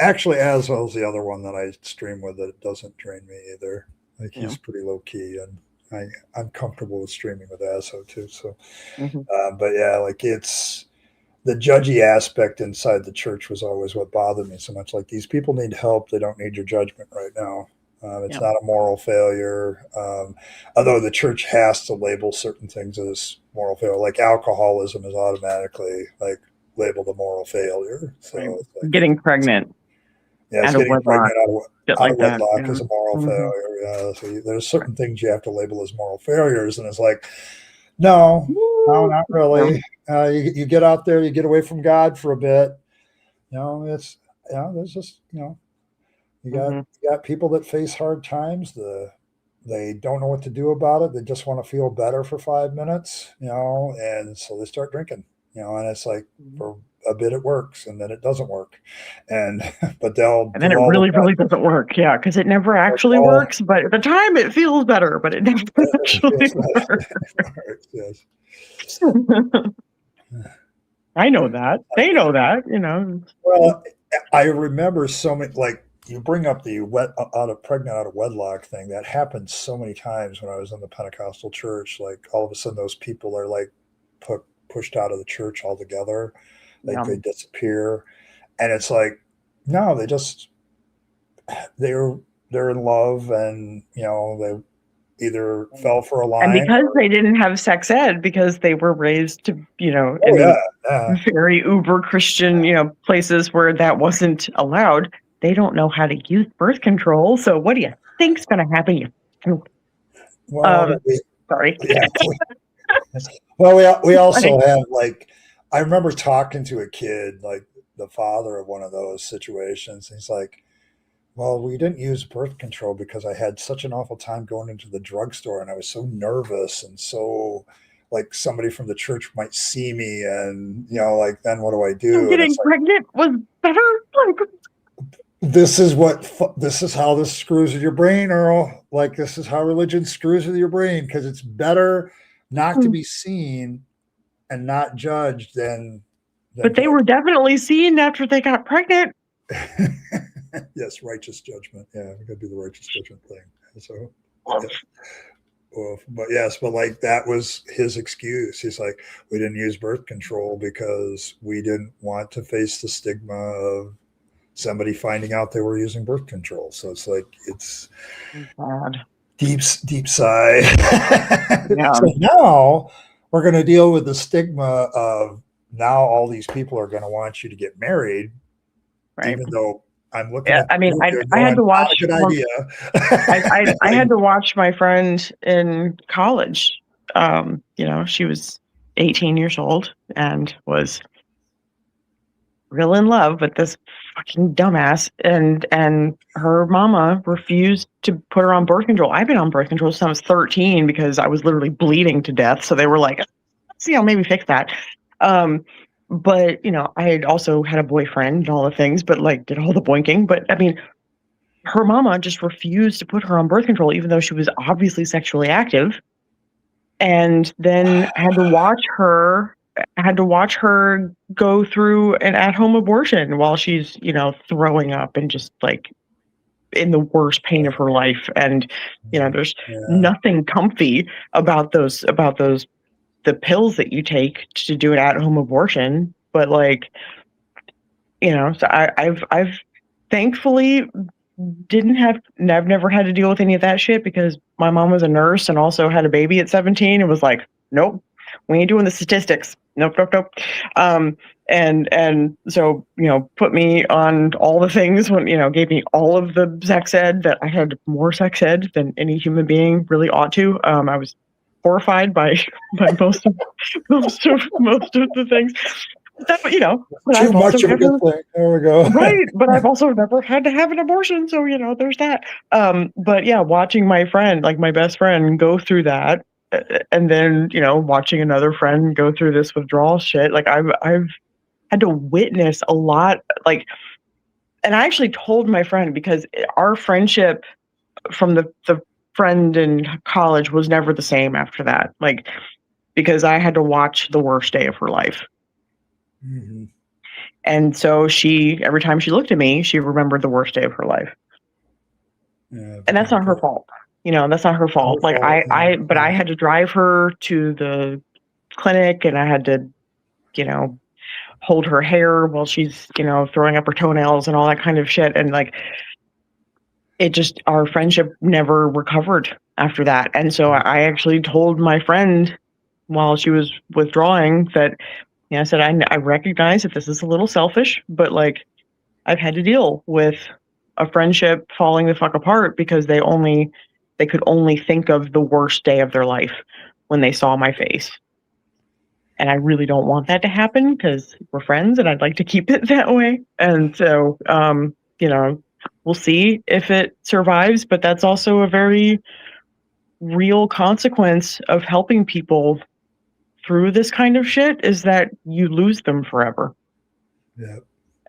S1: Actually, Azrael's the other one that I stream with that doesn't drain me either. Like, he's pretty low key, and I'm comfortable with streaming with Azrael too. So, but yeah, like, it's the judgy aspect inside the church was always what bothered me so much. Like, these people need help. They don't need your judgment right now. It's not a moral failure. Although the church has to label certain things as moral failure, like alcoholism is automatically like labeled a moral failure. So it's like,
S2: getting pregnant.
S1: Yeah, it's getting pregnant out of wedlock is a moral failure. Yeah, so there's certain things you have to label as moral failures, and it's like, no, not really. You get out there, you get away from God for a bit. It's there's just you got people that face hard times. They don't know what to do about it. They just want to feel better for 5 minutes, and so they start drinking. And it's like, for a bit it works, and then it doesn't work, and then
S2: it really doesn't work, because it never actually works. But at the time, it feels better, but it never actually works. Yes. I know that. They know that.
S1: Well, I remember so many. Like, you bring up the pregnant out of wedlock thing. That happened so many times when I was in the Pentecostal church. Like, all of a sudden, those people are like pushed out of the church altogether. Like, they disappear, and it's like, no, they're in love, and they either fell for a line,
S2: and because they didn't have sex ed, because they were raised to very uber Christian places where that wasn't allowed. They don't know how to use birth control. So what do you think's going to happen?
S1: Well,
S2: Sorry.
S1: Yeah. Well, we also have like, I remember talking to a kid, like the father of one of those situations. He's like, well, we didn't use birth control because I had such an awful time going into the drugstore and I was so nervous and so like somebody from the church might see me and, you know, like, then what do I do? And
S2: Getting
S1: it's like,
S2: pregnant was better. Like,
S1: this is how this screws with your brain, Earl. Like, this is how religion screws with your brain, because it's better not to be seen and not judged than
S2: but they were definitely seen after they got pregnant.
S1: Yes, righteous judgment. Yeah, we gotta do the righteous judgment thing. So but yes, but like that was his excuse. He's like, we didn't use birth control because we didn't want to face the stigma of somebody finding out they were using birth control. So it's like, it's
S2: God.
S1: deep sigh.
S2: Yeah.
S1: So now we're going to deal with the stigma of now all these people are going to want you to get married,
S2: Right.
S1: even though I'm looking
S2: Yeah,
S1: at
S2: I mean, I had to watch.
S1: Good idea.
S2: I had to watch my friend in college. You know, she was 18 years old and was real in love with this fucking dumbass, and her mama refused to put her on birth control. I've been on birth control since I was 13 because I was literally bleeding to death. So they were like, let's see, I'll maybe fix that. But you know, I had also had a boyfriend and all the things, but like did all the boinking. But I mean, her mama just refused to put her on birth control, even though she was obviously sexually active. And then I had to watch her go through an at-home abortion while she's, you know, throwing up and just like in the worst pain of her life. And, you know, there's nothing comfy about the pills that you take to do an at-home abortion. But like, you know, so I've thankfully I've never had to deal with any of that shit because my mom was a nurse and also had a baby at 17 and was like, nope, we ain't doing the statistics. Nope. And so, you know, put me on all the things when, you know, gave me all of the sex ed that I had, more sex ed than any human being really ought to. I was horrified by most of the things. That, you know, but
S1: too much of a good thing. There we go.
S2: Right, but I've also never had to have an abortion, so you know, there's that. But yeah, watching my friend, like my best friend, go through that, and then you know, watching another friend go through this withdrawal shit, like I've had to witness a lot, like, and I actually told my friend because our friendship from the friend in college was never the same after that, like, because I had to watch the worst day of her life.
S1: Mm-hmm.
S2: And so every time she looked at me, she remembered the worst day of her life.
S1: Yeah,
S2: and that's not her fault. You know, that's not her fault. Like I had to drive her to the clinic and I had to, you know, hold her hair while she's, you know, throwing up her toenails and all that kind of shit. And like, our friendship never recovered after that. And so I actually told my friend while she was withdrawing that, you know, I said, I recognize that this is a little selfish, but like I've had to deal with a friendship falling the fuck apart because they could only think of the worst day of their life when they saw my face. And I really don't want that to happen because we're friends and I'd like to keep it that way. And so, you know, we'll see if it survives, but that's also a very real consequence of helping people through this kind of shit is that you lose them forever.
S1: Yeah.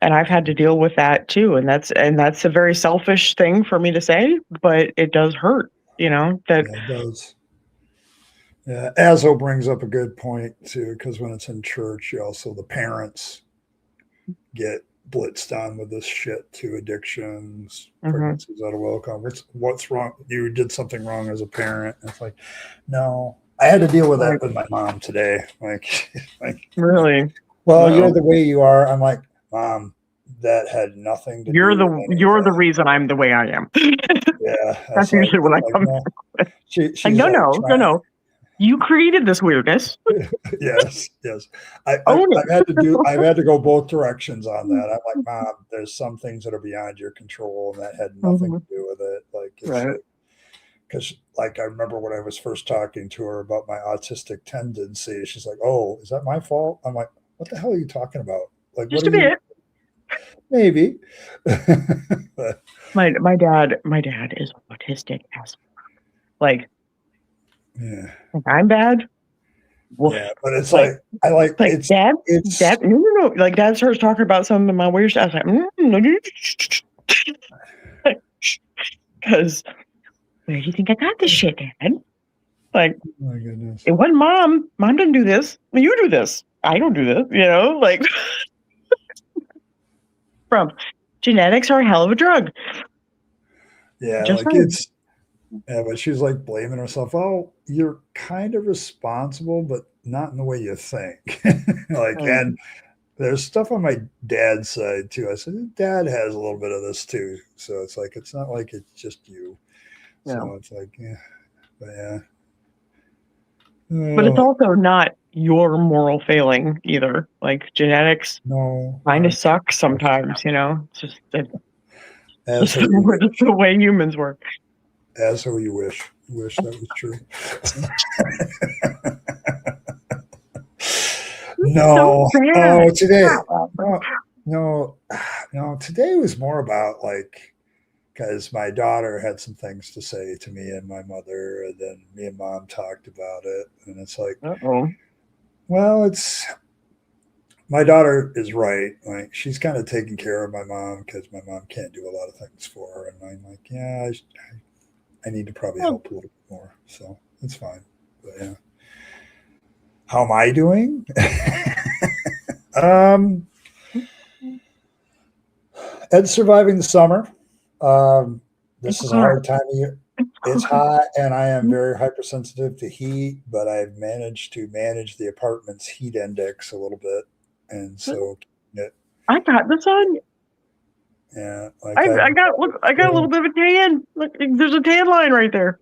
S2: And I've had to deal with that too. And that's a very selfish thing for me to say, but it does hurt, you know, that
S1: it does. Yeah. Azo brings up a good point too, because when it's in church, the parents get blitzed on with this shit too. Addictions, pregnancies out of welcome. What's wrong? You did something wrong as a parent. And it's like, no. I had to deal with that with my mom today. Like
S2: really?
S1: Well, you're the way you are. I'm like, Mom, that had nothing to do with anything.
S2: You're the reason I'm the way I am.
S1: Yeah.
S2: That's usually what I come with. She's like, no. You created this weirdness.
S1: Yes. I've had to go both directions on that. I'm like, Mom, there's some things that are beyond your control, and that had nothing to do with it. Like, it's like, because like I remember when I was first talking to her about my autistic tendency, she's like, "Oh, is that my fault?" I'm like, "What the hell are you talking about? Like, what
S2: Just
S1: are
S2: a
S1: you?"
S2: bit.
S1: Maybe. But,
S2: My dad is autistic as like
S1: yeah,
S2: I'm bad. Woof.
S1: yeah, but it's
S2: Like
S1: like I like
S2: like dad,
S1: it's
S2: no. Like dad starts talking about some of my weird stuff. I was like, because where do you think I got this shit, Dad? Like,
S1: oh my goodness.
S2: it wasn't mom. Mom didn't do this. You do this. I don't do this. You know, like from genetics are a hell of a drug.
S1: Yeah,
S2: Just
S1: like
S2: saying.
S1: yeah, but she's like blaming herself. Oh, you're kind of responsible, but not in the way you think. Like, and there's stuff on my dad's side too. I said, Dad has a little bit of this too. So it's like, it's not like it's just you.
S2: Yeah.
S1: So it's like, yeah, but yeah.
S2: But it's
S1: Oh,
S2: also not your moral failing either. Like genetics
S1: no,
S2: kind of suck sometimes, you know? It's just
S1: as so
S2: it's the way humans work.
S1: as so you wish. Wish that was true. No,
S2: So bad.
S1: oh, today, no, today was more about like, because my daughter had some things to say to me and my mother, and then me and mom talked about it, and it's like,
S2: Uh-oh.
S1: well, it's my daughter is right. Like she's kind of taking care of my mom because my mom can't do a lot of things for her, and I'm like, yeah, I need to probably help a little bit more, so it's fine. But yeah, how am I doing? um, Ed's surviving the summer. This is a hard time of year. It's hot, and I am very hypersensitive to heat, but I've managed to manage the apartment's heat index a little bit, and so
S2: I got the sun.
S1: yeah, like
S2: I got a little bit of a tan. Look, there's a tan line right there.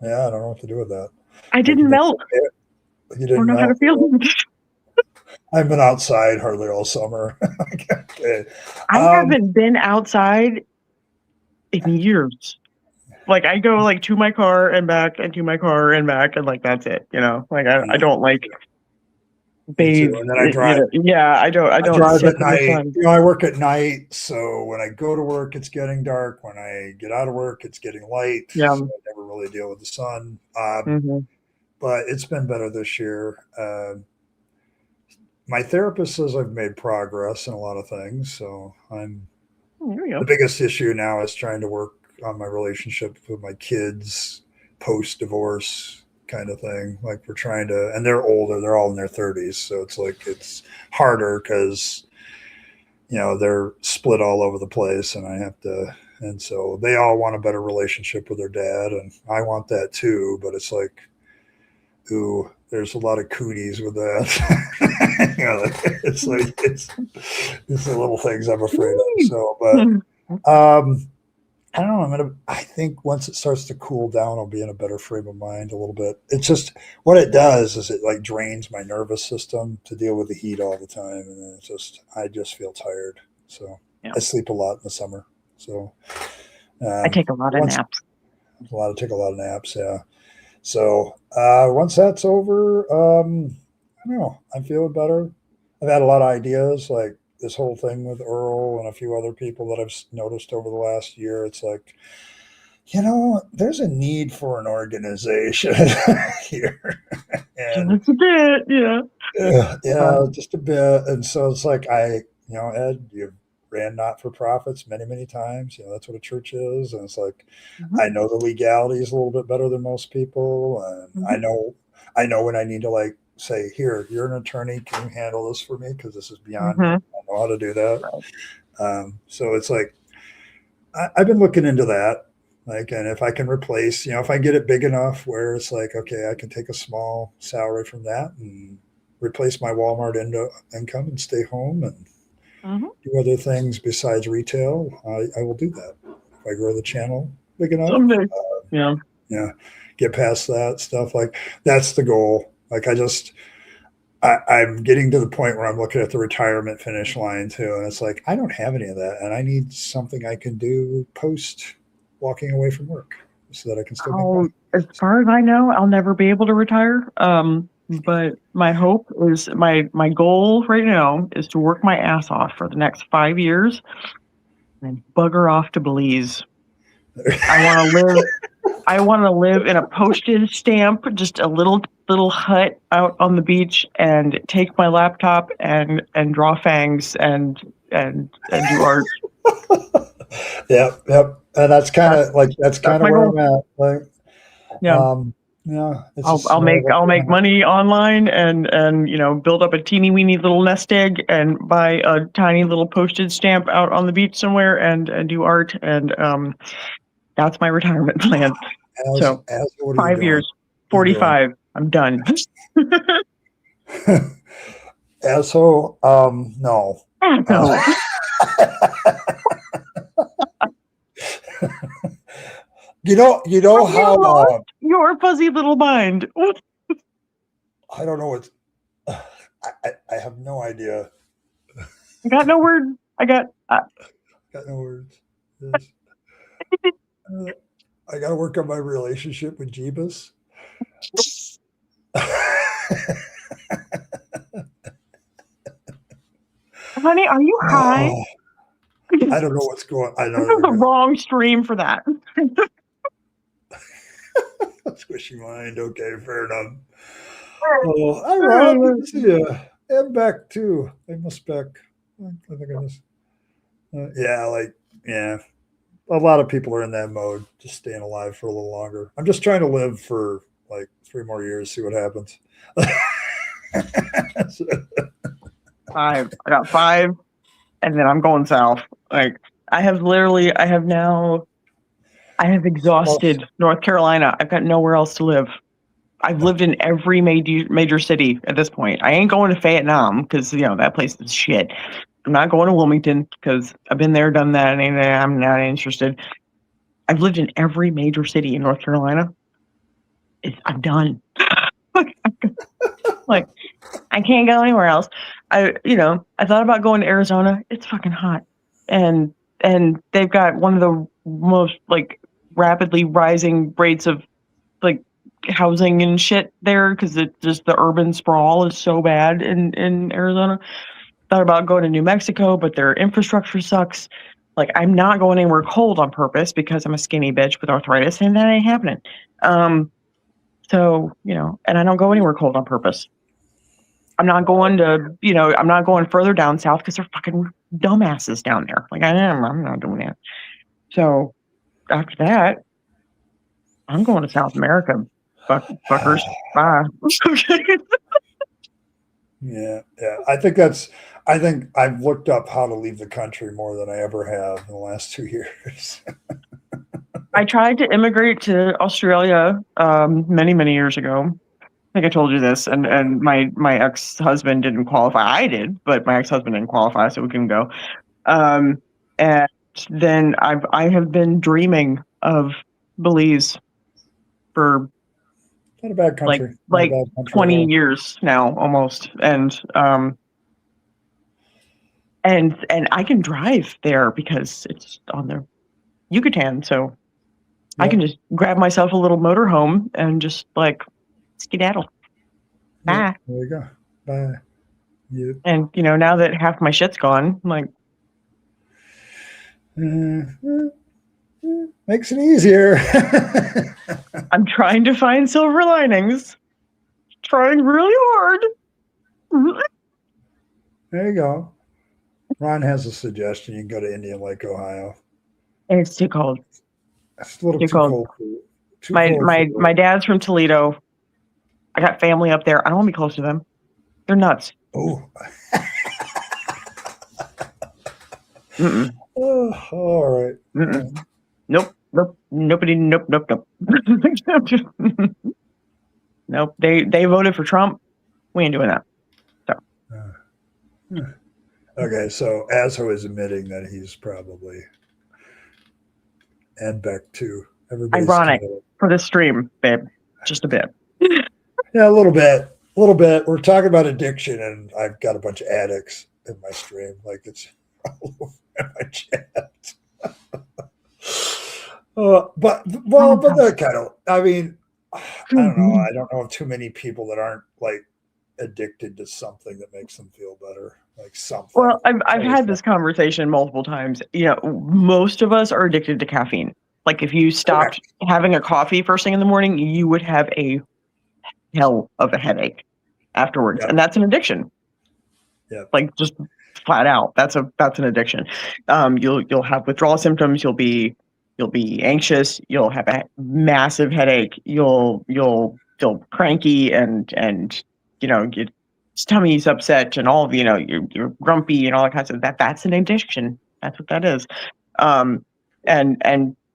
S1: yeah, I don't know what to do with that.
S2: I didn't melt.
S1: You
S2: I
S1: didn't
S2: don't know how to
S1: melt.
S2: feel.
S1: I've been outside hardly all summer.
S2: I haven't been outside in years. Like I go like to my car and back and to my car and back and like that's it. You know, like I don't like bathe.
S1: And then I drive.
S2: Yeah, I don't.
S1: I drive
S2: sit
S1: at
S2: in the
S1: night.
S2: sun.
S1: You know, I work at night, so when I go to work, it's getting dark. When I get out of work, it's getting light.
S2: Yeah.
S1: So I never really deal with the sun.
S2: Mm-hmm.
S1: But it's been better this year. My therapist says I've made progress in a lot of things, so I'm.
S2: There you go.
S1: The biggest issue now is trying to work on my relationship with my kids post divorce kind of thing. Like we're trying to, and they're older, they're all in their 30s. So it's like, it's harder because, you know, they're split all over the place and I have to, and so they all want a better relationship with their dad. And I want that too. But it's like, ooh, there's a lot of cooties with that. You know, it's like, it's the little things I'm afraid of. So, but, I don't know. I think once it starts to cool down, I'll be in a better frame of mind a little bit. It's just what it does is it like drains my nervous system to deal with the heat all the time, and then I just feel tired. So I sleep a lot in the summer. So
S2: I take a lot of naps.
S1: Take a lot of naps. Yeah. So once that's over, I don't know. I'm feeling better. I've had a lot of ideas, like this whole thing with Earl and a few other people that I've noticed over the last year. It's like, you know, there's a need for an organization here. And
S2: just a bit,
S1: yeah, just a bit. And so it's like, you know, Ed, you've ran not for profits many, many times. You know, that's what a church is. And it's like, I know the legality is a little bit better than most people. And I know when I need to like say, here, you're an attorney. Can you handle this for me? Because this is beyond me. I know how to do that. So it's like, I've been looking into that. Like, and if I can replace, you know, if I get it big enough where it's like, okay, I can take a small salary from that and replace my Walmart income and stay home and do other things besides retail, I will do that. If I grow the channel big enough,
S2: someday.
S1: Get past that stuff. Like that's the goal. Like I'm getting to the point where I'm looking at the retirement finish line too. And it's like, I don't have any of that. And I need something I can do post walking away from work. so that I can still make money.
S2: As far as I know, I'll never be able to retire. But my hope is my goal right now is to work my ass off for the next 5 years and bugger off to Belize. I want to live in a postage stamp, just a little hut out on the beach, and take my laptop and draw fangs and do art.
S1: Yep. And that's kind of where I'm at. Like,
S2: yeah.
S1: Yeah,
S2: I'll make money online and build up a teeny weeny little nest egg and buy a tiny little postage stamp out on the beach somewhere and do art, and that's my retirement plan. So 5 years, 45, I'm done.
S1: Asshole, no.
S2: No.
S1: You know how
S2: your fuzzy little mind.
S1: I don't know what. I have no idea.
S2: I got no word. I got
S1: no words. I got to work on my relationship with Jeebus.
S2: Honey, are you high?
S1: I don't know what's going on. I know
S2: this is the wrong stream for that.
S1: Squishy mind. Okay, fair enough. Oh, hi, Rob. Good to see you. And back too. I must back. I think I must. Yeah. A lot of people are in that mode, just staying alive for a little longer. I'm just trying to live for like 3 more years, see what happens.
S2: I got 5, and then I'm going south. Like I have exhausted North Carolina. I've got nowhere else to live. I've lived in every major city at this point. I ain't going to Vietnam because that place is shit. I'm not going to Wilmington because I've been there, done that, and I'm not interested. I've lived in every major city in North Carolina. I'm done. Like I can't go anywhere else. I thought about going to Arizona. It's fucking hot, and they've got one of the most like rapidly rising rates of like housing and shit there because it's just the urban sprawl is so bad in Arizona. Thought about going to New Mexico, but their infrastructure sucks. Like I'm not going anywhere cold on purpose because I'm a skinny bitch with arthritis, and that ain't happening. So and I don't go anywhere cold on purpose. I'm not going I'm not going further down south because they're fucking dumbasses down there. Like I'm not doing that. So after that, I'm going to South America. Fuckers. Bye.
S1: Yeah. I think I've looked up how to leave the country more than I ever have in the last 2 years.
S2: I tried to immigrate to Australia many, many years ago. I think I told you this, and my ex-husband didn't qualify. I did, but my ex-husband didn't qualify, so we couldn't go. And then I have been dreaming of Belize for
S1: not a bad country.
S2: Like 20 years now, almost, and I can drive there because it's on the Yucatan, so I can just grab myself a little motorhome and just like skedaddle. Bye.
S1: There you go. Bye. Yep.
S2: And now that half my shit's gone, I'm like
S1: makes it easier.
S2: I'm trying to find silver linings. Trying really hard.
S1: There you go. Ron has a suggestion. You can go to Indian Lake, Ohio.
S2: And it's too cold.
S1: It's a little too cold.
S2: My dad's from Toledo. I got family up there. I don't want to be close to them. They're nuts.
S1: Oh. All right.
S2: Nope. Nobody. Nope. Nope. They voted for Trump. We ain't doing that. So.
S1: Okay, so Azo is admitting that he's probably and Beck too. Everybody's
S2: ironic for the stream, babe. Just a bit.
S1: Yeah, a little bit. We're talking about addiction, and I've got a bunch of addicts in my stream. Like it's all over my chat. But that kind of, I mean, I don't know. I don't know of too many people that aren't like addicted to something that makes them feel better, like something.
S2: Well, I've had this conversation multiple times. You know, most of us are addicted to caffeine. Like if you stopped having a coffee first thing in the morning, you would have a hell of a headache afterwards, and that's an addiction.
S1: Yeah,
S2: like just flat out, that's an addiction. You'll have withdrawal symptoms. You'll be anxious. You'll have a massive headache. You'll feel cranky and you know your tummy's upset and all of you're grumpy and all that kinds of that. That's an addiction. That's what that is. And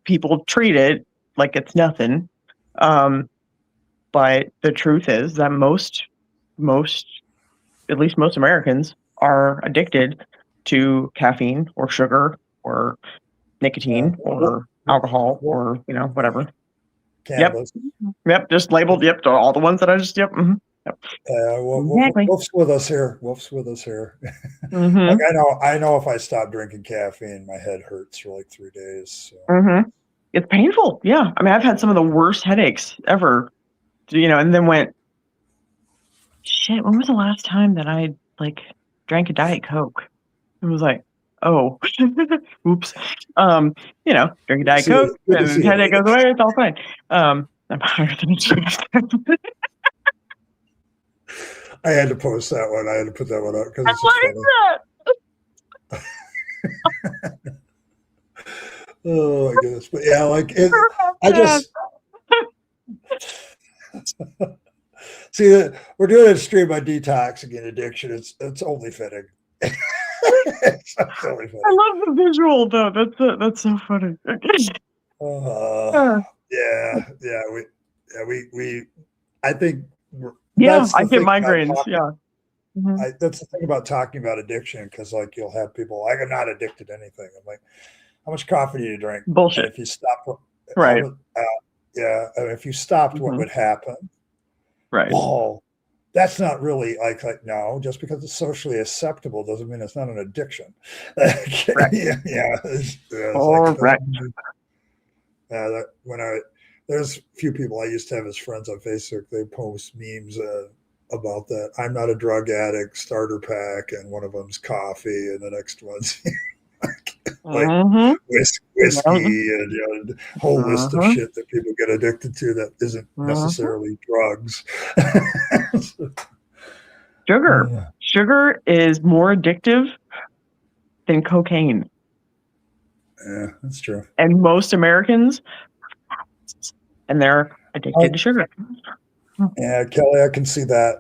S2: people treat it like it's nothing. But the truth is that most at least most Americans are addicted to caffeine or sugar or nicotine or alcohol or whatever.
S1: Cannabis.
S2: Yep. Just labeled. Yep. All the ones that I just. Yep. Mm-hmm. Yep.
S3: Exactly.
S1: Wolf's with us here.
S2: Mm-hmm.
S1: Like I know if I stop drinking caffeine, my head hurts for like 3 days. So.
S2: Mm-hmm. It's painful. Yeah. I mean, I've had some of the worst headaches ever. And then went, shit, when was the last time that I drank a Diet Coke? It was like, oh, oops. Drink a Diet Coke and headache goes away. It's all fine. I'm higher than insurance.
S1: I had to post that one. I had to put that one up because it's funny. Oh my goodness! But yeah, I just see we're doing a stream on detoxing and addiction. It's only fitting. It's only fitting.
S2: I love the visual though. That's so funny.
S1: We I think.
S2: I get migraines. Yeah.
S1: Mm-hmm. That's the thing about talking about addiction, because you'll have people like, I'm not addicted to anything. I'm like, how much coffee do you drink?
S2: Bullshit.
S1: And if you stop,
S2: right?
S1: If you stopped, what would happen?
S2: Right.
S1: Oh, that's not really like no. Just because it's socially acceptable doesn't mean it's not an addiction.
S2: Right.
S1: There's a few people I used to have as friends on Facebook. They post memes about that. I'm not a drug addict, starter pack, and one of them's coffee, and the next one's whiskey, and a whole list of shit that people get addicted to that isn't necessarily drugs.
S2: Sugar is more addictive than cocaine.
S1: Yeah, that's true.
S2: And most Americans, and they're addicted to sugar.
S1: Yeah, Kelly, I can see that.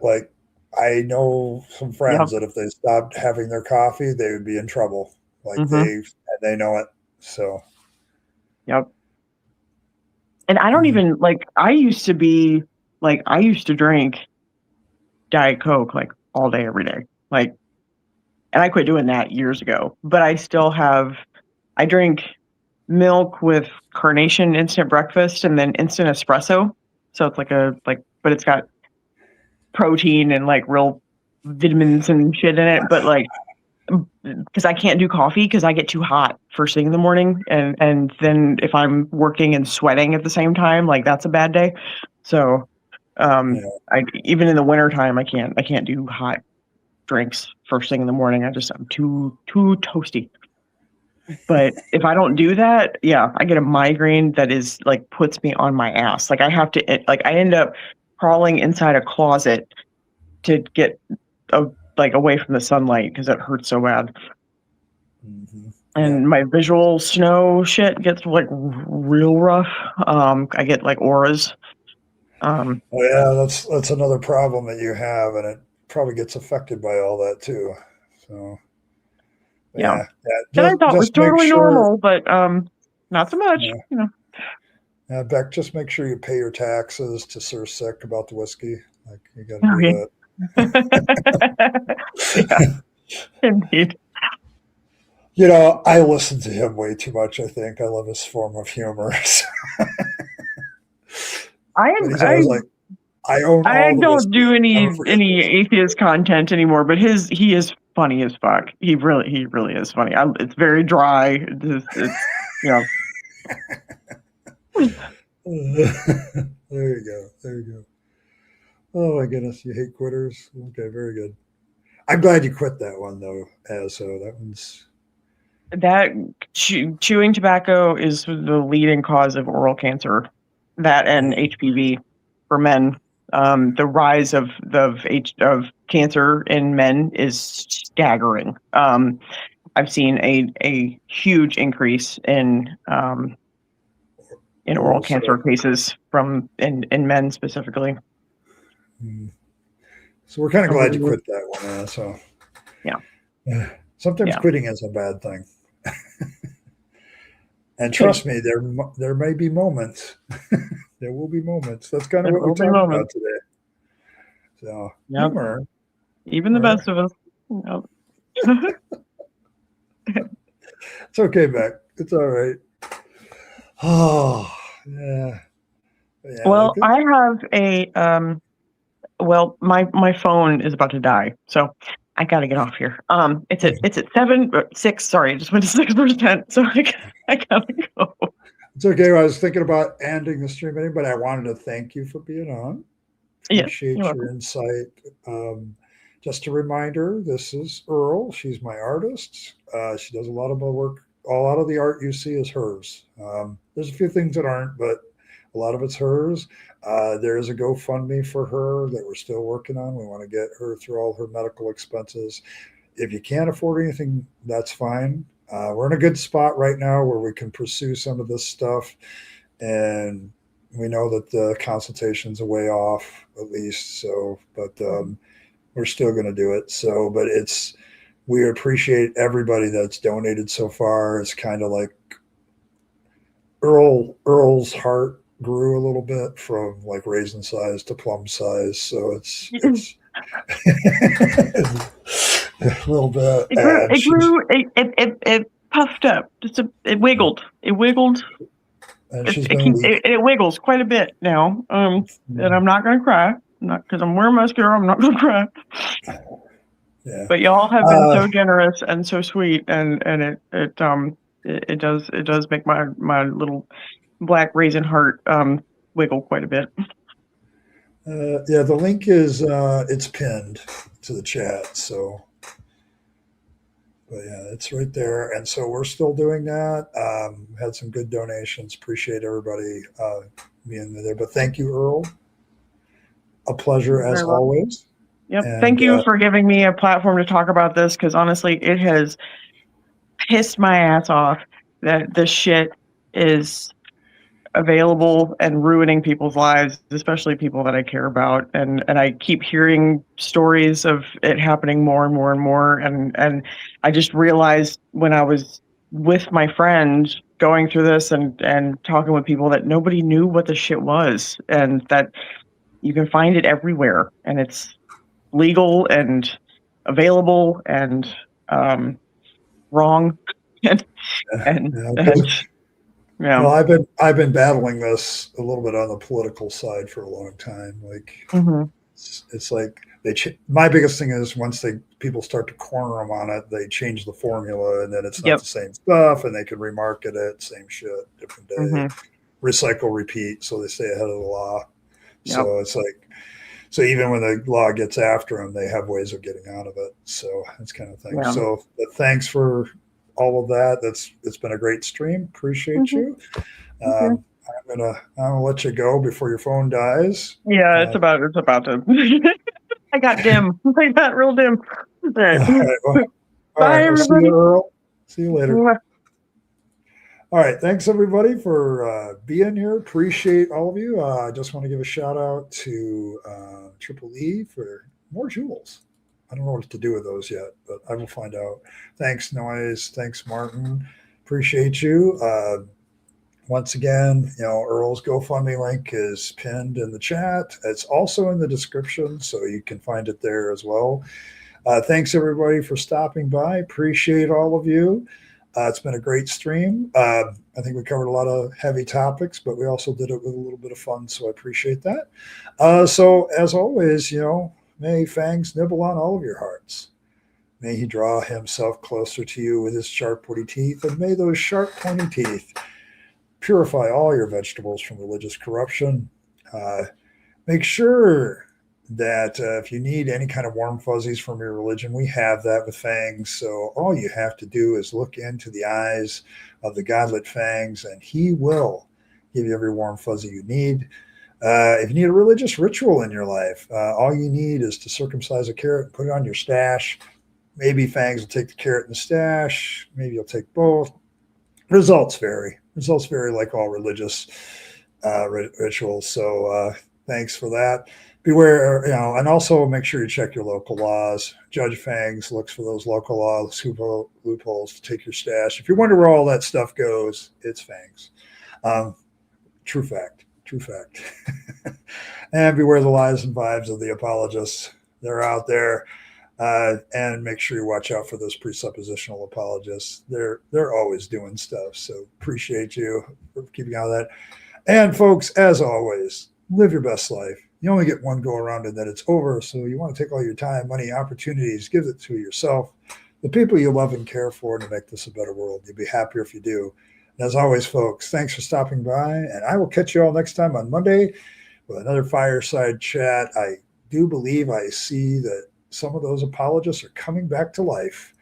S1: I know some friends that if they stopped having their coffee, they would be in trouble. They know it. So.
S2: Yep. And I don't even I used to drink Diet Coke all day, every day. And I quit doing that years ago. But I still I drink milk with Carnation instant breakfast and then instant espresso. So it's but it's got protein and real vitamins and shit in it. But because I can't do coffee because I get too hot first thing in the morning. And then if I'm working and sweating at the same time, that's a bad day. So I even in the wintertime, I can't do hot drinks first thing in the morning. I'm too toasty. But if I don't do that, I get a migraine that is puts me on my ass. I have to I end up crawling inside a closet to get away from the sunlight because it hurts so bad. Mm-hmm. And my visual snow shit gets real rough. I get auras.
S1: That's another problem that you have, and it probably gets affected by all that too. So.
S2: Yeah. That I thought was totally normal, but not so much.
S1: Yeah, Beck, just make sure you pay your taxes to Sir Sick about the whiskey. You got to do
S2: that. Indeed.
S1: I listen to him way too much. I think I love his form of humor.
S2: I don't do any atheist content anymore, but he is funny as fuck. He really is funny. It's very dry. It's
S1: There you go. There you go. Oh my goodness, you hate quitters. Okay, very good. I'm glad you quit that one though, so that one's
S2: That chewing tobacco is the leading cause of oral cancer. That and HPV for men. The rise of cancer in men is staggering. I've seen a huge increase in oral cancer cases in men specifically.
S1: So we're kind of glad you quit that one. So
S2: yeah.
S1: Sometimes quitting is a bad thing. And trust me, there may be moments. There will be moments. That's kind of what we talked about today. So humor.
S2: Even the best of us.
S1: It's okay, Beck. It's all right. Oh, yeah.
S2: Well, I have a my phone is about to die, so I gotta get off here. It's at 6. Sorry, I just went to 6%, so I gotta go.
S1: It's okay. I was thinking about ending the stream, but I wanted to thank you for being on. Appreciate your insight. Just a reminder, this is Earl. She's my artist. She does a lot of my work. A lot of the art you see is hers. There's a few things that aren't, but a lot of it's hers. There is a GoFundMe for her that we're still working on. We want to get her through all her medical expenses. If you can't afford anything, that's fine. We're in a good spot right now where we can pursue some of this stuff. And we know that the consultation's a way off, at least. So, but we're still going to do it. So, but we appreciate everybody that's donated so far. It's kind of like Earl's heart grew a little bit from like raisin size to plum size. So it's a little bit.
S2: It puffed up. It wiggled. It wiggled.
S1: And
S2: it wiggles quite a bit now. And I'm not going to cry. Not because I'm wearing mascara. I'm not going to cry.
S1: Yeah.
S2: But y'all have been so generous and so sweet, and it does make my little black raisin heart wiggle quite a bit.
S1: Yeah, the link is it's pinned to the chat. So, but yeah, it's right there. And so we're still doing that. Had some good donations. Appreciate everybody being there. But thank you, Earl. A pleasure as always.
S2: Yep. And thank you for giving me a platform to talk about this, because honestly, it has pissed my ass off that this shit is available and ruining people's lives, especially people that I care about. And I keep hearing stories of it happening more and more and more. And I just realized when I was with my friend going through this and talking with people that nobody knew what the shit was, and that you can find it everywhere, and it's legal and available and wrong.
S1: Well, I've been battling this a little bit on the political side for a long time. Like it's like my biggest thing is once people start to corner them on it, they change the formula, and then it's not the same stuff, and they can remarket it, same shit, different day, recycle, repeat, so they stay ahead of the law. So it's like, so even when the law gets after them, they have ways of getting out of it. So that's kind of thing. So thanks for all of that. It's been a great stream. Appreciate you. I'm gonna let you go before your phone dies.
S2: Yeah, it's about to. I got dim. I got real dim. All right. Bye, everybody.
S1: See you, Earl. See you later. All right. Thanks, everybody, for being here. Appreciate all of you. I just want to give a shout out to Triple E for more jewels. I don't know what to do with those yet, but I will find out. Thanks, Noise. Thanks, Martin. Appreciate you. Once again, Earl's GoFundMe link is pinned in the chat. It's also in the description, so you can find it there as well. Thanks, everybody, for stopping by. Appreciate all of you. It's been a great stream. I think we covered a lot of heavy topics, but we also did it with a little bit of fun, so I appreciate that. So, as always, may Fangs nibble on all of your hearts. May he draw himself closer to you with his sharp, pointy teeth, and may those sharp, pointy teeth Purify all your vegetables from religious corruption. Make sure that if you need any kind of warm fuzzies from your religion, we have that with Fangs. So all you have to do is look into the eyes of the godlit Fangs, and he will give you every warm fuzzy you need. If you need a religious ritual in your life, all you need is to circumcise a carrot and put it on your stash. Maybe Fangs will take the carrot and the stash. Maybe you'll take both. Results vary. Results vary like all religious rituals. So thanks for that. Beware, and also make sure you check your local laws. Judge Fangs looks for those local laws, loopholes to take your stash. If you wonder where all that stuff goes, it's Fangs. True fact. True fact. And beware the lies and vibes of the apologists. They're out there. And make sure you watch out for those presuppositional apologists. They're always doing stuff. So appreciate you for keeping out of that. And folks, as always, live your best life. You only get one go around and then it's over. So you want to take all your time, money, opportunities, give it to yourself, the people you love and care for, to make this a better world. You'll be happier if you do. And as always, folks, thanks for stopping by. And I will catch you all next time on Monday with another fireside chat. I do believe I see that some of those apologists are coming back to life,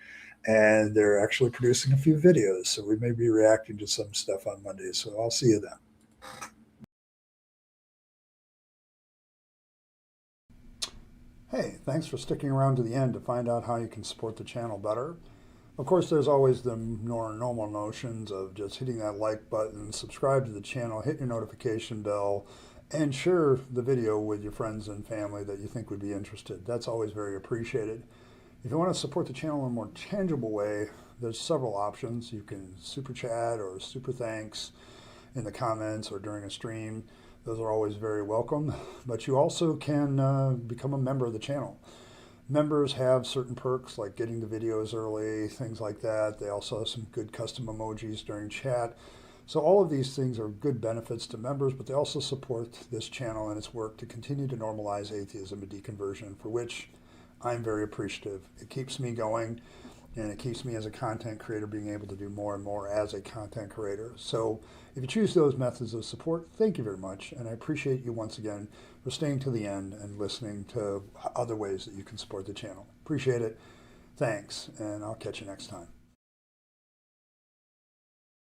S1: and they're actually producing a few videos. So we may be reacting to some stuff on Monday. So I'll see you then. Hey, thanks for sticking around to the end to find out how you can support the channel better. Of course, there's always the normal notions of just hitting that like button, subscribe to the channel, hit your notification bell, and share the video with your friends and family that you think would be interested. That's always very appreciated. If you want to support the channel in a more tangible way, there's several options. You can super chat or super thanks in the comments or during a stream. Those are always very welcome. But you also can become a member of the channel. Members have certain perks like getting the videos early, things like that. They also have some good custom emojis during chat. So all of these things are good benefits to members, but they also support this channel and its work to continue to normalize atheism and deconversion, for which I'm very appreciative. It keeps me going, and it keeps me as a content creator being able to do more and more as a content creator. So if you choose those methods of support, thank you very much. And I appreciate you once again for staying to the end and listening to other ways that you can support the channel. Appreciate it. Thanks, and I'll catch you next time.